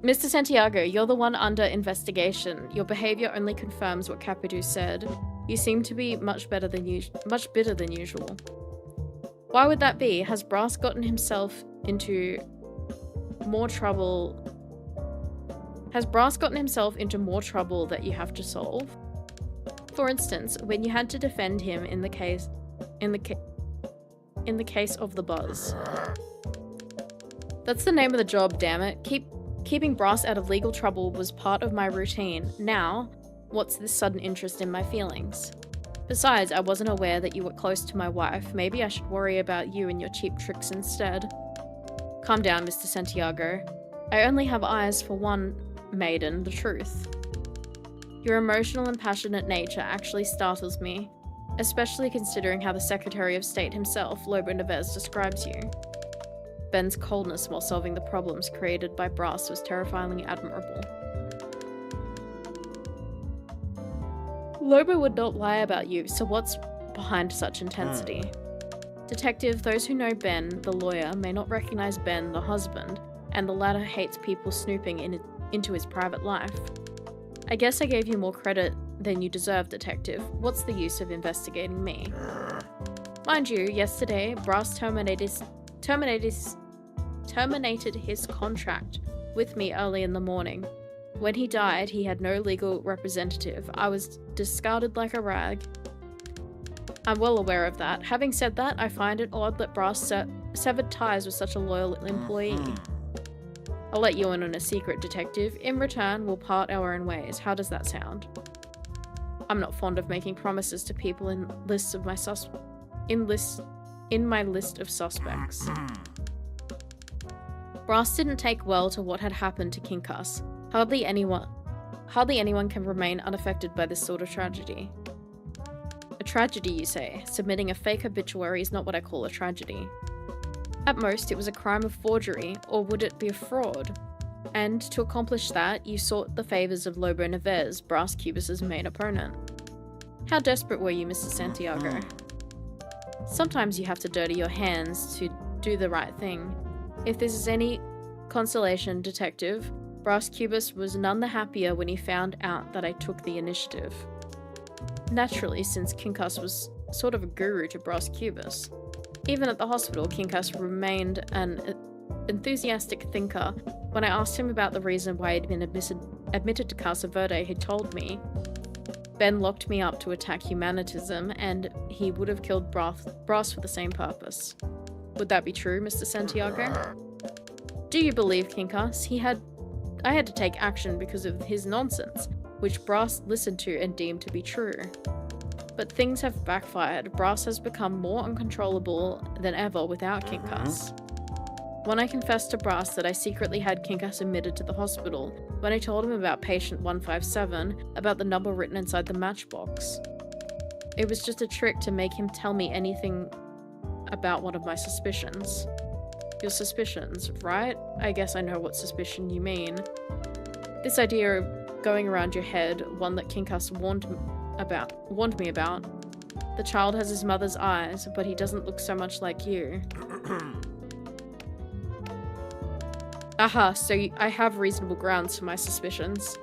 Mr. Santiago, you're the one under investigation. Your behavior only confirms what Capitu said. You seem to be much bitter than usual. Why would that be? Has Brass gotten himself into more trouble? Has Brass gotten himself into more trouble that you have to solve? For instance, when you had to defend him in the case of the buzz. That's the name of the job, damn it. Keeping Brass out of legal trouble was part of my routine. Now, what's this sudden interest in my feelings? Besides, I wasn't aware that you were close to my wife. Maybe I should worry about you and your cheap tricks instead. Calm down, Mr. Santiago. I only have eyes for one maiden, the truth. Your emotional and passionate nature actually startles me, especially considering how the Secretary of State himself, Lobo Neves, describes you. Ben's coldness while solving the problems created by Brass was terrifyingly admirable. Lobo would not lie about you, so what's behind such intensity? Detective, those who know Ben, the lawyer, may not recognize Ben, the husband, and the latter hates people snooping into his private life. I guess I gave you more credit than you deserve, Detective. What's the use of investigating me? Mind you, yesterday, Brass terminated his contract with me early in the morning. When he died, he had no legal representative. I was discarded like a rag. I'm well aware of that. Having said that, I find it odd that Brass severed ties with such a loyal employee. I'll let you in on a secret, Detective. In return, we'll part our own ways. How does that sound? I'm not fond of making promises to people in lists of my in my list of suspects. Brass didn't take well to what had happened to Kinkas. Hardly anyone can remain unaffected by this sort of tragedy. A tragedy, you say? Submitting a fake obituary is not what I call a tragedy. At most, it was a crime of forgery, or would it be a fraud? And to accomplish that, you sought the favors of Lobo Neves, Brass Cubus's main opponent. How desperate were you, Mr. Santiago? Sometimes you have to dirty your hands to do the right thing. If this is any consolation, Detective, Brass Cubus was none the happier when he found out that I took the initiative. Naturally, since Kinkas was sort of a guru to Brass Cubus. Even at the hospital, Kinkas remained an enthusiastic thinker. When I asked him about the reason why he'd been admitted to Casa Verde, he told me Ben locked me up to attack humanitism, and he would have killed Brass for the same purpose. Would that be true, Mr. Santiago? Do you believe Kinkas? I had to take action because of his nonsense, which Brass listened to and deemed to be true. But things have backfired. Brass has become more uncontrollable than ever without Kinkas. When I confessed to Brass that I secretly had Kinkas admitted to the hospital, when I told him about patient 157, about the number written inside the matchbox, it was just a trick to make him tell me anything about one of my suspicions. Your suspicions, right? I guess I know what suspicion you mean. This idea going around your head, one that Kinkas warned me about. The child has his mother's eyes, but he doesn't look so much like you. Aha, so I have reasonable grounds for my suspicions.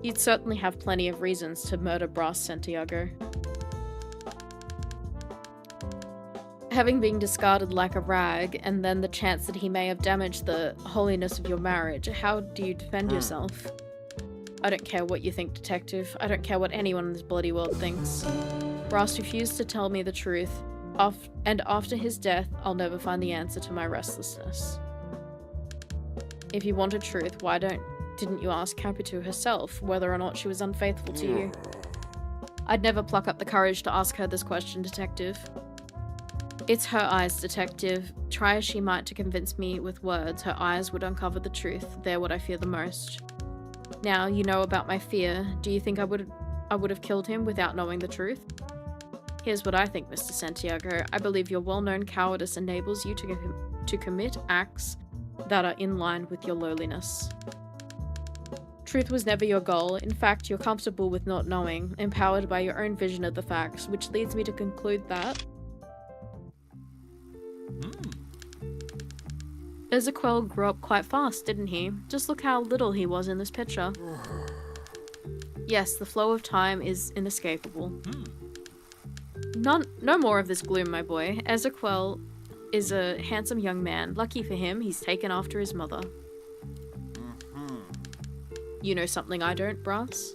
You'd certainly have plenty of reasons to murder Brass Santiago. Having been discarded like a rag, and then the chance that he may have damaged the holiness of your marriage, how do you defend yourself? I don't care what you think, Detective. I don't care what anyone in this bloody world thinks. Brass refused to tell me the truth, and after his death, I'll never find the answer to my restlessness. If you wanted truth, why didn't you ask Capitu herself whether or not she was unfaithful to you? I'd never pluck up the courage to ask her this question, Detective. It's her eyes, Detective. Try as she might to convince me with words, her eyes would uncover the truth. They're what I fear the most. Now, you know about my fear. Do you think I would have killed him without knowing the truth? Here's what I think, Mr. Santiago. I believe your well-known cowardice enables you to commit acts that are in line with your lowliness. Truth was never your goal. In fact, you're comfortable with not knowing, empowered by your own vision of the facts, which leads me to conclude that Ezequiel grew up quite fast, didn't he? Just look how little he was in this picture. Yes, the flow of time is inescapable. No more of this gloom, my boy. Ezequiel is a handsome young man. Lucky for him, he's taken after his mother. You know something I don't, Brass?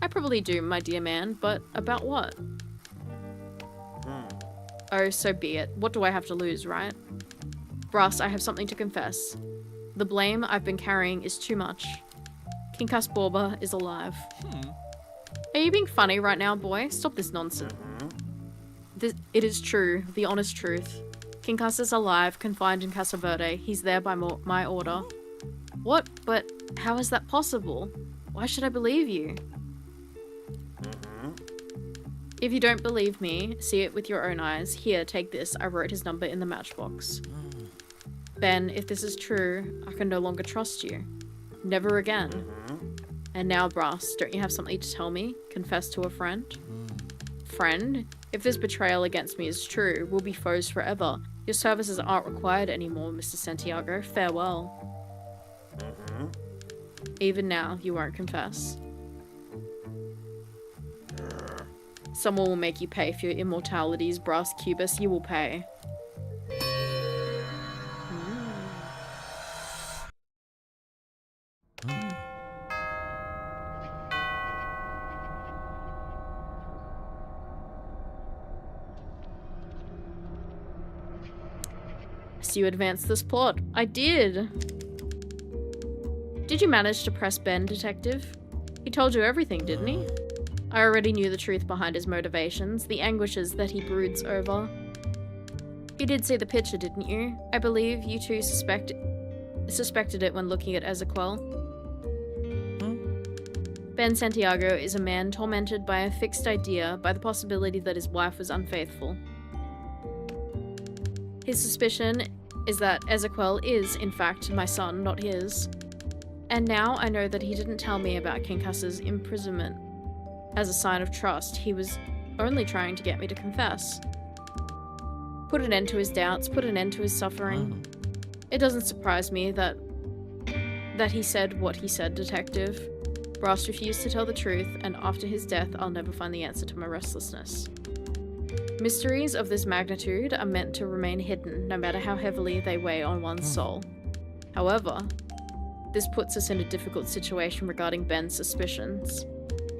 I probably do, my dear man, but about what? Oh, so be it. What do I have to lose, right? Brass, I have something to confess. The blame I've been carrying is too much. Kinkas Borba is alive. Are you being funny right now, boy? Stop this nonsense. It is true, the honest truth. Kinkas is alive, confined in Casa Verde. He's there by my order. What? But how is that possible? Why should I believe you? If you don't believe me, see it with your own eyes. Here, take this. I wrote his number in the matchbox. Ben, if this is true, I can no longer trust you. Never again. And now, Brass, don't you have something to tell me? Confess to a friend? Friend? If this betrayal against me is true, we'll be foes forever. Your services aren't required anymore, Mr. Santiago. Farewell. Even now, you won't confess. Someone will make you pay for your immortalities, Brass Cubus. You will pay. So you advanced this plot. I did! Did you manage to press Ben, Detective? He told you everything, didn't he? I already knew the truth behind his motivations, the anguishes that he broods over. You did see the picture, didn't you? I believe you two suspected it when looking at Ezequiel. Ben Santiago is a man tormented by a fixed idea, by the possibility that his wife was unfaithful. His suspicion is that Ezequiel is, in fact, my son, not his. And now I know that he didn't tell me about Kinkasa's imprisonment as a sign of trust. He was only trying to get me to confess. Put an end to his doubts, put an end to his suffering. It doesn't surprise me that he said what he said, Detective. Brass refused to tell the truth, and after his death, I'll never find the answer to my restlessness. Mysteries of this magnitude are meant to remain hidden, no matter how heavily they weigh on one's soul. However, this puts us in a difficult situation regarding Ben's suspicions.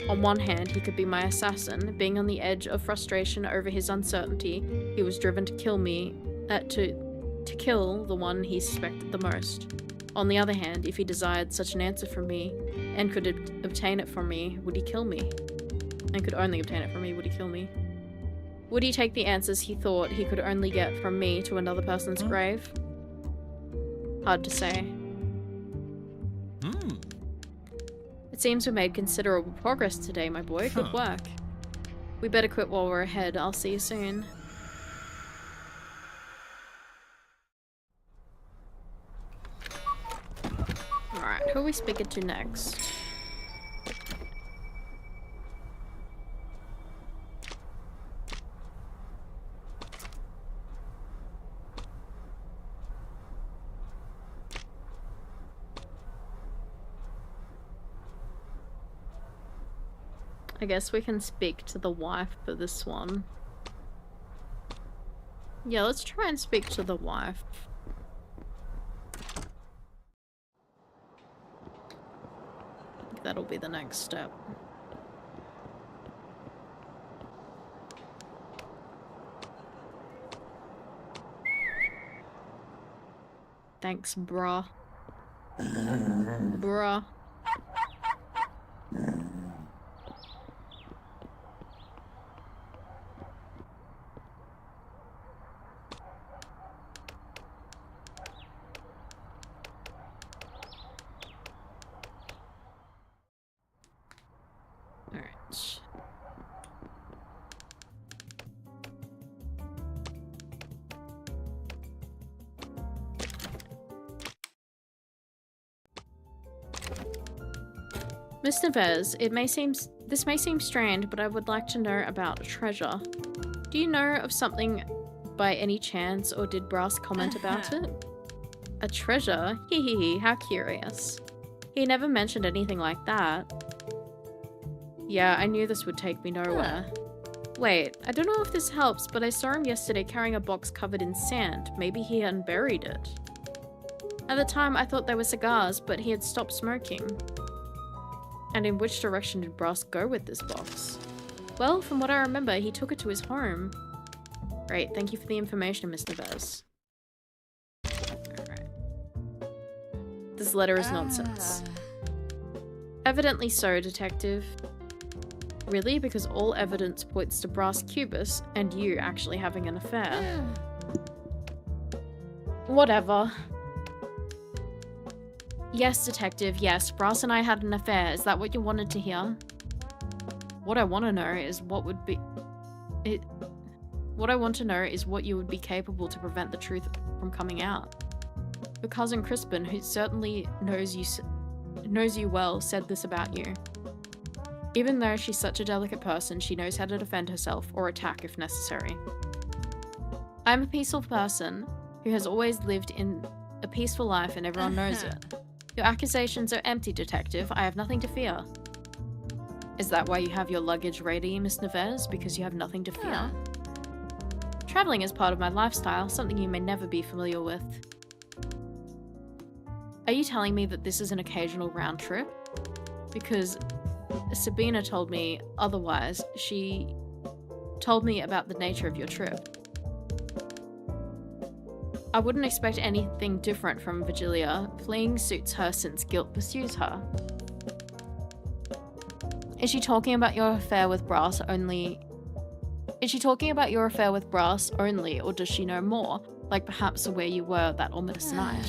On one hand, he could be my assassin. Being on the edge of frustration over his uncertainty, he was driven to kill me, to kill the one he suspected the most. On the other hand, if he desired such an answer from me, and could obtain it from me, would he kill me? And could only obtain it from me, would he kill me? Would he take the answers he thought he could only get from me to another person's grave? Hard to say. It seems we made considerable progress today, my boy. Good work. We better quit while we're ahead. I'll see you soon. Alright, who are we speaking to next? I guess we can speak to the wife for this one. Yeah, let's try and speak to the wife. I think that'll be the next step. Thanks, bruh. Bruh. Alright. Miss Neves, this may seem strange, but I would like to know about a treasure. Do you know of something by any chance, or did Brass comment about it? A treasure? Hee hee hee, how curious. He never mentioned anything like that. Yeah, I knew this would take me nowhere. Wait, I don't know if this helps, but I saw him yesterday carrying a box covered in sand. Maybe he had buried it. At the time, I thought they were cigars, but he had stopped smoking. And in which direction did Brass go with this box? Well, from what I remember, he took it to his home. Great, thank you for the information, Mr. Vez. Alright. This letter is nonsense. Evidently so, Detective. Really? Because all evidence points to Brass Cubis and you actually having an affair. Whatever. Yes, Detective, yes. Brass and I had an affair. Is that what you wanted to hear? What I want to know is what would be... What I want to know is what you would be capable to prevent the truth from coming out. Your cousin Crispin, who certainly knows you well, said this about you. Even though she's such a delicate person, she knows how to defend herself or attack if necessary. I'm a peaceful person who has always lived in a peaceful life and everyone knows it. Your accusations are empty, Detective. I have nothing to fear. Is that why you have your luggage ready, Miss Neves? Because you have nothing to fear? Traveling is part of my lifestyle, something you may never be familiar with. Are you telling me that this is an occasional round trip? Because Sabina told me otherwise. She told me about the nature of your trip. I wouldn't expect anything different from Virgilia. Fleeing suits her since guilt pursues her. Is she talking about your affair with Brass only? Is she talking about your affair with Brass only, or does she know more? Like perhaps where you were that ominous night?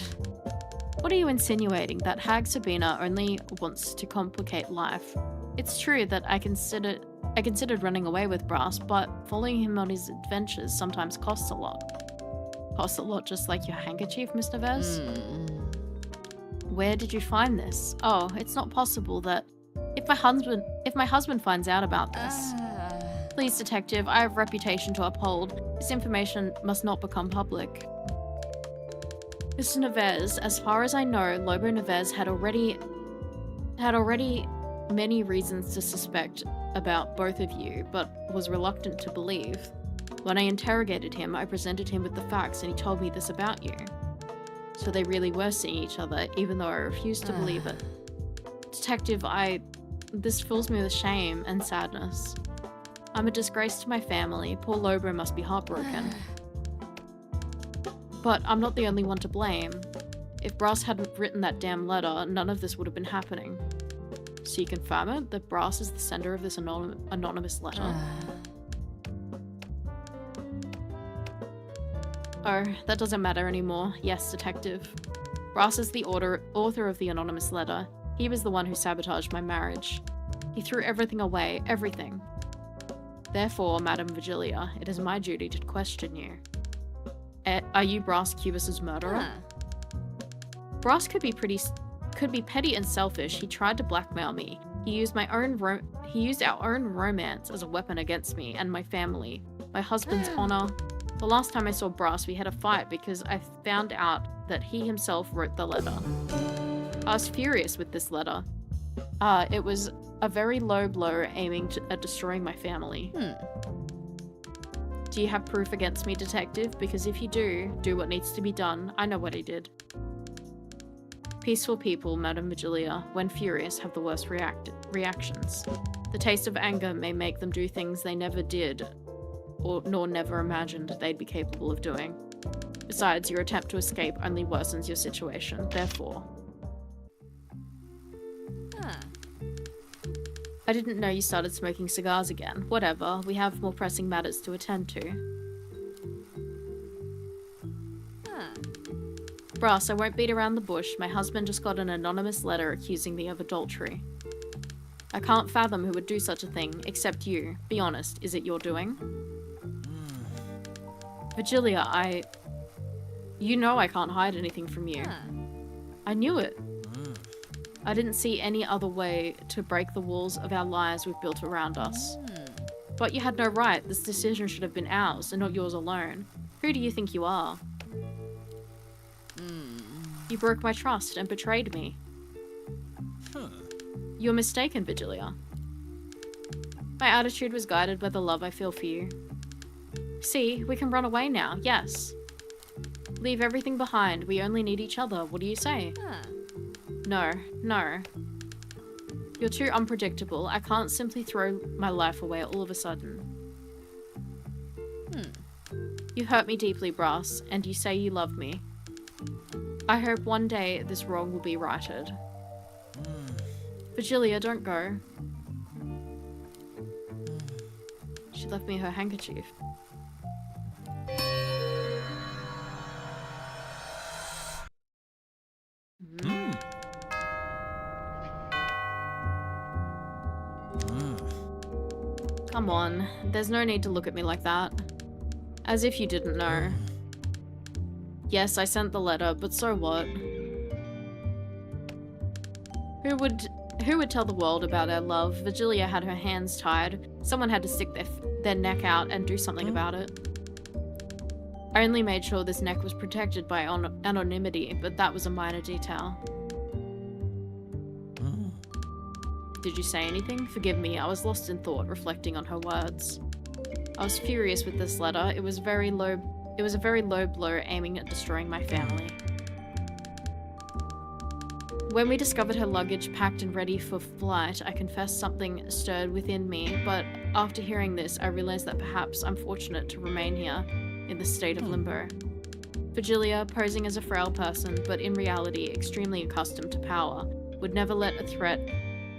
What are you insinuating? That hag Sabina only wants to complicate life. It's true that I considered running away with Brass, but following him on his adventures sometimes costs a lot. Costs a lot, just like your handkerchief, Miss Neves? Where did you find this? Oh, it's not possible that if my husband finds out about this. Please, detective, I have a reputation to uphold. This information must not become public. Mr. Neves, as far as I know, Lobo Neves had already many reasons to suspect about both of you, but was reluctant to believe. When I interrogated him, I presented him with the facts and he told me this about you. So they really were seeing each other, even though I refused to believe it. Detective, this fills me with shame and sadness. I'm a disgrace to my family. Poor Lobo must be heartbroken. But I'm not the only one to blame. If Brass hadn't written that damn letter, none of this would have been happening. So you confirm it, that Brass is the sender of this anonymous letter? Oh, that doesn't matter anymore. Yes, detective. Brass is the author of the anonymous letter. He was the one who sabotaged my marriage. He threw everything away, everything. Therefore, Madame Virgilia, it is my duty to question you. Are you Brass Cubis's murderer? Brass could be petty and selfish. He tried to blackmail me. He used our own romance as a weapon against me and my family, my husband's honor. The last time I saw Brass, we had a fight because I found out that he himself wrote the letter. I was furious with this letter. It was a very low blow aiming at destroying my family. Do you have proof against me, detective? Because if you do what needs to be done. I know what he did. Peaceful people, Madame Vigilia, when furious, have the worst reactions. The taste of anger may make them do things they never did, nor never imagined they'd be capable of doing. Besides, your attempt to escape only worsens your situation, therefore. I didn't know you started smoking cigars again. Whatever, we have more pressing matters to attend to. Brass, I won't beat around the bush. My husband just got an anonymous letter accusing me of adultery. I can't fathom who would do such a thing, except you. Be honest, is it your doing? Vigilia, You know I can't hide anything from you. I knew it. I didn't see any other way to break the walls of our lives we've built around us. But you had no right. This decision should have been ours, and not yours alone. Who do you think you are? You broke my trust and betrayed me. You're mistaken, Vigilia. My attitude was guided by the love I feel for you. See, we can run away now, yes. Leave everything behind. We only need each other. What do you say? No. You're too unpredictable. I can't simply throw my life away all of a sudden. You hurt me deeply, Brass, and you say you love me. I hope one day this wrong will be righted. Vigilia, don't go. She left me her handkerchief. Come on, there's no need to look at me like that. As if you didn't know. Yes, I sent the letter, but so what? Who would tell the world about our love? Vigilia had her hands tied. Someone had to stick their neck out and do something about it. I only made sure this neck was protected by anonymity, but that was a minor detail. Did you say anything? Forgive me, I was lost in thought, reflecting on her words. I was furious with this letter. It was a very low blow aiming at destroying my family. When we discovered her luggage packed and ready for flight, I confess something stirred within me, but after hearing this, I realized that perhaps I'm fortunate to remain here in the state of limbo. Vigilia, posing as a frail person, but in reality extremely accustomed to power, would never let a threat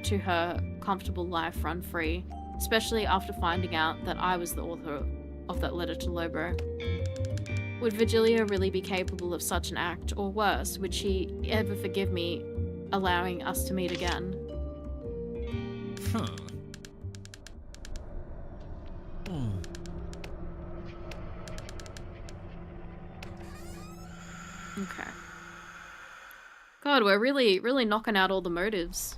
to her comfortable life run free, especially after finding out that I was the author of that letter to Lobo. Would Virgilia really be capable of such an act, or worse, would she ever forgive me allowing us to meet again? Huh. Hmm. Okay. God, we're really knocking out all the motives.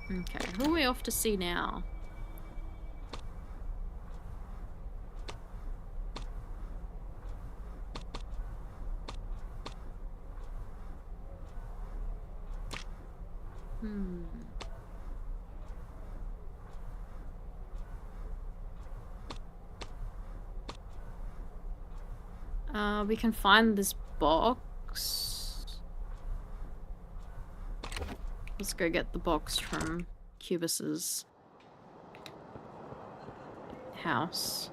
Okay, who are we off to see now? We can find this box. Let's go get the box from Cubus's house.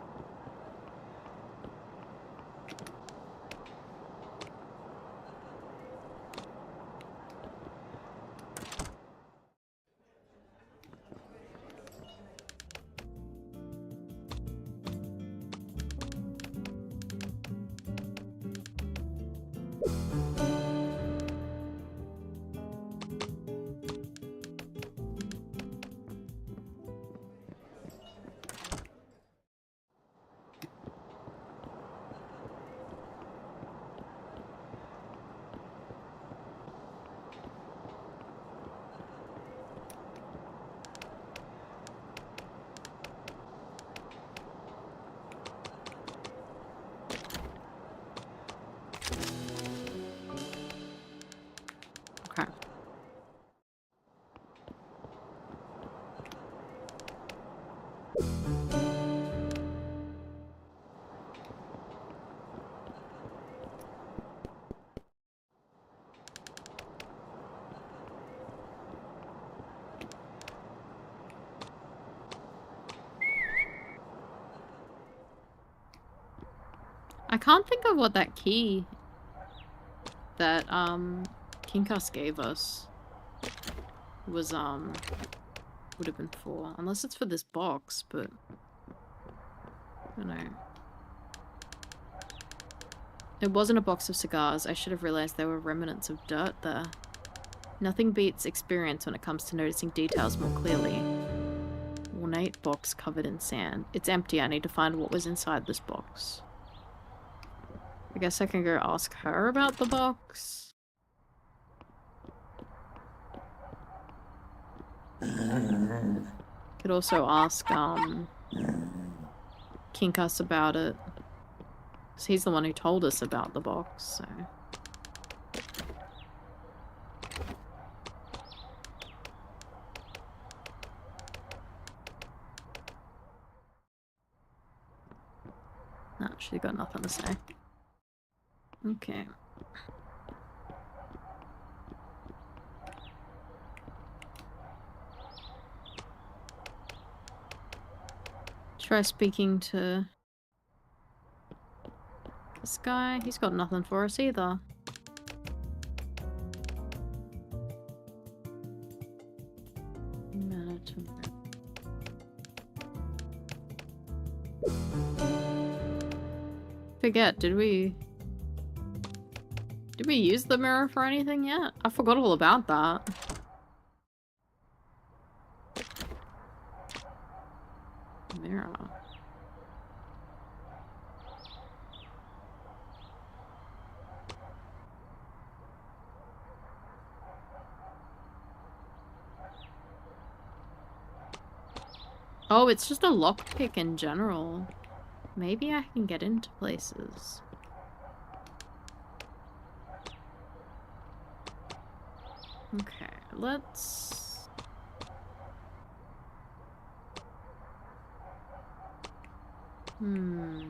Okay. I can't think of what that key that Kinkas gave us was would have been for, unless it's for this box, but I don't know. It wasn't a box of cigars. I should have realized there were remnants of dirt there. Nothing beats experience when it comes to noticing details more clearly. Ornate box covered in sand. It's empty. I need to find what was inside this box. I guess I can go ask her about the box. Could also ask Kinkas about it. Because he's the one who told us about the box, so... Nah, she's got nothing to say. Okay. Try speaking to this guy. He's got nothing for us either. Forget, did we use the mirror for anything yet? I forgot all about that. Mirror. Oh, it's just a lockpick in general. Maybe I can get into places. Okay, let's... Hmm.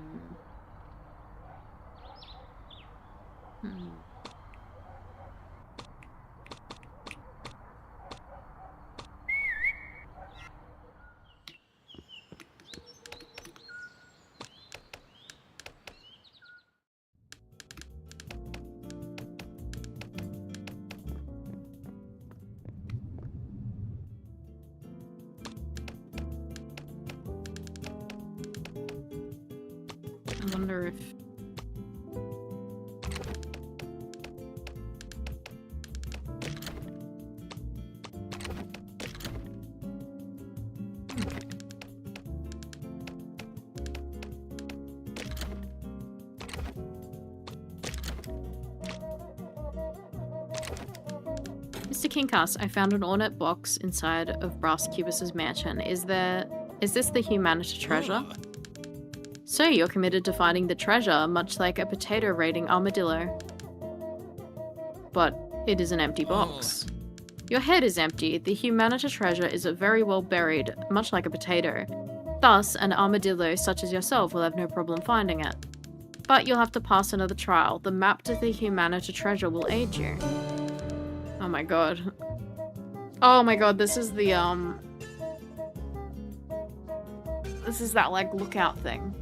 I wonder if... Mr. Kingcast, I found an ornate box inside of Brass Cubus's mansion. Is this the Humanity treasure? So you're committed to finding the treasure, much like a potato raiding armadillo. But it is an empty box. Your head is empty. The Humanity treasure is very well buried, much like a potato. Thus, an armadillo such as yourself will have no problem finding it. But you'll have to pass another trial. The map to the Humanity treasure will aid you. Oh my god. Oh my god, this is the, this is that, like, lookout thing.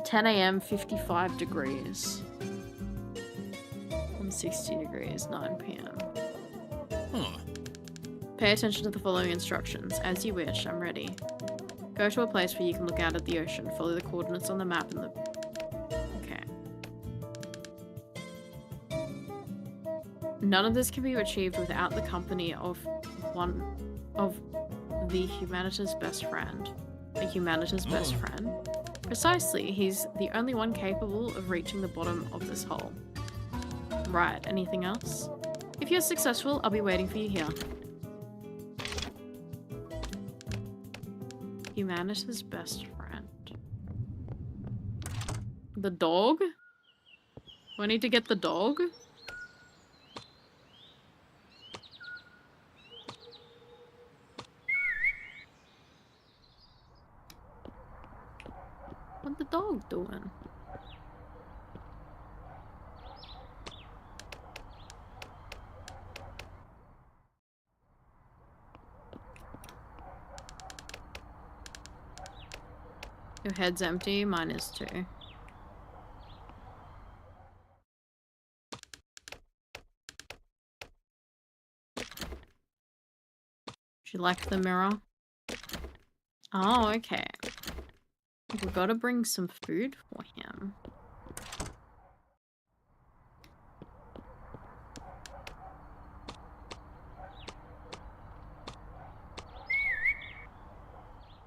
10 AM, 55 degrees. 60 degrees, 9 PM. Pay attention to the following instructions. As you wish, I'm ready. Go to a place where you can look out at the ocean. Follow the coordinates on the map and the... Okay. None of this can be achieved without the company of one of the Humanity's best friend. The Humanity's best friend? Precisely, he's the only one capable of reaching the bottom of this hole. Right, anything else? If you're successful, I'll be waiting for you here. Humanity's best friend. The dog? Do I need to get the dog? What's the dog doing? Your head's empty, mine is too. Do you like the mirror? Oh, okay. We've got to bring some food for him.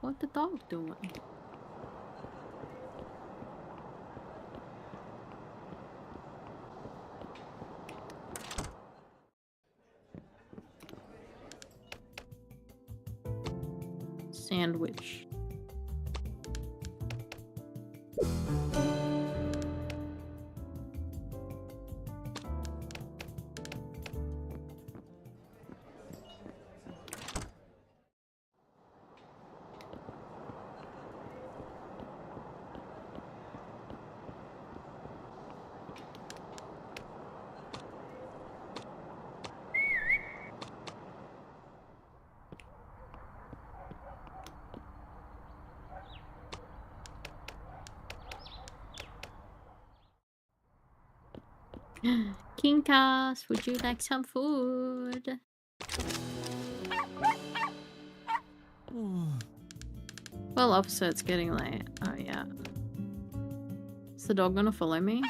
What the dog doing? Sandwich. Kingcast, would you like some food? Well, officer, it's getting late. Oh, yeah. Is the dog gonna follow me?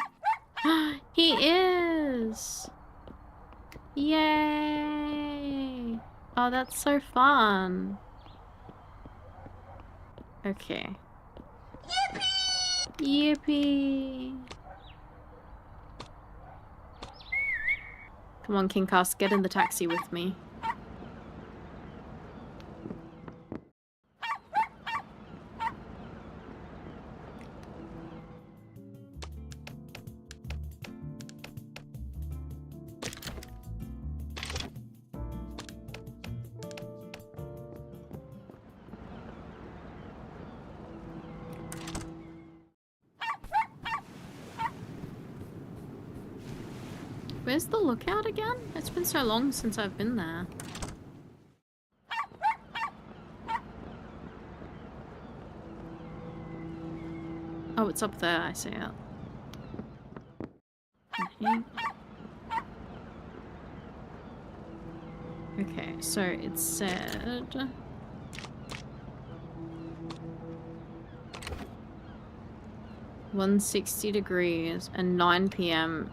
He is! Yay! Oh, that's so fun. Okay. Yippee! Yippee! Come on, Kingcast, get in the taxi with me. Where's the lookout again? It's been so long since I've been there. Oh, it's up there, I see it. Okay, Okay, so it said... 160 degrees and 9 p.m.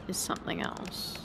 is something else.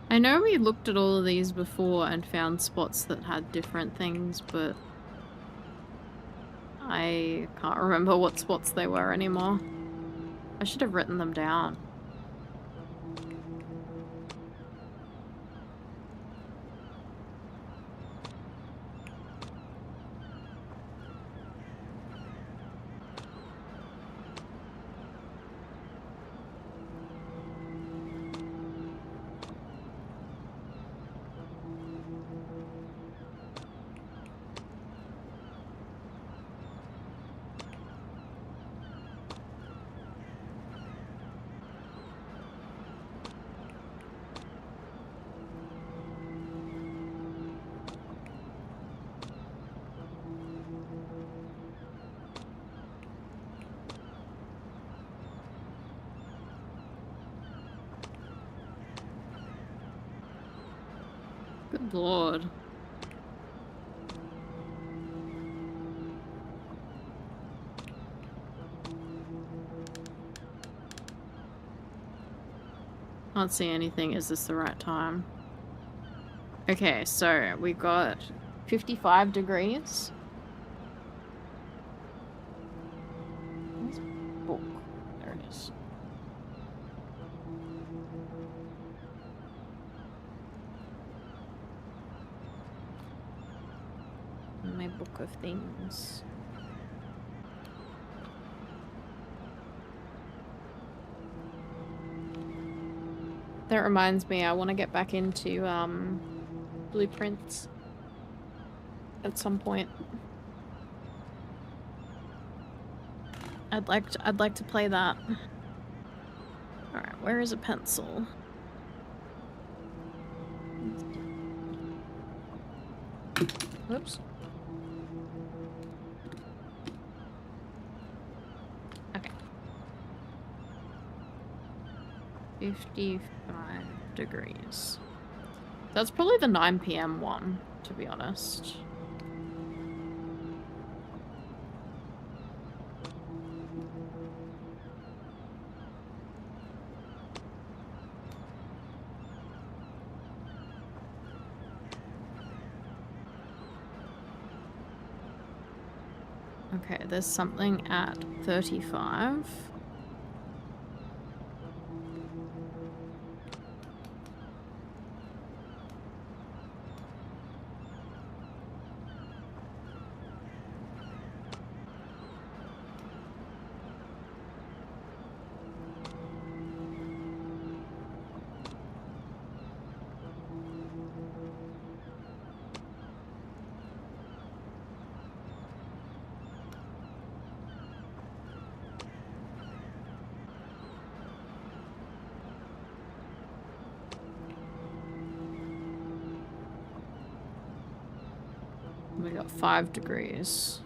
I know we looked at all of these before and found spots that had different things, but I can't remember what spots they were anymore. I should have written them down. Good lord. Can't see anything. Is this the right time? Okay, so we got 55 degrees. Where's my book? There it is. My book of things. That reminds me, I want to get back into blueprints at some point. I'd like to play that. All right, where is a pencil? Whoops. Okay. 55 degrees. That's probably the 9 p.m. one, to be honest. Okay, there's something at 35. We got 5 degrees.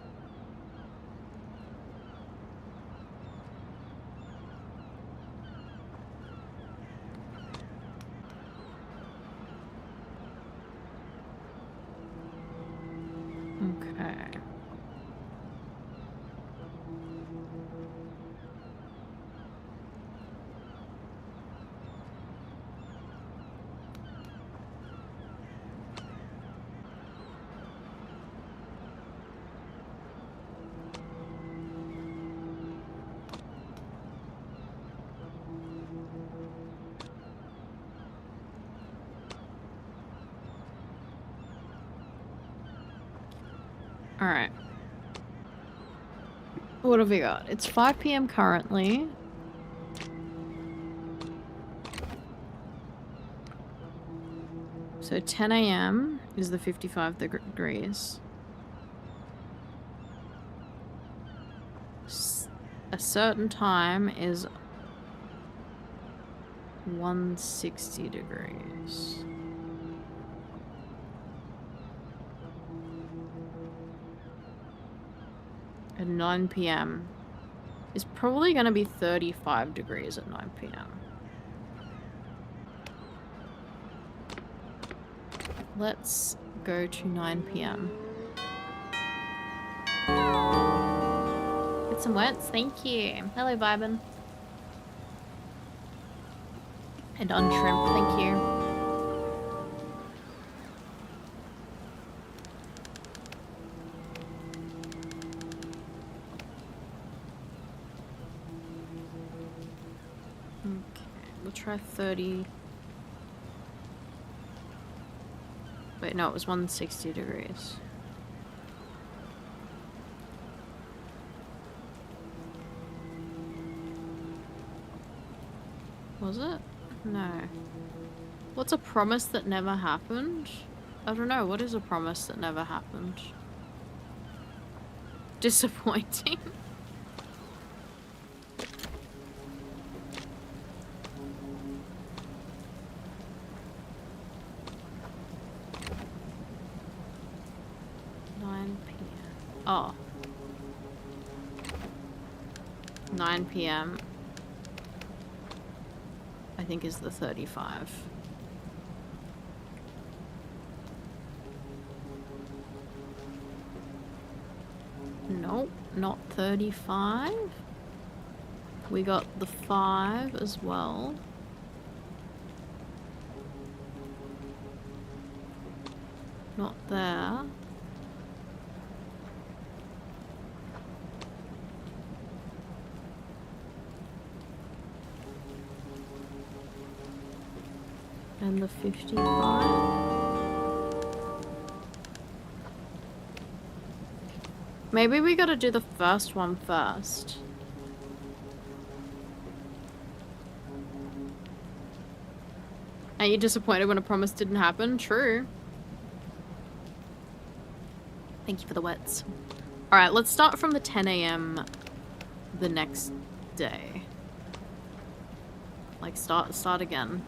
Okay. Alright. What have we got? It's 5 PM currently. So 10 AM is the 55 degrees. A certain time is 160 degrees. At 9 PM is probably going to be 35 degrees at 9 PM. Let's go to 9 PM. Get some wets, thank you. Hello, Vibin. And on shrimp, thank you. Okay, we'll try 30. Wait, no, it was 160 degrees. Was it? No. What's a promise that never happened? I don't know. What is a promise that never happened? Disappointing. Oh. 9 PM. I think is the 35. Nope, not 35. We got the 5 as well. Not there. And the 55. Maybe we gotta do the first one first. Are you disappointed when a promise didn't happen? True. Thank you for the wets. Alright, let's start from the 10 AM the next day. Like, start again.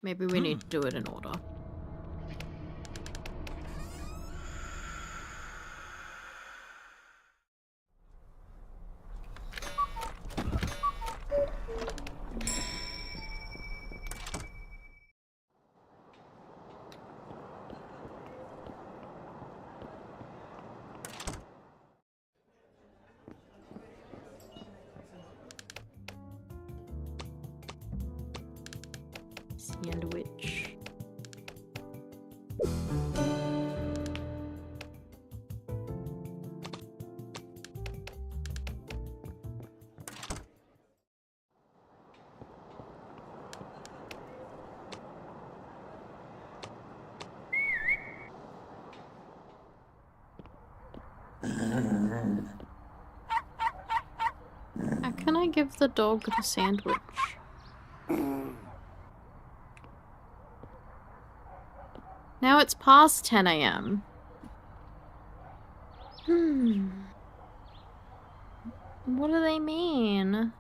Maybe we need to do it in order. Sandwich. How can I give the dog the sandwich? Now it's past 10 AM. What do they mean?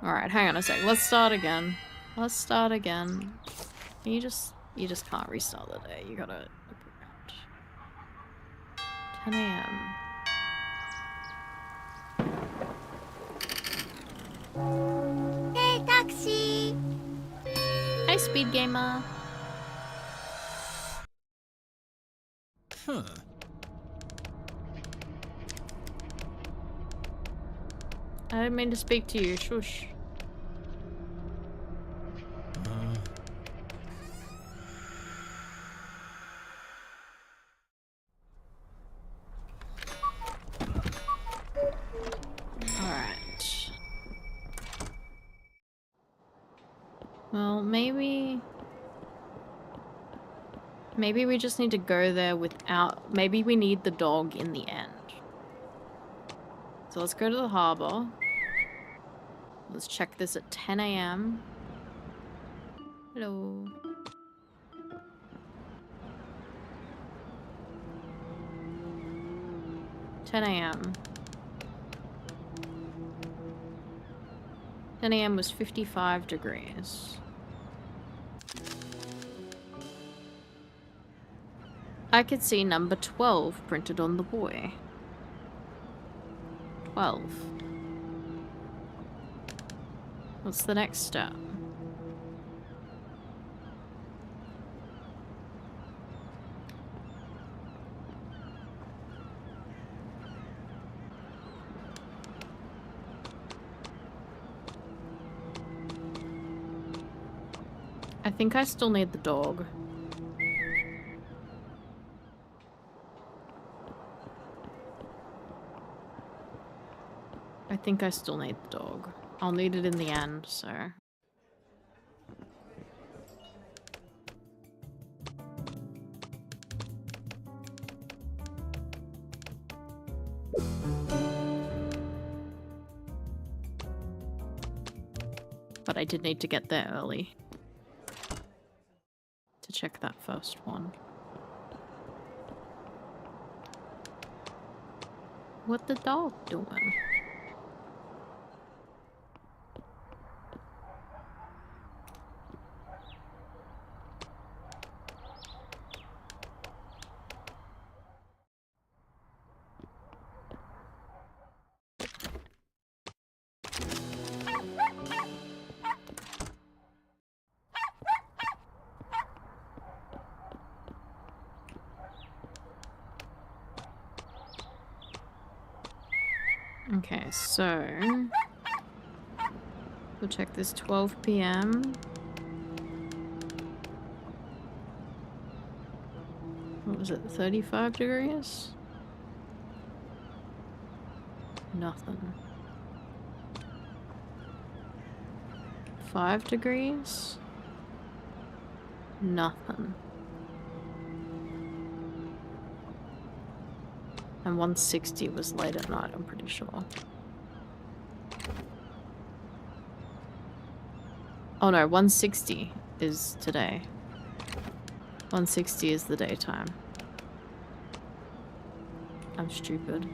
Alright, hang on a sec. Let's start again. Let's start again. You just can't restart the day. You gotta look around. 10 AM. Hey, taxi! Hi, Speed Gamer. Huh. I didn't mean to speak to you. Shush. Alright. Well, maybe we just need to go there without... Maybe we need the dog in the end. So let's go to the harbor. Let's check this at 10 a.m. Hello. $10 a.m. 10 a.m. was 55 degrees. I could see number 12 printed on the buoy. 12. What's the next step? I think I still need the dog. I think I still need the dog. I'll need it in the end, so... But I did need to get there early. To check that first one. What the dog doing? Okay, so we'll check this 12 p.m. What was it, 35 degrees? Nothing. 5 degrees? Nothing. And 160 was late at night, I'm pretty sure. Oh no, 160 is today. 160 is the daytime. I'm stupid.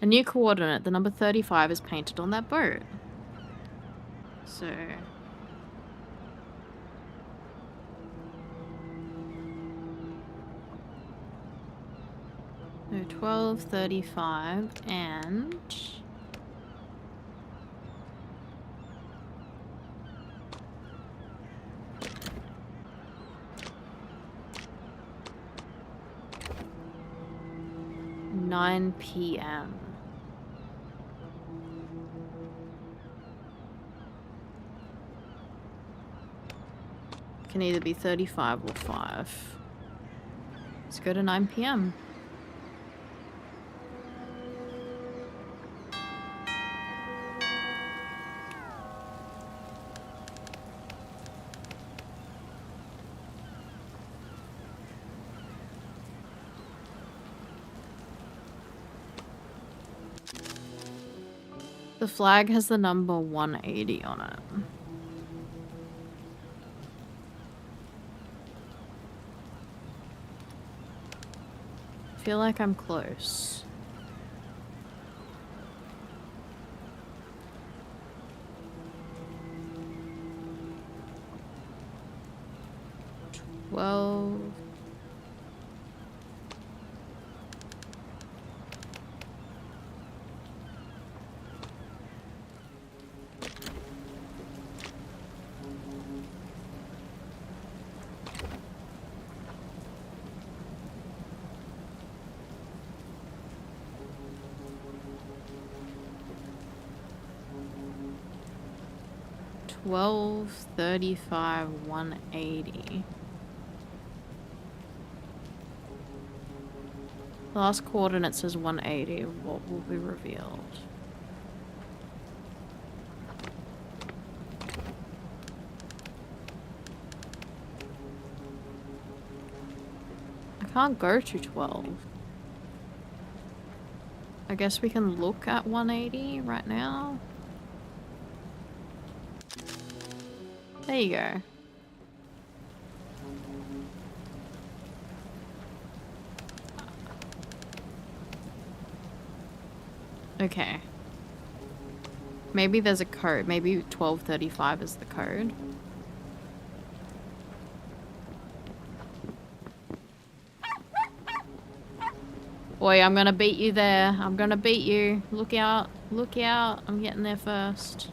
A new coordinate, the number 35 is painted on that boat. So... So 12:35 and... (9 p.m.) Can either be 35 or 5. Let's go to 9 p.m. The flag has the number 180 on it. I feel like I'm close. Well... $12.35, 180. Last coordinate says 180. What will be revealed? I can't go to 12. I guess we can look at 180 right now. There you go. Okay. Maybe there's a code. Maybe 1235 is the code. Boy, I'm gonna beat you there. I'm gonna beat you. Look out. Look out. I'm getting there first.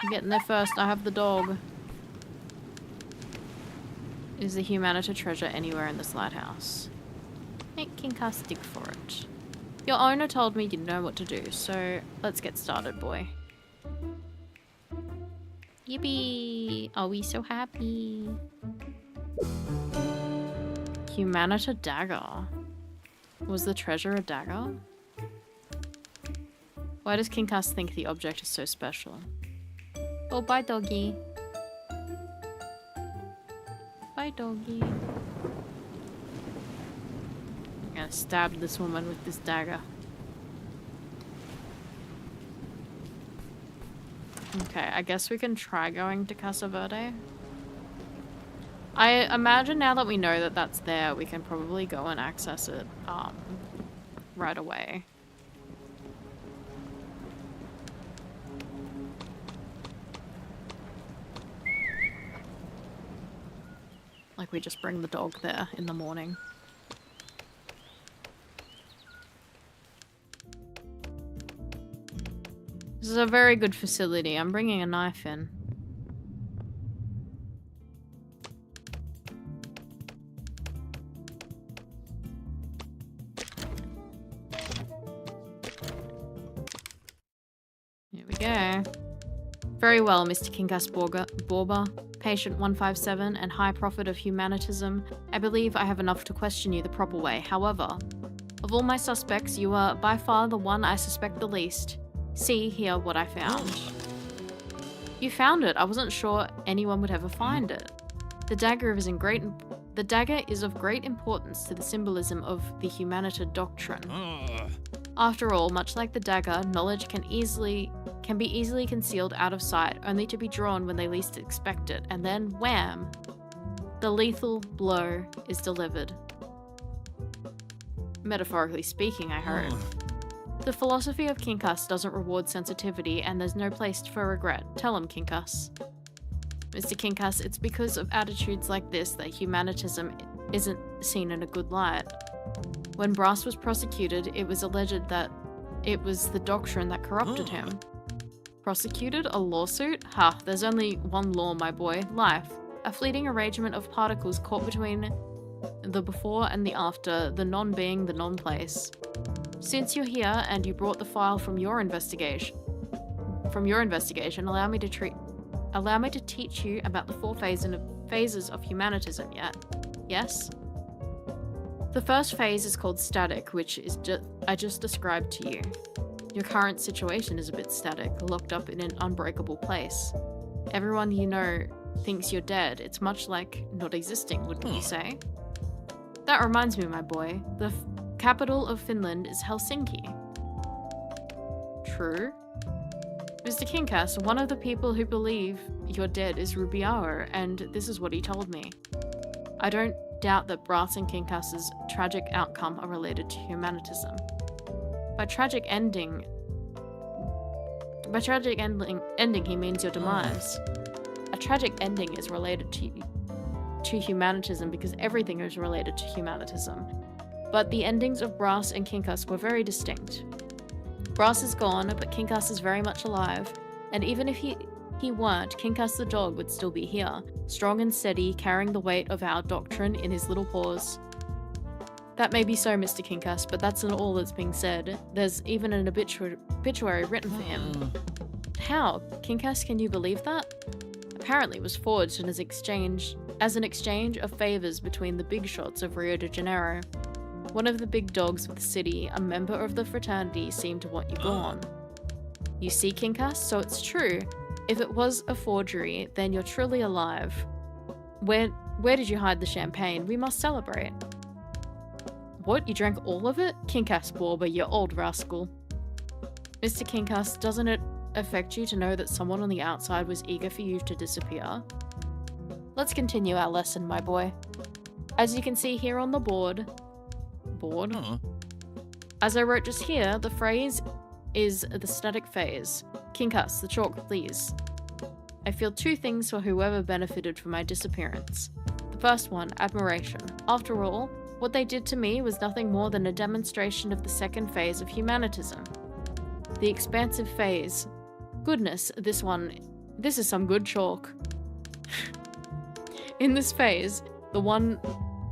I'm getting there first. I have the dog. Is the Humanita treasure anywhere in this lighthouse? Make Kinkas dig for it. Your owner told me you know what to do, so let's get started, boy. Yippee! Are we so happy? Humanita dagger. Was the treasure a dagger? Why does Kinkas think the object is so special? Oh, bye, doggy. Bye, doggy. I'm gonna stab this woman with this dagger. Okay, I guess we can try going to Casa Verde. I imagine now that we know that that's there, we can probably go and access it right away. Like we just bring the dog there in the morning. This is a very good facility. I'm bringing a knife in. Here we go. Very well, Mr. Kinkas Borba, patient 157 and high prophet of humanitism. I believe I have enough to question you the proper way. However, of all my suspects, you are by far the one I suspect the least. See here what I found. You found it. I wasn't sure anyone would ever find it. The dagger is of great importance to the symbolism of the Humanita doctrine. After all, much like the dagger, knowledge can be easily concealed out of sight, only to be drawn when they least expect it, and then wham! The lethal blow is delivered. Metaphorically speaking, I heard. The philosophy of Kinkas doesn't reward sensitivity, and there's no place for regret. Tell him, Kinkas. Mr. Kinkas, it's because of attitudes like this that humanitism isn't seen in a good light. When Brass was prosecuted, it was alleged that it was the doctrine that corrupted him. Prosecuted? A lawsuit? Ha, there's only one law, my boy. Life. A fleeting arrangement of particles caught between the before and the after, the non being the non-place. Since you're here and you brought the file from your investigation, allow me to teach you about the four phases of humanitism yet. Yes? The first phase is called static, which is I just described to you. Your current situation is a bit static, locked up in an unbreakable place. Everyone you know thinks you're dead. It's much like not existing, wouldn't you say? That reminds me, my boy. The capital of Finland is Helsinki. True. Mr. Kinkas, one of the people who believe you're dead is Rubiao, and this is what he told me. I don't doubt that Brass and Kinkas's tragic outcome are related to humanitism. By tragic ending he means your demise. A tragic ending is related to humanitism because everything is related to humanitism. But the endings of Brass and Kinkas were very distinct. Brass is gone, but Kinkas is very much alive, and even if he weren't, Kinkas the dog would still be here, strong and steady, carrying the weight of our doctrine in his little paws. That may be so, Mr. Kinkas, but that's not all that's being said. There's even an obituary written for him. How? Kinkas, can you believe that? Apparently it was forged as an exchange of favours between the big shots of Rio de Janeiro. One of the big dogs of the city, a member of the fraternity, seemed to want you gone. You see, Kinkas, so it's true. If it was a forgery, then you're truly alive. Where did you hide the champagne? We must celebrate. What, you drank all of it? Kinkas Borba, you old rascal. Mr. Kinkas, doesn't it affect you to know that someone on the outside was eager for you to disappear? Let's continue our lesson, my boy. As you can see here on the board, as I wrote just here, the phrase is the static phase. Kinkas, the chalk, please. I feel two things for whoever benefited from my disappearance. The first one, admiration. After all, what they did to me was nothing more than a demonstration of the second phase of humanitism. The expansive phase. Goodness, this is some good chalk. In this phase, the one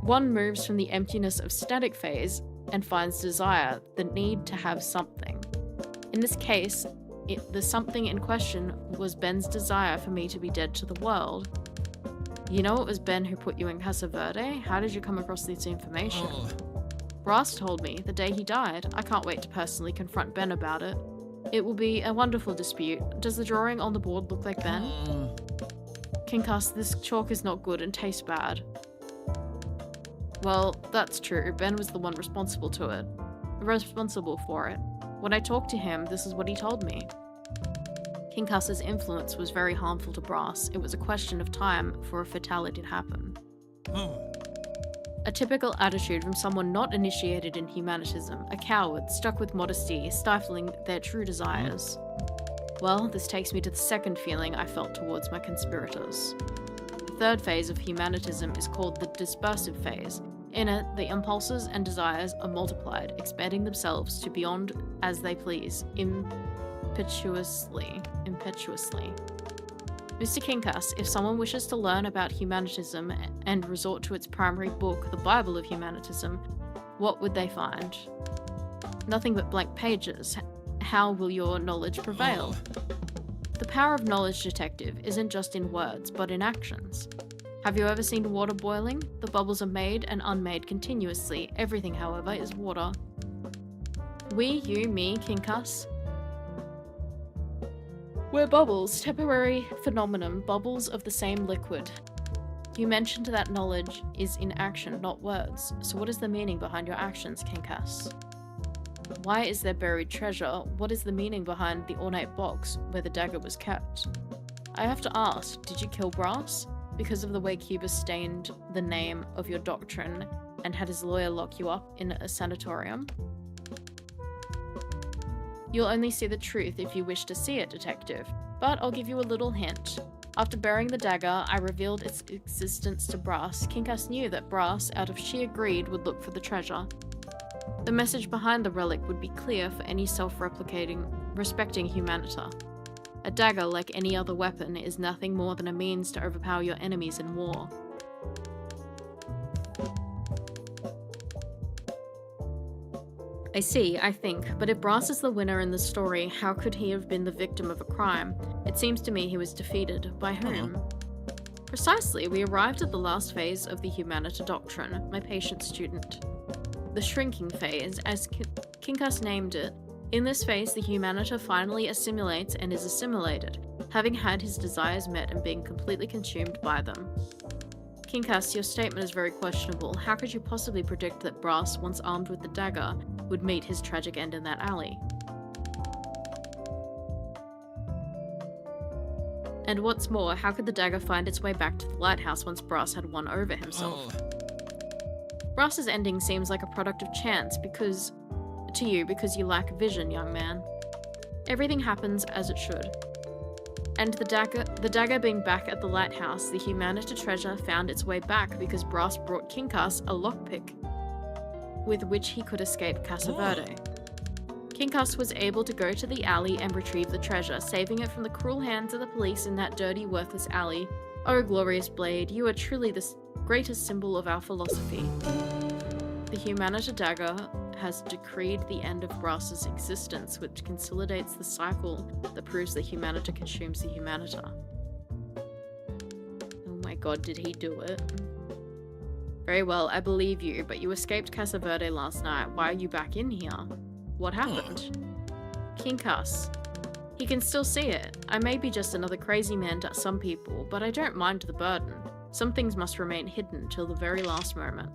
moves from the emptiness of static phase and finds desire, the need to have something. In this case, the something in question was Ben's desire for me to be dead to the world. You know it was Ben who put you in Casa Verde? How did you come across this information? Brass told me the day he died. I can't wait to personally confront Ben about it. It will be a wonderful dispute. Does the drawing on the board look like Ben? Kinkas, this chalk is not good and tastes bad. Well, that's true. Ben was the one responsible for it. When I talked to him, this is what he told me. Kinkas's influence was very harmful to Brass. It was a question of time for a fatality to happen. A typical attitude from someone not initiated in humanitism, a coward, stuck with modesty, stifling their true desires. Well, this takes me to the second feeling I felt towards my conspirators. The third phase of humanitism is called the dispersive phase. In it, the impulses and desires are multiplied, expanding themselves to beyond as they please, impetuously. Mr. Kinkas, if someone wishes to learn about humanitism and resort to its primary book, the Bible of Humanitism, what would they find? Nothing but blank pages. How will your knowledge prevail? The power of knowledge, detective, isn't just in words, but in actions. Have you ever seen water boiling? The bubbles are made and unmade continuously. Everything, however, is water. We, you, me, Kinkas. We're bubbles, temporary phenomenon, bubbles of the same liquid. You mentioned that knowledge is in action, not words. So what is the meaning behind your actions, Kinkas? Why is there buried treasure? What is the meaning behind the ornate box where the dagger was kept? I have to ask, did you kill Brass? Because of the way Cuba stained the name of your doctrine and had his lawyer lock you up in a sanatorium? You'll only see the truth if you wish to see it, detective. But I'll give you a little hint. After burying the dagger, I revealed its existence to Brass. Kinkas knew that Brass, out of sheer greed, would look for the treasure. The message behind the relic would be clear for any self-replicating, respecting humanita. A dagger, like any other weapon, is nothing more than a means to overpower your enemies in war. I see, I think, but if Brass is the winner in the story, how could he have been the victim of a crime? It seems to me he was defeated. By whom? Precisely, we arrived at the last phase of the Humanita Doctrine, my patient student. The shrinking phase, as Kinkas named it. In this phase, the Humanita finally assimilates and is assimilated, having had his desires met and being completely consumed by them. Kinkas, your statement is very questionable. How could you possibly predict that Brass, once armed with the dagger, would meet his tragic end in that alley? And what's more, how could the dagger find its way back to the lighthouse once Brass had won over himself? Brass's ending seems like a product of chance because you lack vision, young man. Everything happens as it should. And the dagger being back at the lighthouse, the Humanita treasure found its way back because Brass brought Kinkas a lockpick with which he could escape Casa Verde. Kinkas was able to go to the alley and retrieve the treasure, saving it from the cruel hands of the police in that dirty, worthless alley. Oh, glorious blade, you are truly the greatest symbol of our philosophy. The Humanita dagger has decreed the end of Brass's existence, which consolidates the cycle that proves that Humanita consumes the Humanita. Oh my god, did he do it? Very well, I believe you, but you escaped Casa Verde last night. Why are you back in here? What happened? Kinkas. He can still see it. I may be just another crazy man to some people, but I don't mind the burden. Some things must remain hidden till the very last moment.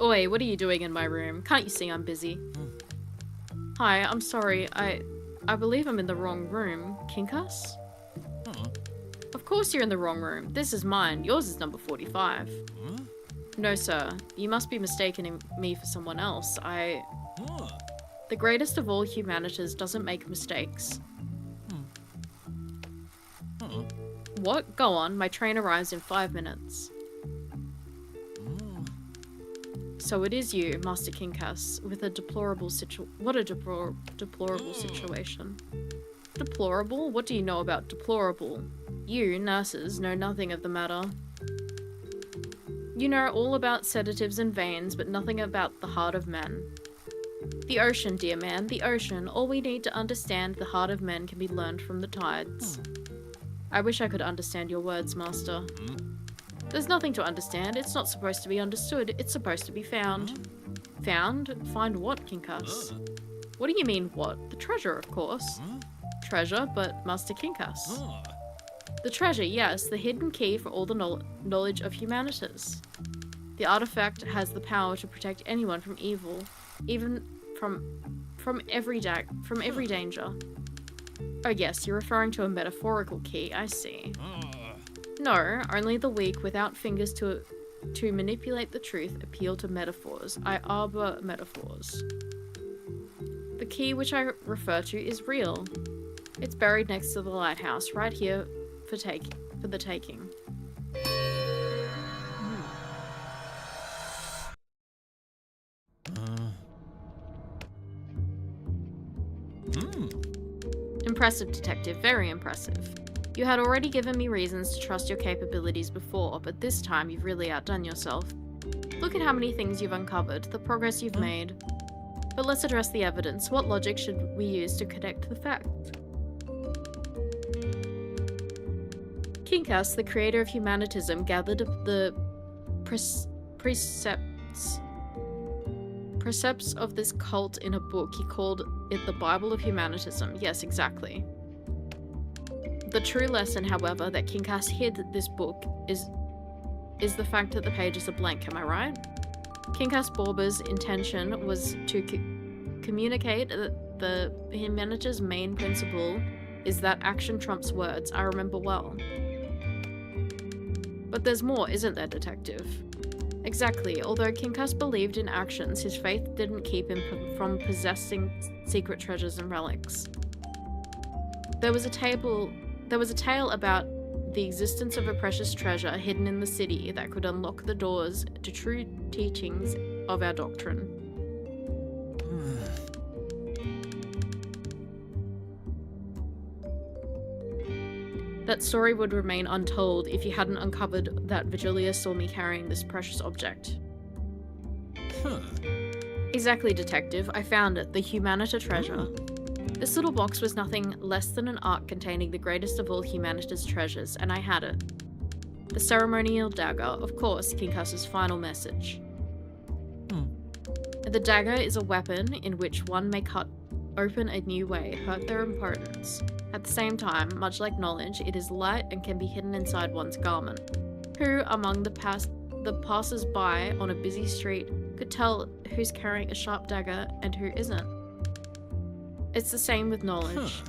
Oi, what are you doing in my room? Can't you see I'm busy? Hi, I'm sorry. I believe I'm in the wrong room. Kinkas? Of course you're in the wrong room. This is mine. Yours is number 45. No, sir. You must be mistaking me for someone else. The greatest of all humanities doesn't make mistakes. What? Go on. My train arrives in 5 minutes. So it is you, Master Kinkas, with a deplorable deplorable situation. Deplorable? What do you know about deplorable? You, nurses, know nothing of the matter. You know all about sedatives and veins, but nothing about the heart of men. The ocean, dear man, the ocean. All we need to understand the heart of men can be learned from the tides. I wish I could understand your words, Master. There's nothing to understand. It's not supposed to be understood. It's supposed to be found. Found? Find what, Kinkas? What do you mean, what? The treasure, of course. Treasure, but Master Kinkas. The treasure, yes, the hidden key for all the knowledge of humanities. The artifact has the power to protect anyone from evil, even from every danger. Oh yes, you're referring to a metaphorical key, I see. No, only the weak without fingers to manipulate the truth appeal to metaphors. I arbor metaphors. The key which I refer to is real. It's buried next to the lighthouse, right here for the taking. Impressive, detective. Very impressive. You had already given me reasons to trust your capabilities before, but this time you've really outdone yourself. Look at how many things you've uncovered, the progress you've made. But let's address the evidence. What logic should we use to connect the facts? Kinkas, the creator of humanitism, gathered the precepts of this cult in a book. He called it the Bible of Humanitism. Yes, exactly. The true lesson, however, that Kinkas hid this book is the fact that the pages are blank, am I right? Kinkas Borba's intention was to communicate that the humanities' main principle is that action trumps words. I remember well. But there's more, isn't there, detective? Exactly. Although Kinkas believed in actions, his faith didn't keep him from possessing secret treasures and relics. There was a tale about the existence of a precious treasure hidden in the city that could unlock the doors to true teachings of our doctrine. That story would remain untold if you hadn't uncovered that Vigilia saw me carrying this precious object. Exactly, detective. I found it. The Humanita treasure. This little box was nothing less than an ark containing the greatest of all Humanitas treasures, and I had it. The ceremonial dagger, of course, Kinkas's final message. The dagger is a weapon in which one may cut open a new way, hurt their opponents. At the same time, much like knowledge, it is light and can be hidden inside one's garment. Who among the passers-by on a busy street could tell who's carrying a sharp dagger and who isn't? It's the same with knowledge.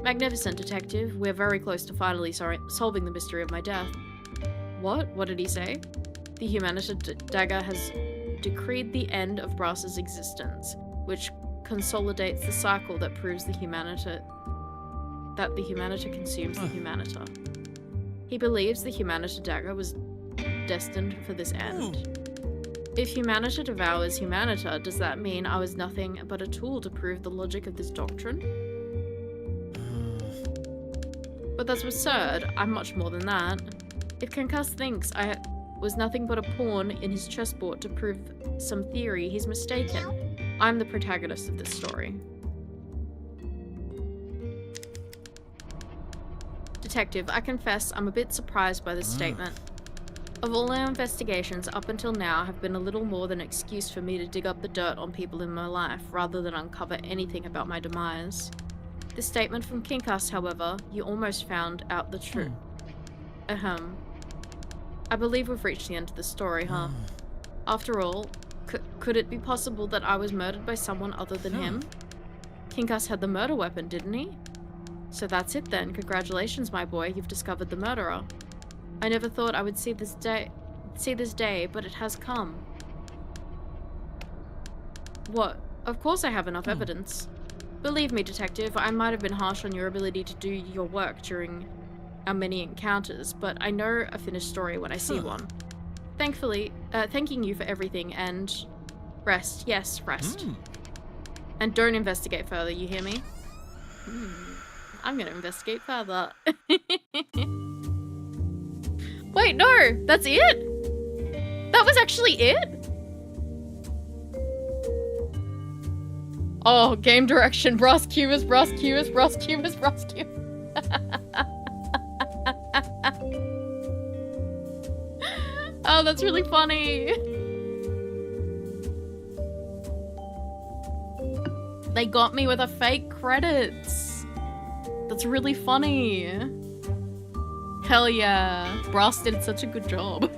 Magnificent, detective. We're very close to finally solving the mystery of my death. What? What did he say? The Humanita dagger has decreed the end of Brass's existence, which consolidates the cycle that proves the Humanita consumes the Humanita. He believes the Humanita dagger was destined for this end. If Humanita devours Humanita, does that mean I was nothing but a tool to prove the logic of this doctrine? But that's absurd. I'm much more than that. If Kinkas thinks I was nothing but a pawn in his chessboard to prove some theory, he's mistaken. I'm the protagonist of this story. Detective, I confess I'm a bit surprised by this statement. Of all our investigations up until now have been a little more than an excuse for me to dig up the dirt on people in my life, rather than uncover anything about my demise. This statement from Kinkas, however, you almost found out the truth. Ahem. I believe we've reached the end of the story, huh? After all, could it be possible that I was murdered by someone other than him? Kinkas had the murder weapon, didn't he? So that's it then. Congratulations, my boy. You've discovered the murderer. I never thought I would see this day, but it has come. What? Of course I have enough evidence. Believe me, detective, I might have been harsh on your ability to do your work during our many encounters, but I know a finished story when I see one. Thanking you for everything, and rest. Yes, rest. And don't investigate further, you hear me? I'm gonna investigate further. Wait, no! That's it? That was actually it? Oh, game direction. Brass cubes, brass cubes, brass cubes, brass cubes. Oh, that's really funny. They got me with a fake credits. That's really funny. Hell yeah. Brass did such a good job.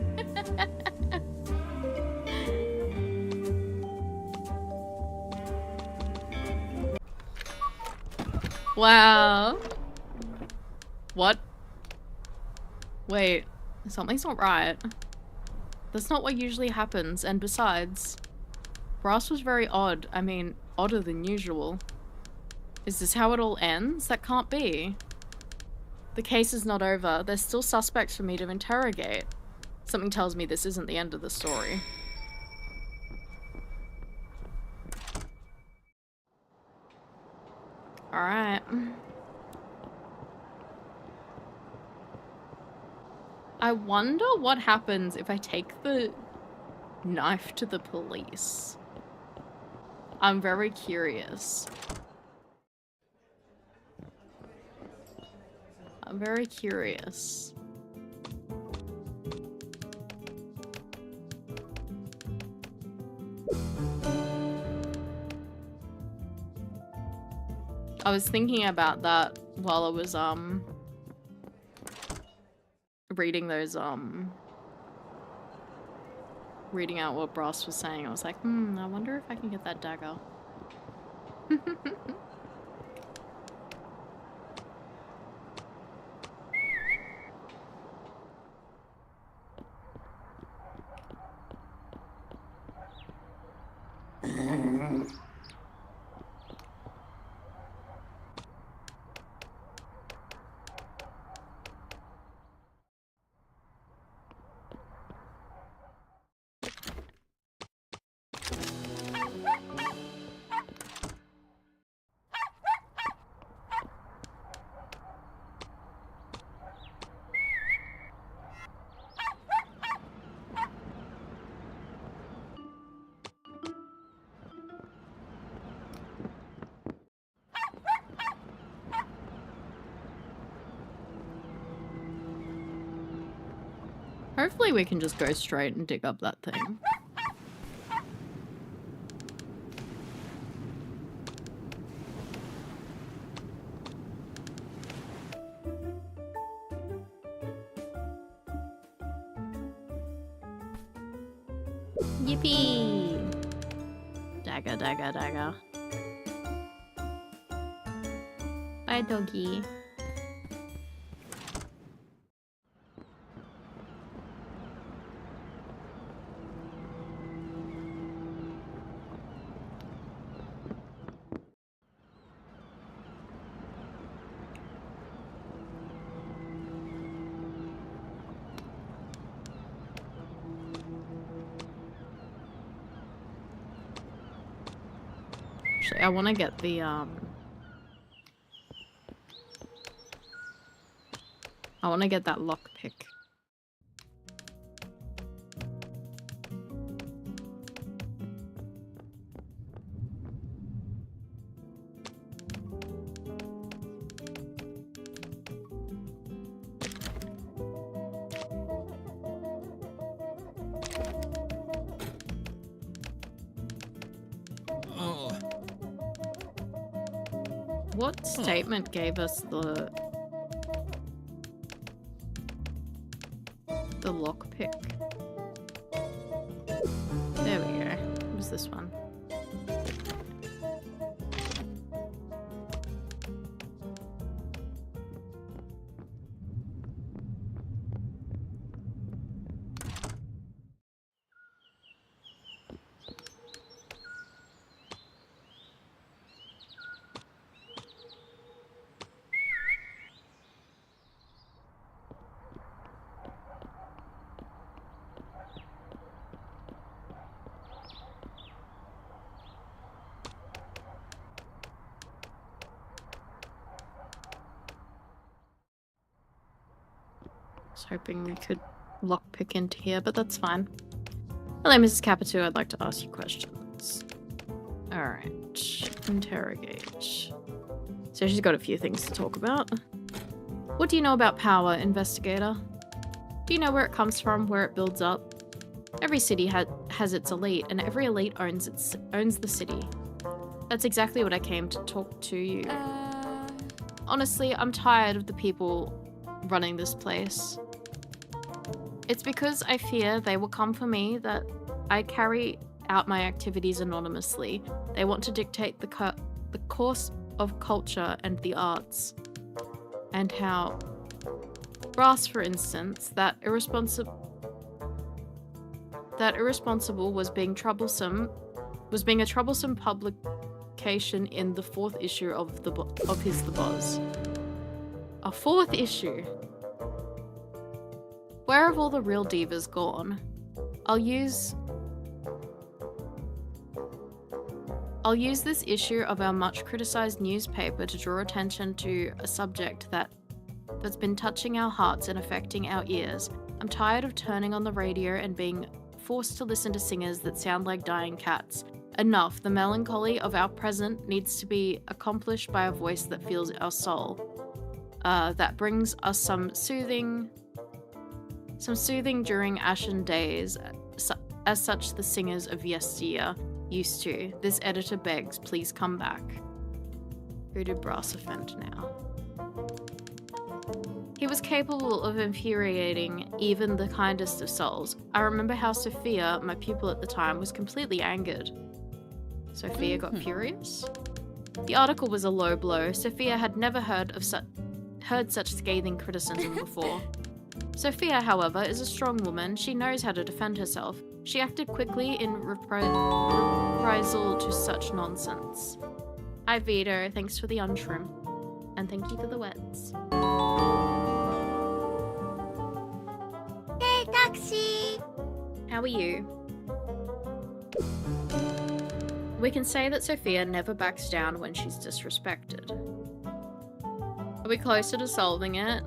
Wow. What? Wait, something's not right. That's not what usually happens, and besides, Brass was very odd. I mean, odder than usual. Is this how it all ends? That can't be. The case is not over. There's still suspects for me to interrogate. Something tells me this isn't the end of the story. Alright. I wonder what happens if I take the knife to the police. I'm very curious. I'm very curious. I was thinking about that while I was reading those reading out what Brass was saying. I was like, I wonder if I can get that dagger. Hopefully we can just go straight and dig up that thing. Yippee! Dagger, dagger, dagger. Bye, doggy. Actually, I want to get the, I want to get that lockpick. What statement gave us the lockpick? There we go. What was this one? I was hoping we could lockpick into here, but that's fine. Hello, Mrs. Capitu. I'd like to ask you questions. Alright. Interrogate. So she's got a few things to talk about. What do you know about power, investigator? Do you know where it comes from, where it builds up? Every city has its elite, and every elite owns the city. That's exactly what I came to talk to you. Honestly, I'm tired of the people running this place. It's because I fear they will come for me that I carry out my activities anonymously. They want to dictate the course of culture and the arts. And how Brass, for instance, that irresponsible was being a troublesome publication in the 4th issue of his The Boz. A 4th issue. Where have all the real divas gone? I'll use this issue of our much criticized newspaper to draw attention to a subject that's been touching our hearts and affecting our ears. I'm tired of turning on the radio and being forced to listen to singers that sound like dying cats. Enough. The melancholy of our present needs to be accomplished by a voice that feels our soul. That brings us some soothing during ashen days, as such the singers of yesteryear used to. This editor begs, please come back. Who did Brass offend now? He was capable of infuriating even the kindest of souls. I remember how Sophia, my pupil at the time, was completely angered. Sophia got furious? The article was a low blow. Sophia had never heard such scathing criticism before. Sophia, however, is a strong woman. She knows how to defend herself. She acted quickly in reprisal to such nonsense. Hi Vito, thanks for the untrim. And thank you for the wets. Hey, taxi! How are you? We can say that Sophia never backs down when she's disrespected. Are we closer to solving it?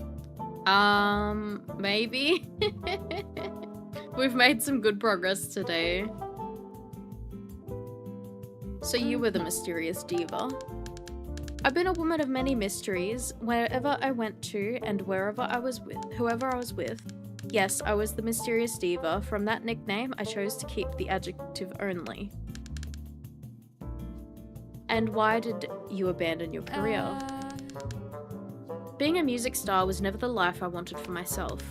Maybe? We've made some good progress today. So you were the mysterious diva. I've been a woman of many mysteries, wherever I went to and whoever I was with. Yes, I was the mysterious diva. From that nickname, I chose to keep the adjective only. And why did you abandon your career? Being a music star was never the life I wanted for myself.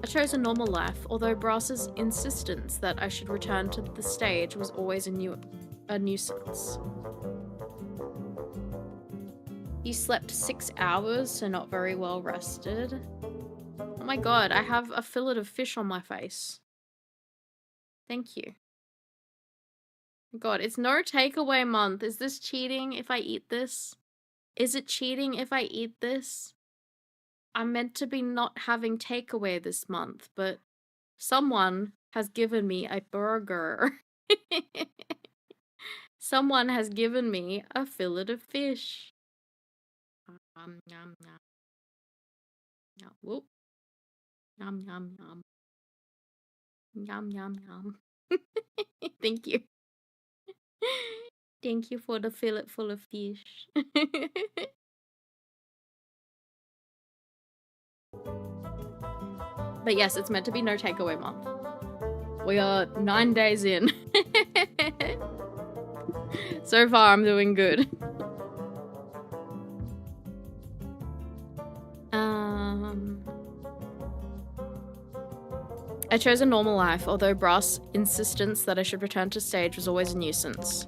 I chose a normal life, although Brass's insistence that I should return to the stage was always a nuisance. You slept 6 hours, so not very well rested. Oh my god, I have a fillet of fish on my face. Thank you. God, it's no takeaway month. Is this cheating if I eat this? Is it cheating if I eat this? I'm meant to be not having takeaway this month, but someone has given me a burger. Someone has given me a fillet of fish. Yum, yum, yum. Yum, whoop. Yum, yum, yum. Yum, yum, yum. Thank you. Thank you for the fillet full of fish. But yes, it's meant to be no takeaway month. We are 9 days in. So far, I'm doing good. I chose a normal life, although Brass' insistence that I should return to stage was always a nuisance.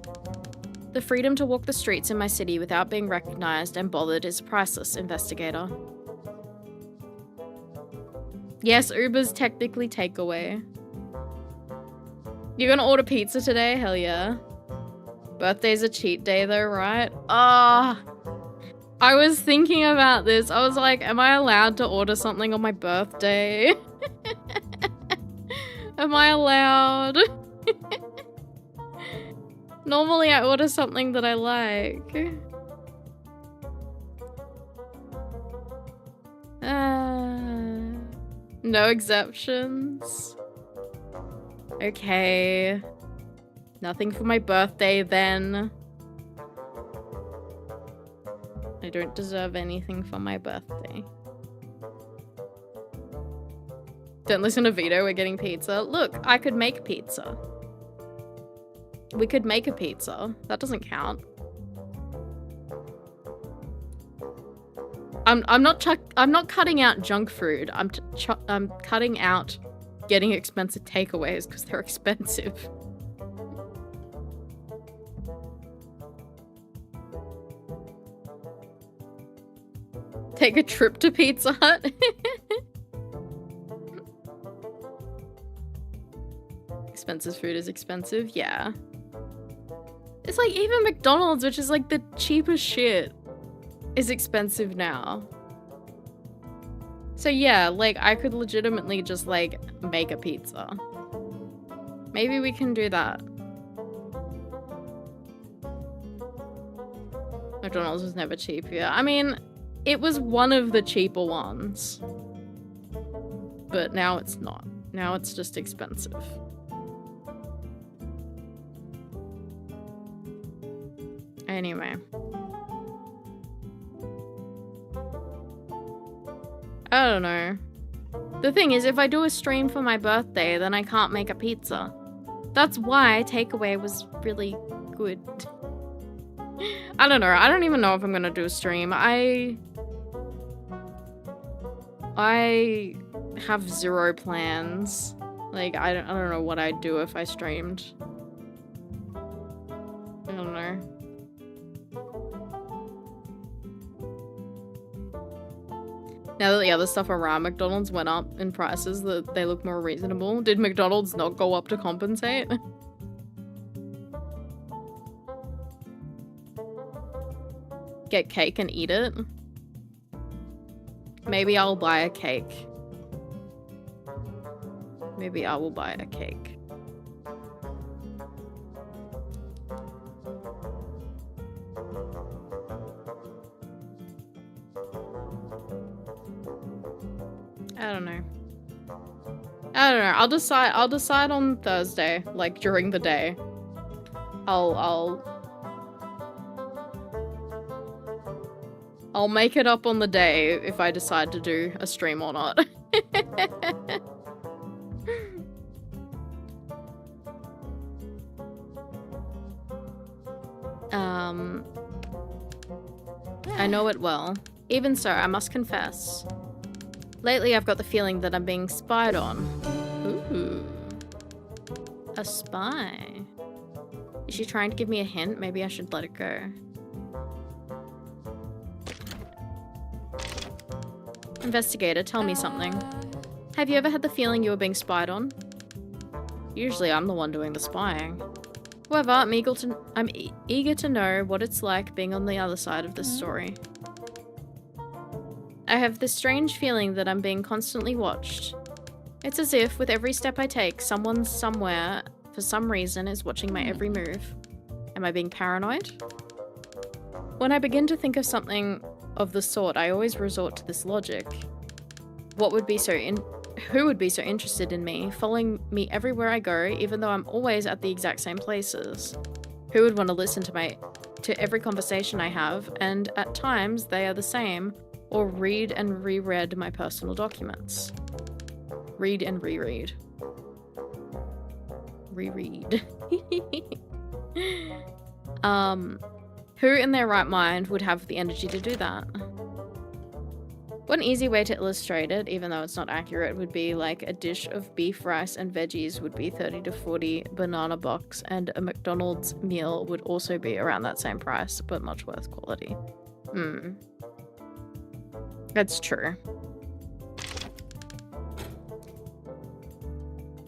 The freedom to walk the streets in my city without being recognized and bothered is priceless, investigator. Yes, Uber's technically takeaway. You're gonna order pizza today? Hell yeah. Birthday's a cheat day though, right? Ah. I was thinking about this. I was like, am I allowed to order something on my birthday? Am I allowed? Normally I order something that I like. No exceptions. Okay. Nothing for my birthday then. I don't deserve anything for my birthday. Don't listen to Vito, we're getting pizza. Look, I could make pizza. We could make a pizza. That doesn't count. I'm not cutting out junk food. I'm cutting out getting expensive takeaways because they're expensive. Take a trip to Pizza Hut. Expensive food is expensive, yeah. It's like even McDonald's, which is like the cheapest shit, is expensive now. So yeah, like I could legitimately just like make a pizza. Maybe we can do that. McDonald's was never cheap, yeah. I mean, it was one of the cheaper ones. But now it's not. Now it's just expensive. Anyway. I don't know. The thing is, if I do a stream for my birthday, then I can't make a pizza. That's why takeaway was really good. I don't know. I don't even know if I'm gonna do a stream. I have zero plans. Like, I don't know what I'd do if I streamed. I don't know. Now that the other stuff around McDonald's went up in prices, that they look more reasonable. Did McDonald's not go up to compensate? Get cake and eat it? Maybe I'll buy a cake. Maybe I will buy a cake. I don't know. I don't know. I'll decide on Thursday, like during the day. I'll make it up on the day if I decide to do a stream or not. I know it well. Even so, I must confess. Lately, I've got the feeling that I'm being spied on. Ooh. A spy. Is she trying to give me a hint? Maybe I should let it go. Investigator, tell me something. Have you ever had the feeling you were being spied on? Usually I'm the one doing the spying. However, I'm eager to know what it's like being on the other side of this story. I have this strange feeling that I'm being constantly watched. It's as if, with every step I take, someone somewhere, for some reason, is watching my every move. Am I being paranoid? When I begin to think of something of the sort, I always resort to this logic. Who would be so interested in me, following me everywhere I go, even though I'm always at the exact same places? Who would want to listen to every conversation I have, and at times they are the same, or read and reread my personal documents? Read and reread. Reread. Who in their right mind would have the energy to do that? One easy way to illustrate it, even though it's not accurate, would be like a dish of beef, rice, and veggies would be 30 to 40 banana bucks, and a McDonald's meal would also be around that same price, but much worse quality. That's true.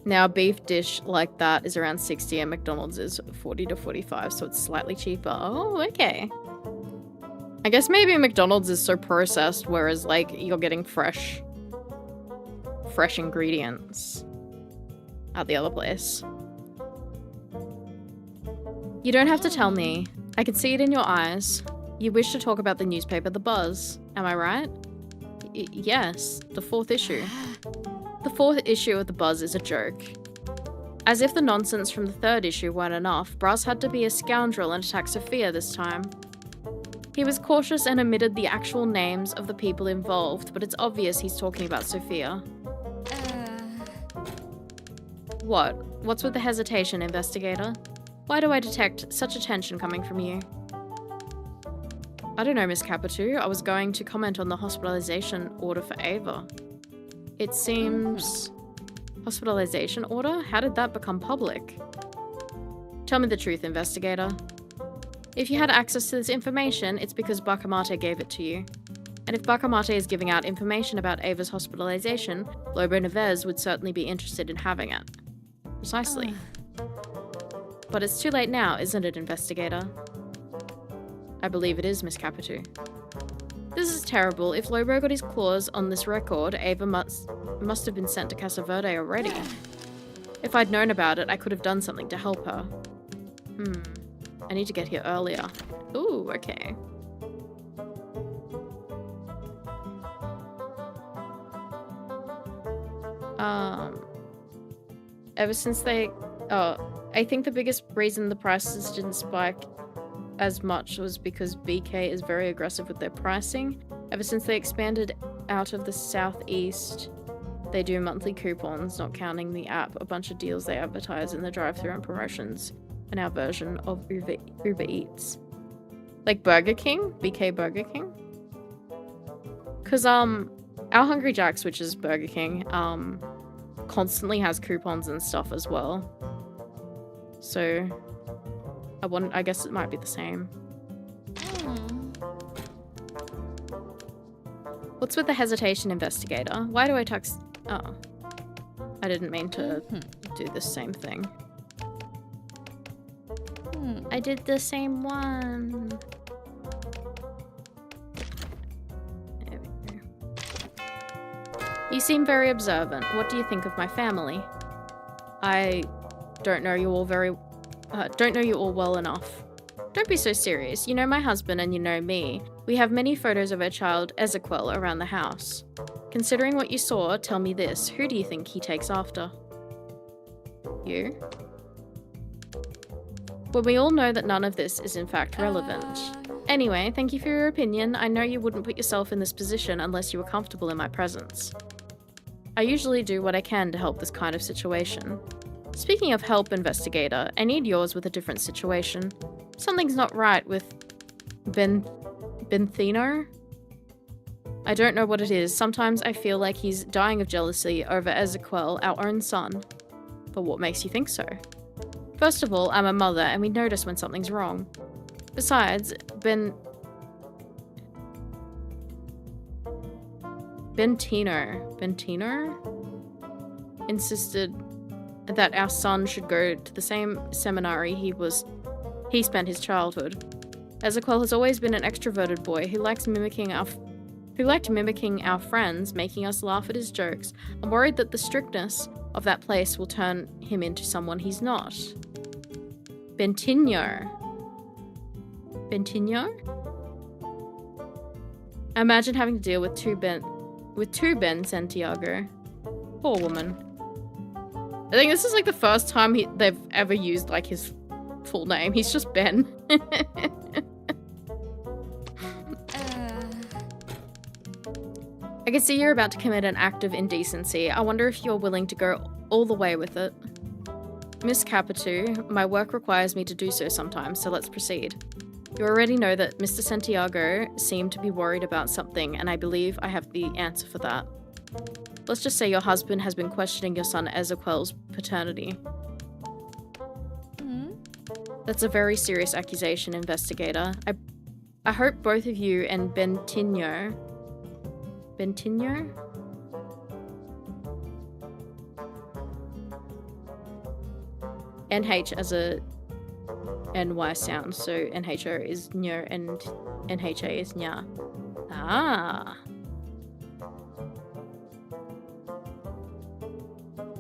Now, a beef dish like that is around 60 and McDonald's is 40 to 45, so it's slightly cheaper. Oh, okay. I guess maybe McDonald's is so processed, whereas, like, you're getting fresh ingredients at the other place. You don't have to tell me. I can see it in your eyes. You wish to talk about the newspaper The Buzz. Am I right? Yes, the 4th issue. The 4th issue of The Buzz is a joke. As if the nonsense from the 3rd issue weren't enough, Brass had to be a scoundrel and attack Sophia this time. He was cautious and omitted the actual names of the people involved, but it's obvious he's talking about Sophia. What? What's with the hesitation, investigator? Why do I detect such attention coming from you? I don't know, Miss Capitu. I was going to comment on the hospitalization order for Ava. It seems... Hospitalization order? How did that become public? Tell me the truth, investigator. If you had access to this information, it's because Bacamarte gave it to you. And if Bacamarte is giving out information about Ava's hospitalization, Lobo Neves would certainly be interested in having it. Precisely. But it's too late now, isn't it, investigator? I believe it is, Miss Capitu. This is terrible. If Lobo got his claws on this record, Ava must have been sent to Casa Verde already. If I'd known about it, I could have done something to help her. I need to get here earlier. Ooh, okay. Ever since they... I think the biggest reason the prices didn't spike as much was because BK is very aggressive with their pricing. Ever since they expanded out of the southeast, they do monthly coupons, not counting the app, a bunch of deals they advertise in the drive-thru and promotions, and our version of Uber Eats. Like Burger King? BK Burger King? Because, our Hungry Jack's, which is Burger King, constantly has coupons and stuff as well. So... I guess it might be the same. What's with the hesitation, investigator? Why do I text... Oh. I didn't mean to do the same thing. I did the same one. There we go. You seem very observant. What do you think of my family? I don't know you all well enough. Don't be so serious. You know my husband and you know me. We have many photos of our child, Ezequiel, around the house. Considering what you saw, tell me this. Who do you think he takes after? You? Well, we all know that none of this is in fact relevant. Anyway, thank you for your opinion. I know you wouldn't put yourself in this position unless you were comfortable in my presence. I usually do what I can to help this kind of situation. Speaking of help, investigator, I need yours with a different situation. Something's not right with Benthino? I don't know what it is. Sometimes I feel like he's dying of jealousy over Ezequiel, our own son. But what makes you think so? First of all, I'm a mother and we notice when something's wrong. Besides, Bentino insisted that our son should go to the same seminary he spent his childhood. Ezequiel has always been an extroverted boy who liked mimicking our friends, making us laugh at his jokes. I'm worried that the strictness of that place will turn him into someone he's not. Bentinho? Imagine having to deal with two Ben Santiago. Poor woman. I think this is like the first time they've ever used like his full name. He's just Ben. I can see you're about to commit an act of indecency. I wonder if you're willing to go all the way with it. Miss Capitu, my work requires me to do so sometimes, so let's proceed. You already know that Mr. Santiago seemed to be worried about something, and I believe I have the answer for that. Let's just say your husband has been questioning your son Ezequiel's paternity. That's a very serious accusation, investigator. I hope both of you and Bentinho... NH as a NY sound, so NHO is nyo and NHA is nya. Ah.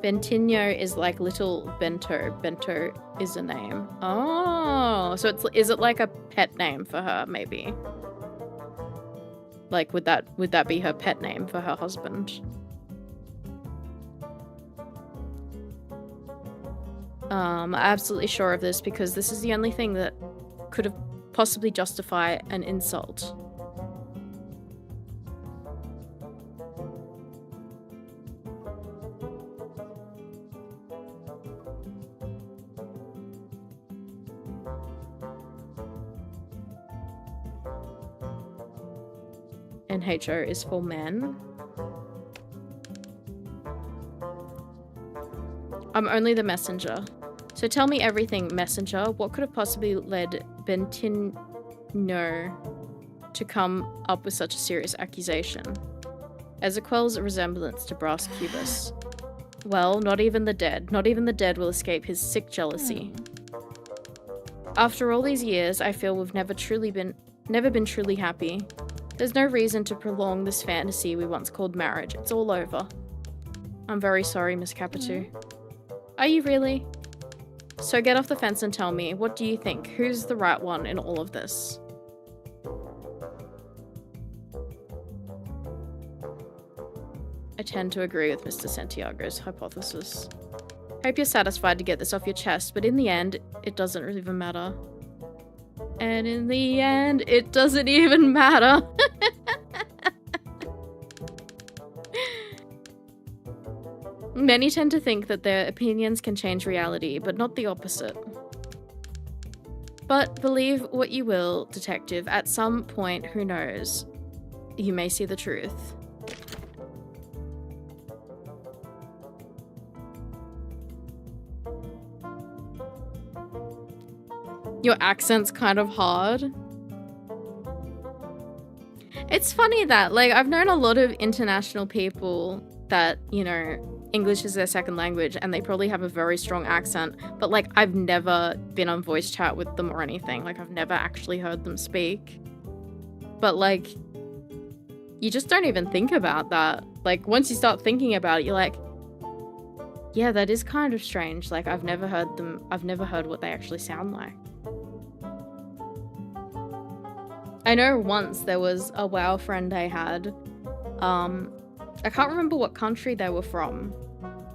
Bentinho is like little Bento. Bento is a name. Oh, so is it like a pet name for her, maybe? Like, would that be her pet name for her husband? I'm absolutely sure of this because this is the only thing that could have possibly justify an insult. NHO is for men. I'm only the messenger. So tell me everything, messenger. What could have possibly led Bentinho to come up with such a serious accusation? Ezequiel's resemblance to Brass Cubus. Well, not even the dead will escape his sick jealousy. After all these years, I feel we've never been truly happy. There's no reason to prolong this fantasy we once called marriage. It's all over. I'm very sorry, Miss Capitu. Are you really? So get off the fence and tell me, what do you think? Who's the right one in all of this? I tend to agree with Mr. Santiago's hypothesis. Hope you're satisfied to get this off your chest, but in the end, it doesn't even matter. And in the end, it doesn't even matter. Many tend to think that their opinions can change reality, but not the opposite. But believe what you will, detective, at some point, who knows, you may see the truth. Your accent's kind of hard. It's funny that, like, I've known a lot of international people that, you know, English is their second language and they probably have a very strong accent, but like I've never been on voice chat with them or anything. Like I've never actually heard them speak. But like, you just don't even think about that. Like once you start thinking about it, you're like, yeah, that is kind of strange. Like I've never heard what they actually sound like. I know once there was a WoW friend I had, I can't remember what country they were from,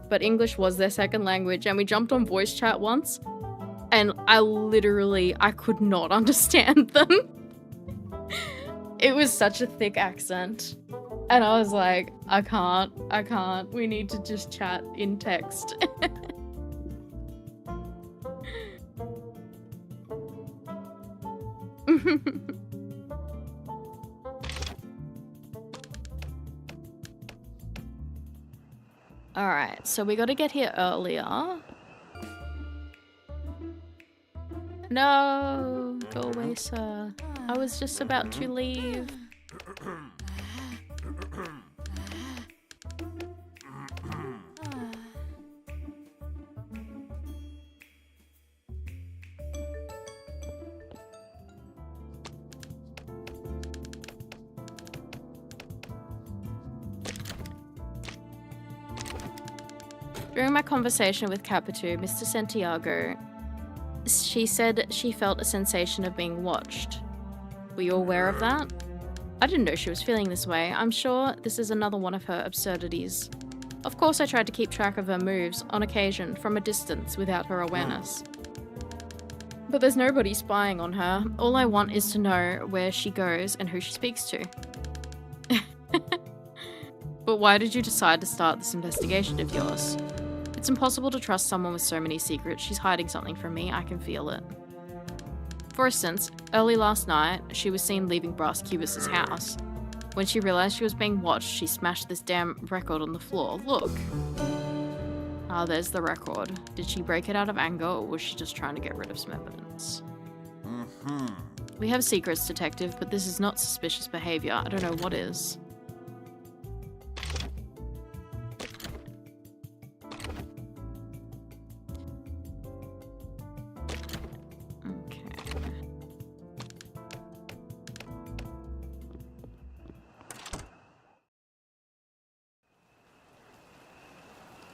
but English was their second language, and we jumped on voice chat once, and I could not understand them. It was such a thick accent, and I was like, I can't, we need to just chat in text. Alright, so we gotta get here earlier. No, go away, sir. I was just about to leave. During my conversation with Capitu, Mr. Santiago, she said she felt a sensation of being watched. Were you aware of that? I didn't know she was feeling this way. I'm sure this is another one of her absurdities. Of course I tried to keep track of her moves, on occasion, from a distance, without her awareness. But there's nobody spying on her. All I want is to know where she goes and who she speaks to. But why did you decide to start this investigation of yours? It's impossible to trust someone with so many secrets. She's hiding something from me. I can feel it. For instance, early last night, she was seen leaving Brass Cubus's house. When she realized she was being watched, she smashed this damn record on the floor. Look. Ah, there's the record. Did she break it out of anger, or was she just trying to get rid of some evidence? We have secrets, detective, but this is not suspicious behavior. I don't know what is.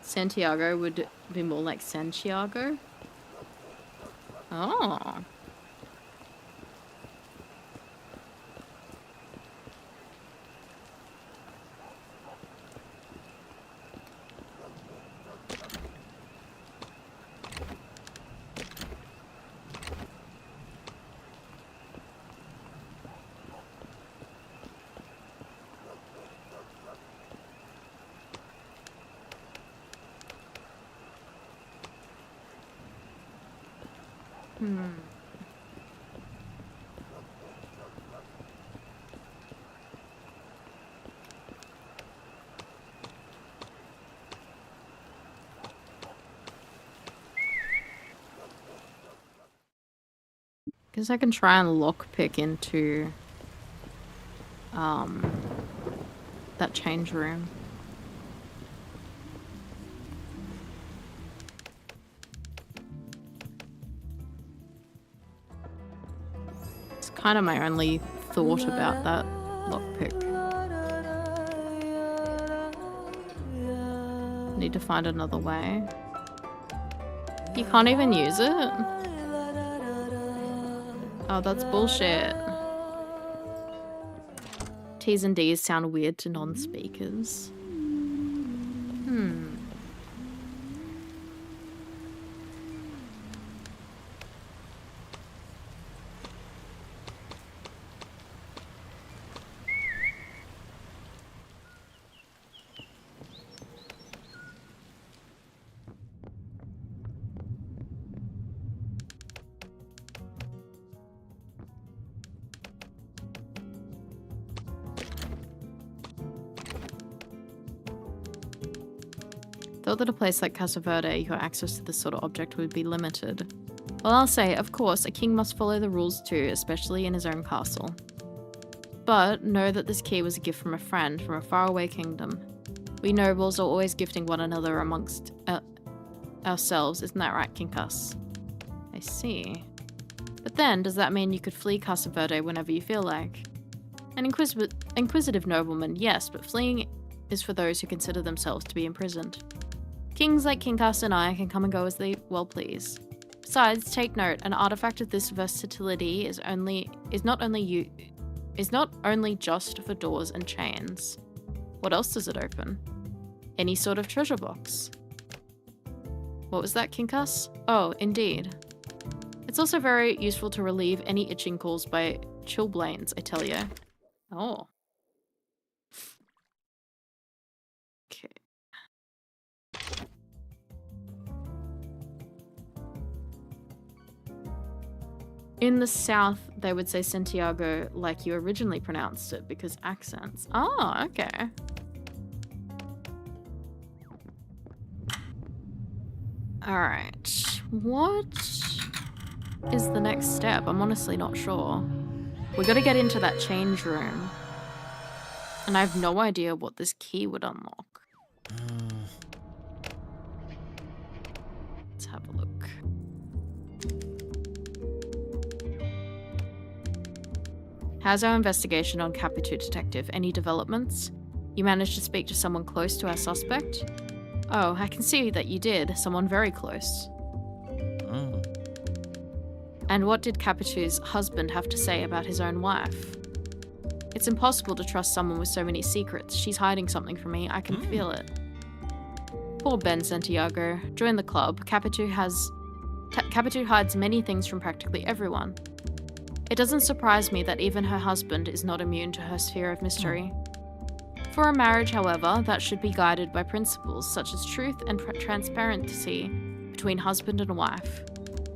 Santiago would be more like Santiago. Oh. Guess I can try and lockpick into that change room. It's kind of my only thought about that lockpick. Need to find another way. You can't even use it? Oh, that's bullshit. T's and D's sound weird to non-speakers. Thought that a place like Casa Verde, your access to this sort of object would be limited. Well, I'll say, of course, a king must follow the rules too, especially in his own castle. But know that this key was a gift from a friend from a faraway kingdom. We nobles are always gifting one another amongst ourselves, isn't that right, Kinkas? I see. But then, does that mean you could flee Casa Verde whenever you feel like? An inquisitive nobleman, yes, but fleeing is for those who consider themselves to be imprisoned. Kings like Kinkas and I can come and go as they well please. Besides, take note, an artifact of this versatility is not only just for doors and chains. What else does it open? Any sort of treasure box. What was that, Kinkas? Oh, indeed. It's also very useful to relieve any itching caused by chilblains, I tell you. Oh. Okay. In the south, they would say Santiago like you originally pronounced it because accents. Oh, okay. Alright. What is the next step? I'm honestly not sure. We gotta get into that change room. And I have no idea what this key would unlock. Let's have a look. How's our investigation on Capitu, Detective? Any developments? You managed to speak to someone close to our suspect? Oh, I can see that you did. Someone very close. Oh. And what did Capitu's husband have to say about his own wife? It's impossible to trust someone with so many secrets. She's hiding something from me. I can feel it. Poor Ben Santiago. Join the club. Capitu hides many things from practically everyone. It doesn't surprise me that even her husband is not immune to her sphere of mystery. For a marriage, however, that should be guided by principles such as truth and transparency between husband and wife.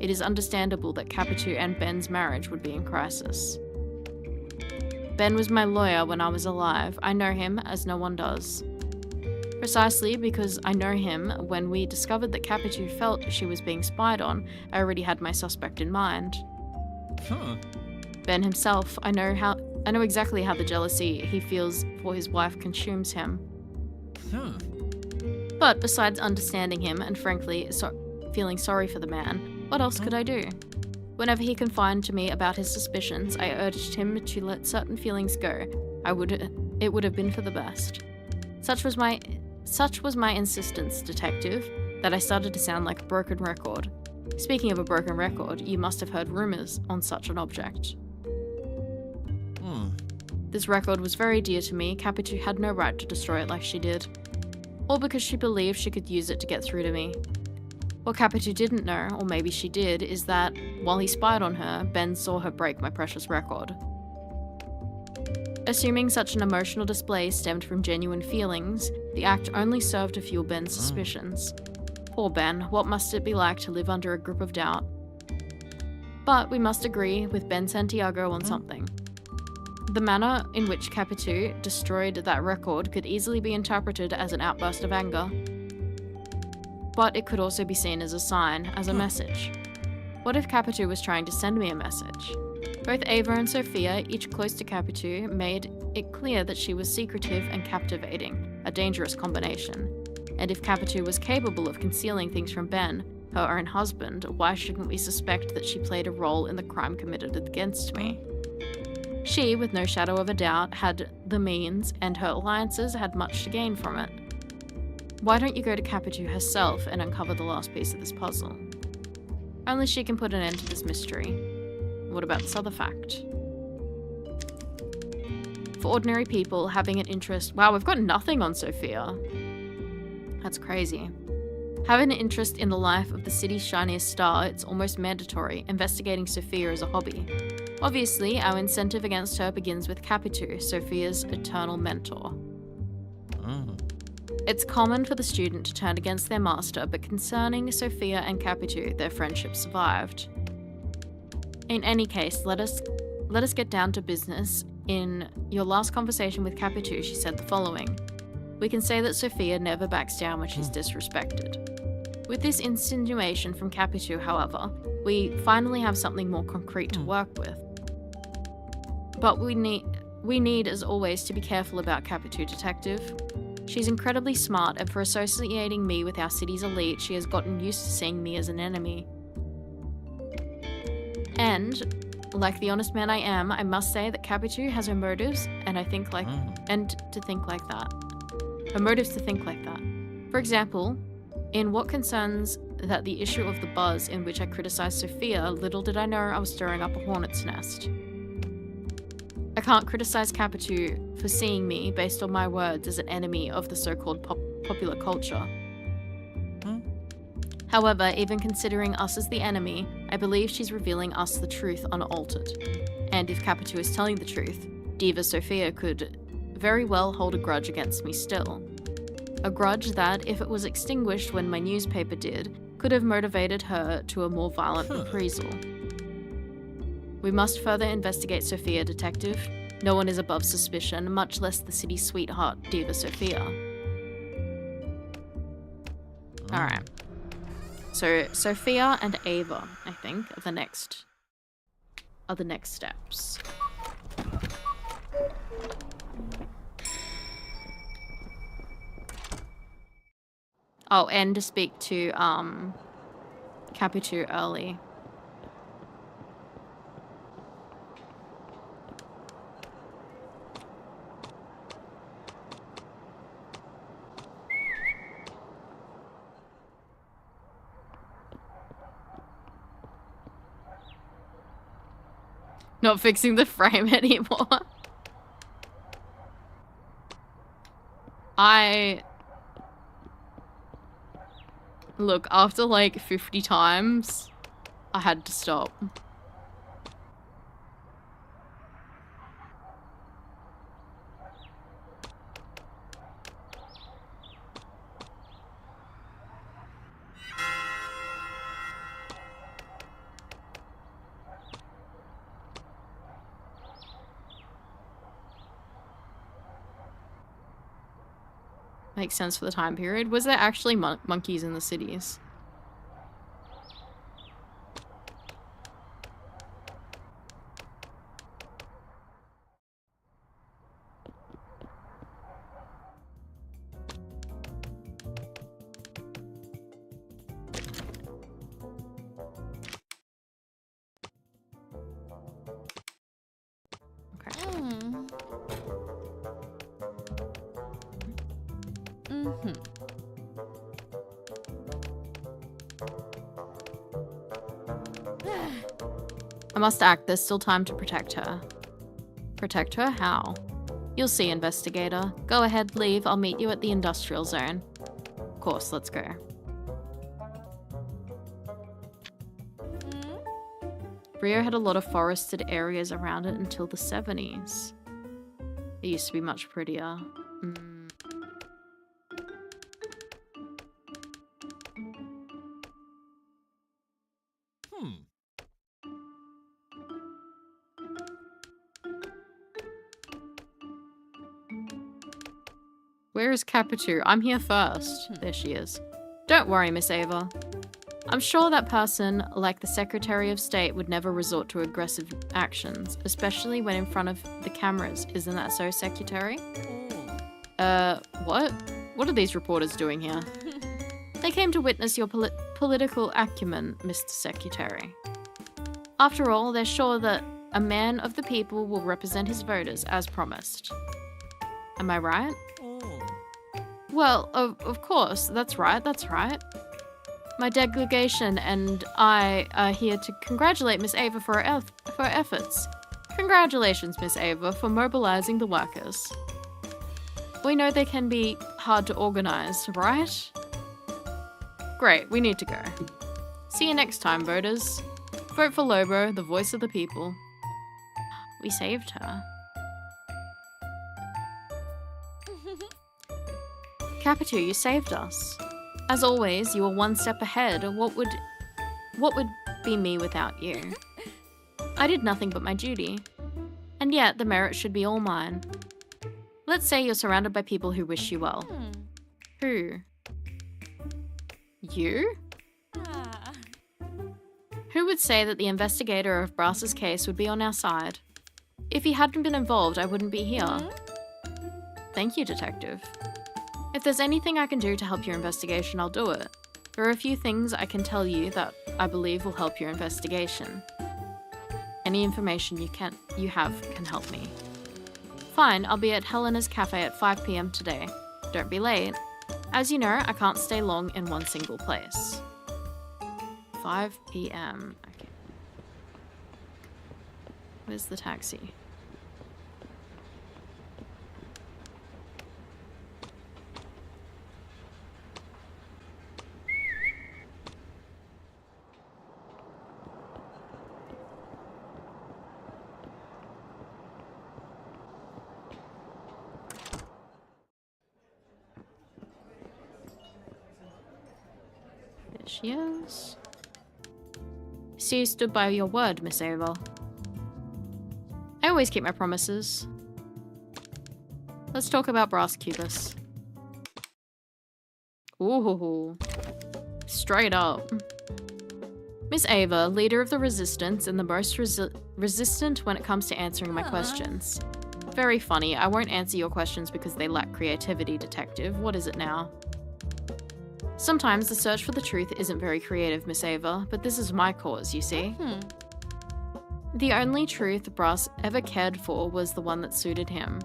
it is understandable that Capitu and Ben's marriage would be in crisis. Ben was my lawyer when I was alive. I know him as no one does. Precisely because I know him, when we discovered that Capitu felt she was being spied on, I already had my suspect in mind. Ben himself, I know exactly how the jealousy he feels for his wife consumes him. But besides understanding him and frankly feeling sorry for the man, what else could I do? Whenever he confided to me about his suspicions, I urged him to let certain feelings go. It would have been for the best. Such was my insistence, detective, that I started to sound like a broken record. Speaking of a broken record, you must have heard rumors on such an object. This record was very dear to me. Capitu had no right to destroy it like she did. All because she believed she could use it to get through to me. What Capitu didn't know, or maybe she did, is that, while he spied on her, Ben saw her break my precious record. Assuming such an emotional display stemmed from genuine feelings, the act only served to fuel Ben's suspicions. Poor Ben, what must it be like to live under a grip of doubt? But we must agree with Ben Santiago on something. The manner in which Capitu destroyed that record could easily be interpreted as an outburst of anger. But it could also be seen as a sign, as a message. What if Capitu was trying to send me a message? Both Ava and Sophia, each close to Capitu, made it clear that she was secretive and captivating, a dangerous combination. And if Capitu was capable of concealing things from Ben, her own husband, why shouldn't we suspect that she played a role in the crime committed against me? She, with no shadow of a doubt, had the means, and her alliances had much to gain from it. Why don't you go to Capitu herself and uncover the last piece of this puzzle? Only she can put an end to this mystery. What about this other fact? For ordinary people, having an interest— wow, we've got nothing on Sophia. That's crazy. Having an interest in the life of the city's shiniest star, it's almost mandatory. Investigating Sophia is a hobby. Obviously, our incentive against her begins with Capitu, Sophia's eternal mentor. It's common for the student to turn against their master, but concerning Sophia and Capitu, their friendship survived. In any case, let us get down to business. In your last conversation with Capitu, she said the following. We can say that Sophia never backs down when she's disrespected. With this insinuation from Capitu, however, we finally have something more concrete to work with. But we need, as always, to be careful about Capitu, detective. She's incredibly smart, and for associating me with our city's elite, she has gotten used to seeing me as an enemy. And, like the honest man I am, I must say that Capitu has her motives, and to think like that. Her motives to think like that. For example, in what concerns that the issue of the buzz in which I criticized Sophia, little did I know I was stirring up a hornet's nest. I can't criticize Capitu for seeing me, based on my words, as an enemy of the so-called popular culture. However, even considering us as the enemy, I believe she's revealing us the truth unaltered. And if Capitu is telling the truth, Diva Sophia could very well hold a grudge against me still. A grudge that, if it was extinguished when my newspaper did, could have motivated her to a more violent reprisal. We must further investigate Sophia, detective. No one is above suspicion, much less the city's sweetheart, Diva Sophia. Alright. So, Sophia and Ava, I think, are the next steps. Oh, and to speak to, Capitu early. Not fixing the frame anymore. Look, after like 50 times, I had to stop. Makes sense for the time period. Was there actually monkeys in the cities? I must act. There's still time to protect her. Protect her? How? You'll see, investigator. Go ahead, leave. I'll meet you at the industrial zone. Of course, let's go. Rio had a lot of forested areas around it until the 70s. It used to be much prettier. Where is Capitu? I'm here first. There she is. Don't worry, Miss Ava. I'm sure that person, like the Secretary of State, would never resort to aggressive actions, especially when in front of the cameras. Isn't that so, Secretary? What? What are these reporters doing here? They came to witness your political acumen, Mr. Secretary. After all, they're sure that a man of the people will represent his voters as promised. Am I right? Well, of course, that's right. My delegation and I are here to congratulate Miss Ava for her efforts. Congratulations, Miss Ava, for mobilizing the workers. We know they can be hard to organize, right? Great, we need to go. See you next time, voters. Vote for Lobo, the voice of the people. We saved her. Capitu, you saved us. As always, you were one step ahead. What would be me without you? I did nothing but my duty. And yet, the merit should be all mine. Let's say you're surrounded by people who wish you well. Who? You? Who would say that the investigator of Brass's case would be on our side? If he hadn't been involved, I wouldn't be here. Thank you, Detective. If there's anything I can do to help your investigation, I'll do it. There are a few things I can tell you that I believe will help your investigation. Any information you have can help me. Fine, I'll be at Helena's Cafe at 5 p.m. today. Don't be late. As you know, I can't stay long in one single place. 5 p.m. Okay. Where's the taxi? She is. So you stood by your word, Miss Ava. I always keep my promises. Let's talk about Brass Cubus. Ooh. Straight up. Miss Ava, leader of the resistance and the most resistant when it comes to answering my questions. Very funny. I won't answer your questions because they lack creativity, Detective. What is it now? Sometimes the search for the truth isn't very creative, Miss Ava, but this is my cause, you see. The only truth Brass ever cared for was the one that suited him.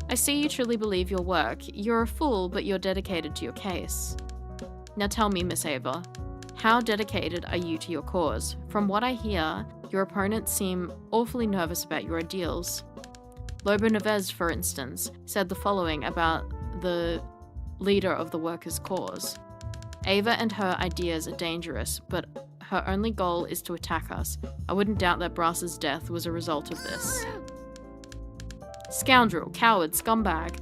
I see you truly believe your work. You're a fool, but you're dedicated to your case. Now tell me, Miss Ava, how dedicated are you to your cause? From what I hear, your opponents seem awfully nervous about your ideals. Lobo Neves, for instance, said the following about the leader of the workers' cause. Ava and her ideas are dangerous, but her only goal is to attack us. I wouldn't doubt that Brass's death was a result of this. Scoundrel, coward, scumbag.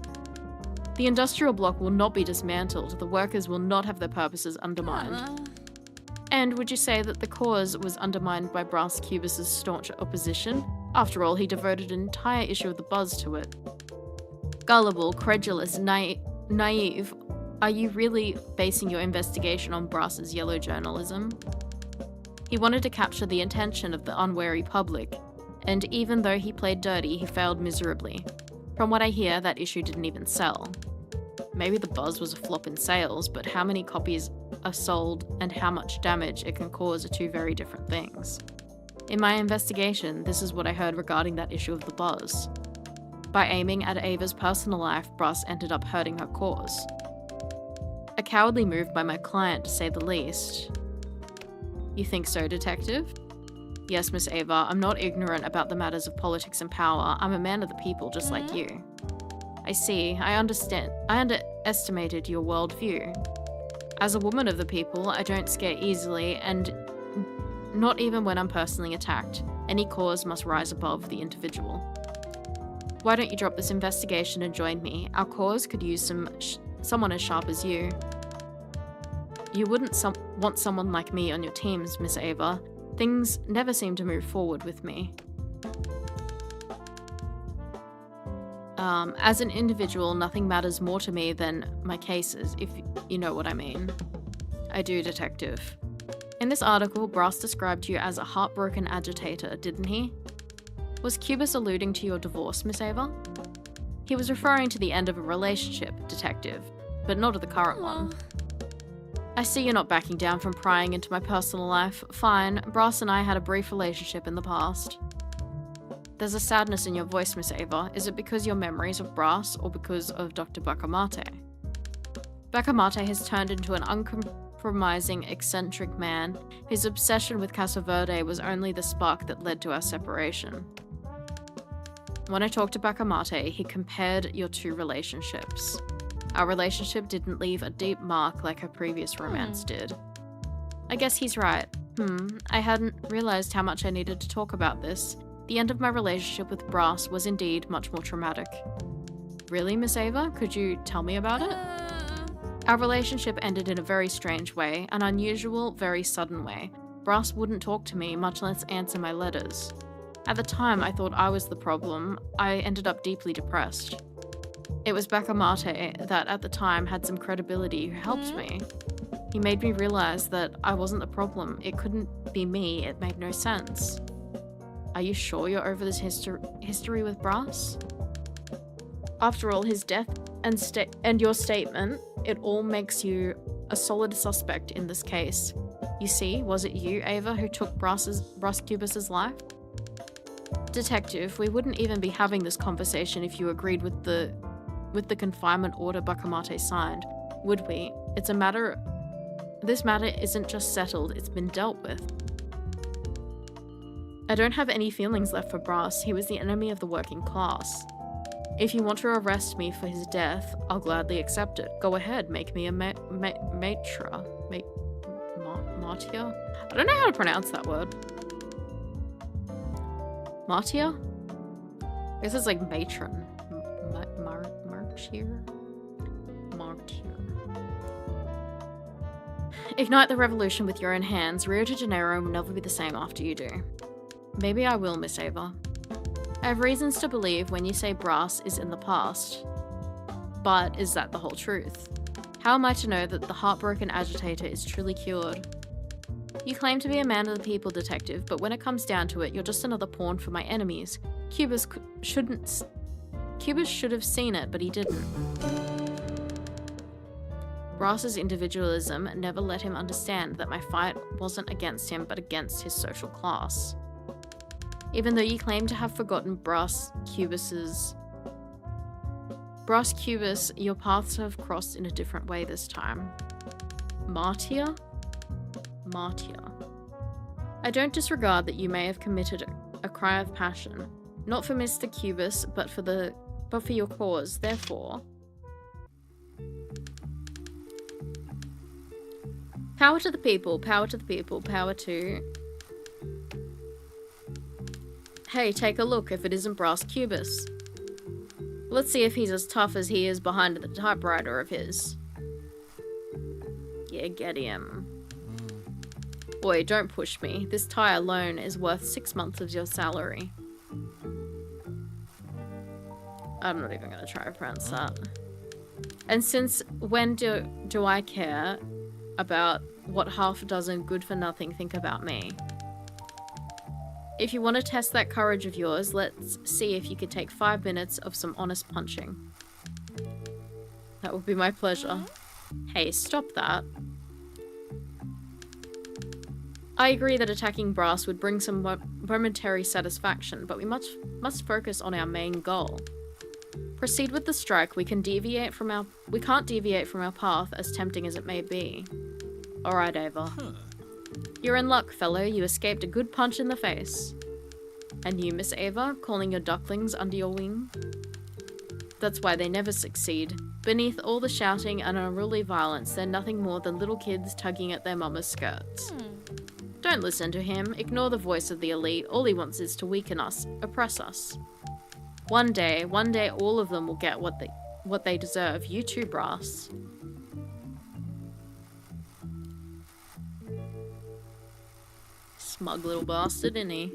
The industrial block will not be dismantled. The workers will not have their purposes undermined. And would you say that the cause was undermined by Brass Cubus's staunch opposition? After all, he devoted an entire issue of the Buzz to it. Gullible, credulous, naive, are you really basing your investigation on Brass's yellow journalism? He wanted to capture the attention of the unwary public, and even though he played dirty, he failed miserably. From what I hear, that issue didn't even sell. Maybe the buzz was a flop in sales, but how many copies are sold and how much damage it can cause are two very different things. In my investigation, this is what I heard regarding that issue of the buzz. By aiming at Ava's personal life, Brass ended up hurting her cause. A cowardly move by my client, to say the least. You think so, Detective? Yes, Miss Ava, I'm not ignorant about the matters of politics and power. I'm a man of the people, just like you. I see. I understand. I underestimated your worldview. As a woman of the people, I don't scare easily, and not even when I'm personally attacked. Any cause must rise above the individual. Why don't you drop this investigation and join me? Our cause could use someone as sharp as you. You wouldn't want someone like me on your teams, Miss Ava. Things never seem to move forward with me. As an individual, nothing matters more to me than my cases, if you know what I mean. I do, Detective. In this article, Brass described you as a heartbroken agitator, didn't he? Was Cubus alluding to your divorce, Miss Ava? He was referring to the end of a relationship, Detective, but not of the current one. I see you're not backing down from prying into my personal life. Fine, Brass and I had a brief relationship in the past. There's a sadness in your voice, Miss Ava. Is it because your memories of Brass or because of Dr. Bacamarte? Bacamarte has turned into an uncompromising, eccentric man. His obsession with Casa Verde was only the spark that led to our separation. When I talked to Bacamarte, he compared your two relationships. Our relationship didn't leave a deep mark like her previous romance did. I guess he's right. I hadn't realized how much I needed to talk about this. The end of my relationship with Brass was indeed much more traumatic. Really, Miss Ava? Could you tell me about it? Our relationship ended in a very strange way, an unusual, very sudden way. Brass wouldn't talk to me, much less answer my letters. At the time, I thought I was the problem. I ended up deeply depressed. It was Bacamarte that at the time had some credibility who helped me. He made me realize that I wasn't the problem. It couldn't be me. It made no sense. Are you sure you're over this history with Brass? After all, his death and your statement, it all makes you a solid suspect in this case. You see, was it you, Ava, who took Brass Cubus's life? Detective, we wouldn't even be having this conversation if you agreed with the confinement order Bacamarte signed, would we? This matter isn't just settled, it's been dealt with. I don't have any feelings left for Brass. He was the enemy of the working class. If you want to arrest me for his death, I'll gladly accept it. Go ahead, make me a matra. Martia? I don't know how to pronounce that word. Martia? I guess it's like matron. Martyr? Ignite the revolution with your own hands. Rio de Janeiro will never be the same after you do. Maybe I will, Miss Ava. I have reasons to believe when you say Brass is in the past. But is that the whole truth? How am I to know that the heartbroken agitator is truly cured? You claim to be a man of the people, Detective, but when it comes down to it, you're just another pawn for my enemies. Cubus should have seen it, but he didn't. Brass's individualism never let him understand that my fight wasn't against him, but against his social class. Even though you claim to have forgotten Brass Cubus, your paths have crossed in a different way this time. Martyr? I don't disregard that you may have committed a cry of passion, not for Mr. Cubus, but for your cause. Therefore, power to the people, power to the people, power to... Hey, take a look if it isn't Brass Cubus. Let's see if he's as tough as he is behind the typewriter of his. Yeah, get him. Boy, don't push me. This tie alone is worth 6 months of your salary. I'm not even gonna try to pronounce that. And since when do I care about what half a dozen good-for-nothing think about me? If you want to test that courage of yours, let's see if you could take 5 minutes of some honest punching. That would be my pleasure. Hey, stop that. I agree that attacking Brass would bring some momentary satisfaction, but we must focus on our main goal. Proceed with the strike. We can't deviate from our path, as tempting as it may be. Alright, Ava. You're in luck, fellow. You escaped a good punch in the face. And you, Miss Ava, calling your ducklings under your wing? That's why they never succeed. Beneath all the shouting and unruly violence, they're nothing more than little kids tugging at their mama's skirts. Don't listen to him. Ignore the voice of the elite. All he wants is to weaken us, oppress us. One day, all of them will get what they deserve. You too, Brass. Smug little bastard, isn't he?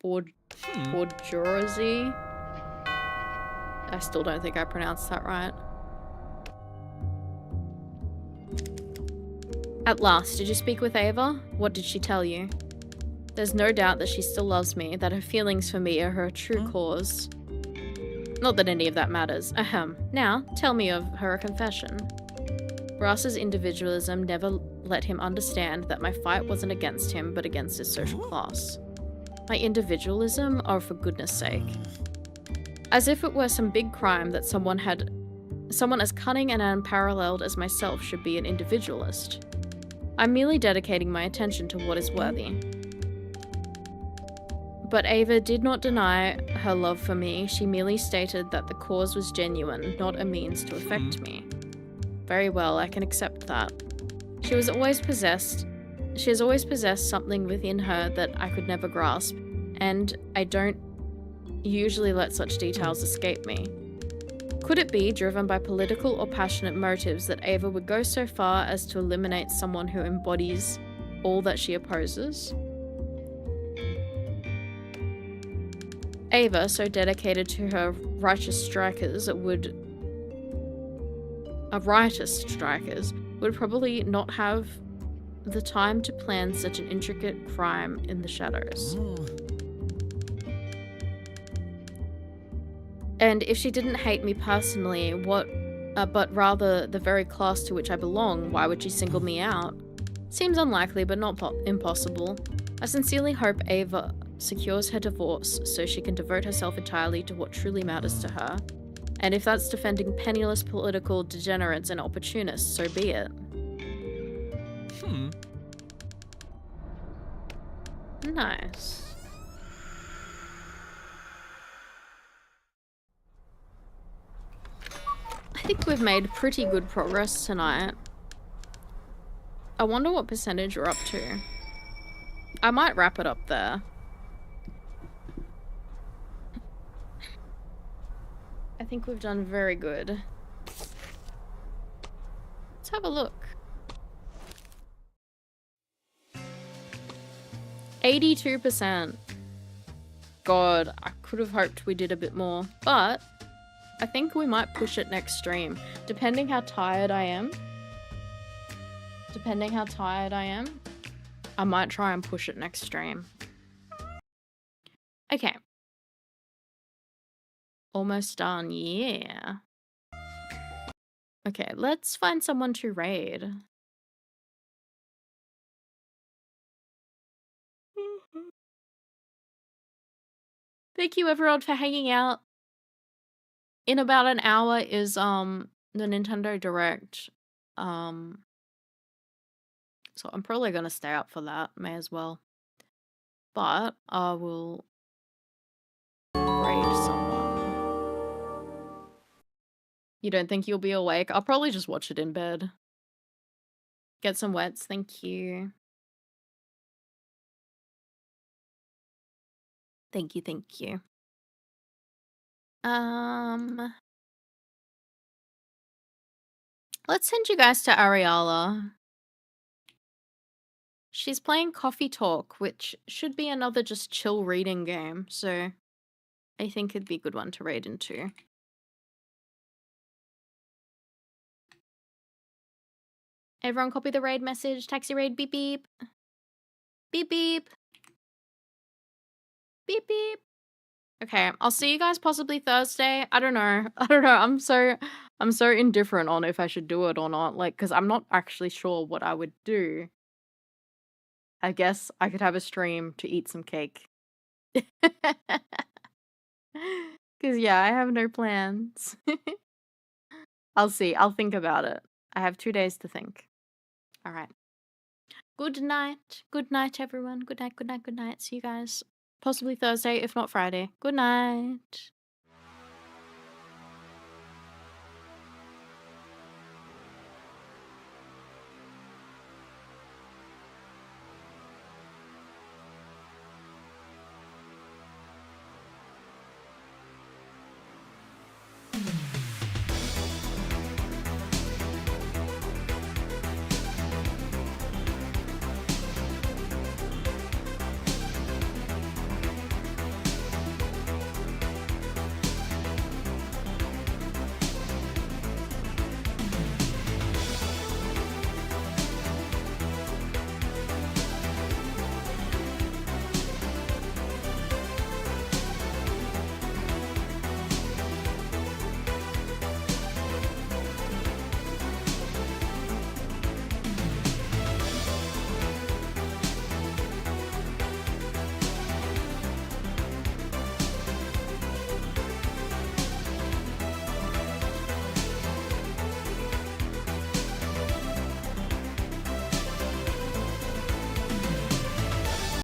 Bourgeoisie? I still don't think I pronounced that right. At last, did you speak with Ava? What did she tell you? There's no doubt that she still loves me, that her feelings for me are her true cause. Not that any of that matters. Ahem. Now, tell me of her confession. Brass's individualism never let him understand that my fight wasn't against him, but against his social class. My individualism? Oh, for goodness sake. As if it were some big crime that someone as cunning and unparalleled as myself should be an individualist. I'm merely dedicating my attention to what is worthy. But Ava did not deny her love for me. She merely stated that the cause was genuine, not a means to affect me. Very well, I can accept that. She has always possessed something within her that I could never grasp, and I don't usually let such details escape me. Could it be driven by political or passionate motives that Ava would go so far as to eliminate someone who embodies all that she opposes? Ava, so dedicated to her righteous strikers, would probably not have the time to plan such an intricate crime in the shadows. And if she didn't hate me personally, but rather the very class to which I belong, why would she single me out? Seems unlikely, but not impossible. I sincerely hope Ava secures her divorce so she can devote herself entirely to what truly matters to her. And if that's defending penniless political degenerates and opportunists, so be it. Nice. I think we've made pretty good progress tonight. I wonder what percentage we're up to. I might wrap it up there. I think we've done very good. Let's have a look. 82%. God, I could have hoped we did a bit more, but I think we might push it next stream. Depending how tired I am, I might try and push it next stream. Okay. Almost done, yeah. Okay, let's find someone to raid. Thank you everyone for hanging out. In about an hour is the Nintendo Direct. So I'm probably gonna stay up for that, may as well. But I will raid someone. You don't think you'll be awake? I'll probably just watch it in bed. Get some wets, thank you. Thank you, thank you. Let's send you guys to Ariala. She's playing Coffee Talk, which should be another just chill reading game, so I think it'd be a good one to raid into. Everyone copy the raid message. Taxi raid, beep beep. Beep beep. Beep beep. Okay, I'll see you guys possibly Thursday. I don't know. I don't know. I'm so indifferent on if I should do it or not. Like, because I'm not actually sure what I would do. I guess I could have a stream to eat some cake. Because, yeah, I have no plans. I'll see. I'll think about it. I have 2 days to think. All right. Good night. Good night, everyone. Good night, good night, good night. See you guys possibly Thursday, if not Friday. Good night.